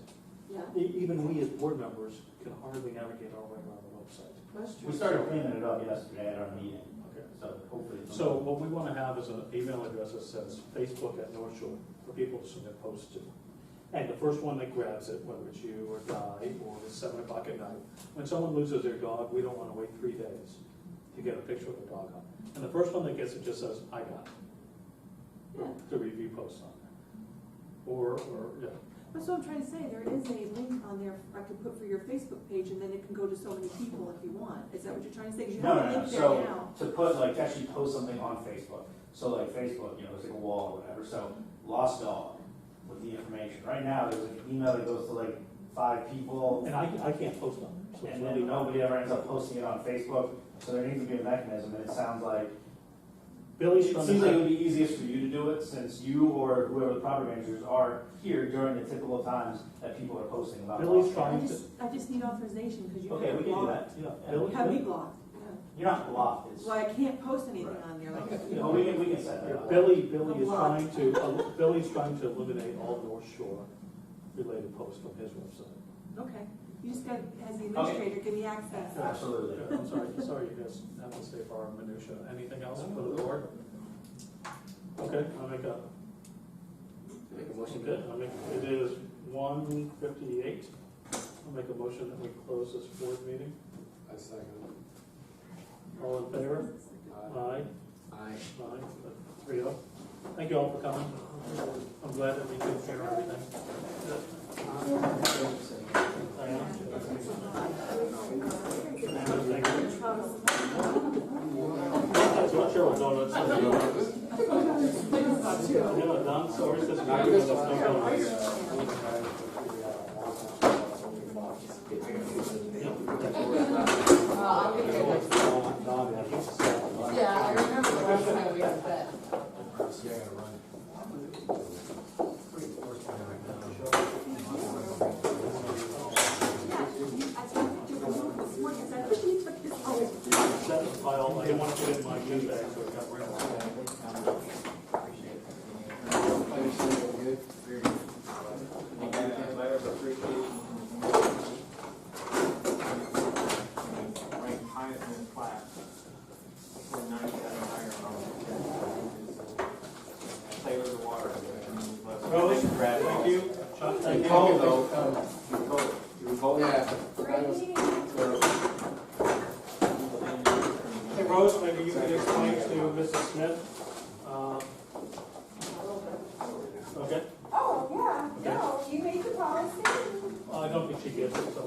Yeah, Even we as board members can hardly navigate our way around the website. that's true. We started cleaning it up yesterday at our meeting, Okay. so hopefully. So what we want to have is an email address that says Facebook at North Shore for people to submit posts to. And the first one that grabs it, whether it's you or Di or it's 7 o'clock at night, when someone loses their dog, we don't want to wait 3 days to get a picture of the dog on. And the first one that gets it just says, I got it. Yeah. The review post on there. Or, yeah. That's what I'm trying to say, there is a link on there I can put for your Facebook page, and then it can go to so many people if you want. Is that what you're trying to say? 'Cause you have a link there So now. to put, like, to actually post something on Facebook. So like Facebook, there's like a wall or whatever. So lost dog with the information. Right now, there's like an email that goes to like 5 people. And I can't post them. So it's And really then nobody ever ends up posting it on Facebook. So there needs to be a mechanism, and it sounds like Billy's it trying seems like it to, would be easiest for you to do it, since you or whoever the property managers are here during the typical times that people are posting about. Billy's lost trying dogs. I just need authorization, because you Okay, have we me can do blocked. that. yeah, You have me Billy, blocked, yeah. You're not blocked. It's, Well, I can't post anything on there, like. well, we can set that up. Billy is I'm trying to, Billy's trying to eliminate all North Shore related posts from his website. Okay, you just got, as the administrator, give me access. Absolutely. Yeah, I'm sorry you guys have to stay for our minutia. Anything else for the board? Okay, Make a motion. Good, it is 1:58. I'll make a motion that we close this board meeting. I second. All in favor? Aye. Aye. Aye, 3-0. Thank you all for coming. I'm glad that we could share everything. Thank you. That's what Cheryl donuts. Yeah, Don, sorry, says we have no donuts. Yeah, I remember the last time we had that. Set the file, I didn't want to put it in my bin bag, so it got rid of it. Letters of appreciation. Ranked highest in his class. For 97 higher Taylor the water. Rose, thank you. Chuck, thank you. You vote? Yeah. Hey, Rose, maybe you can explain to Mrs. Smith. Okay. Oh, yeah, no, you made the policy. I don't think she gets it, so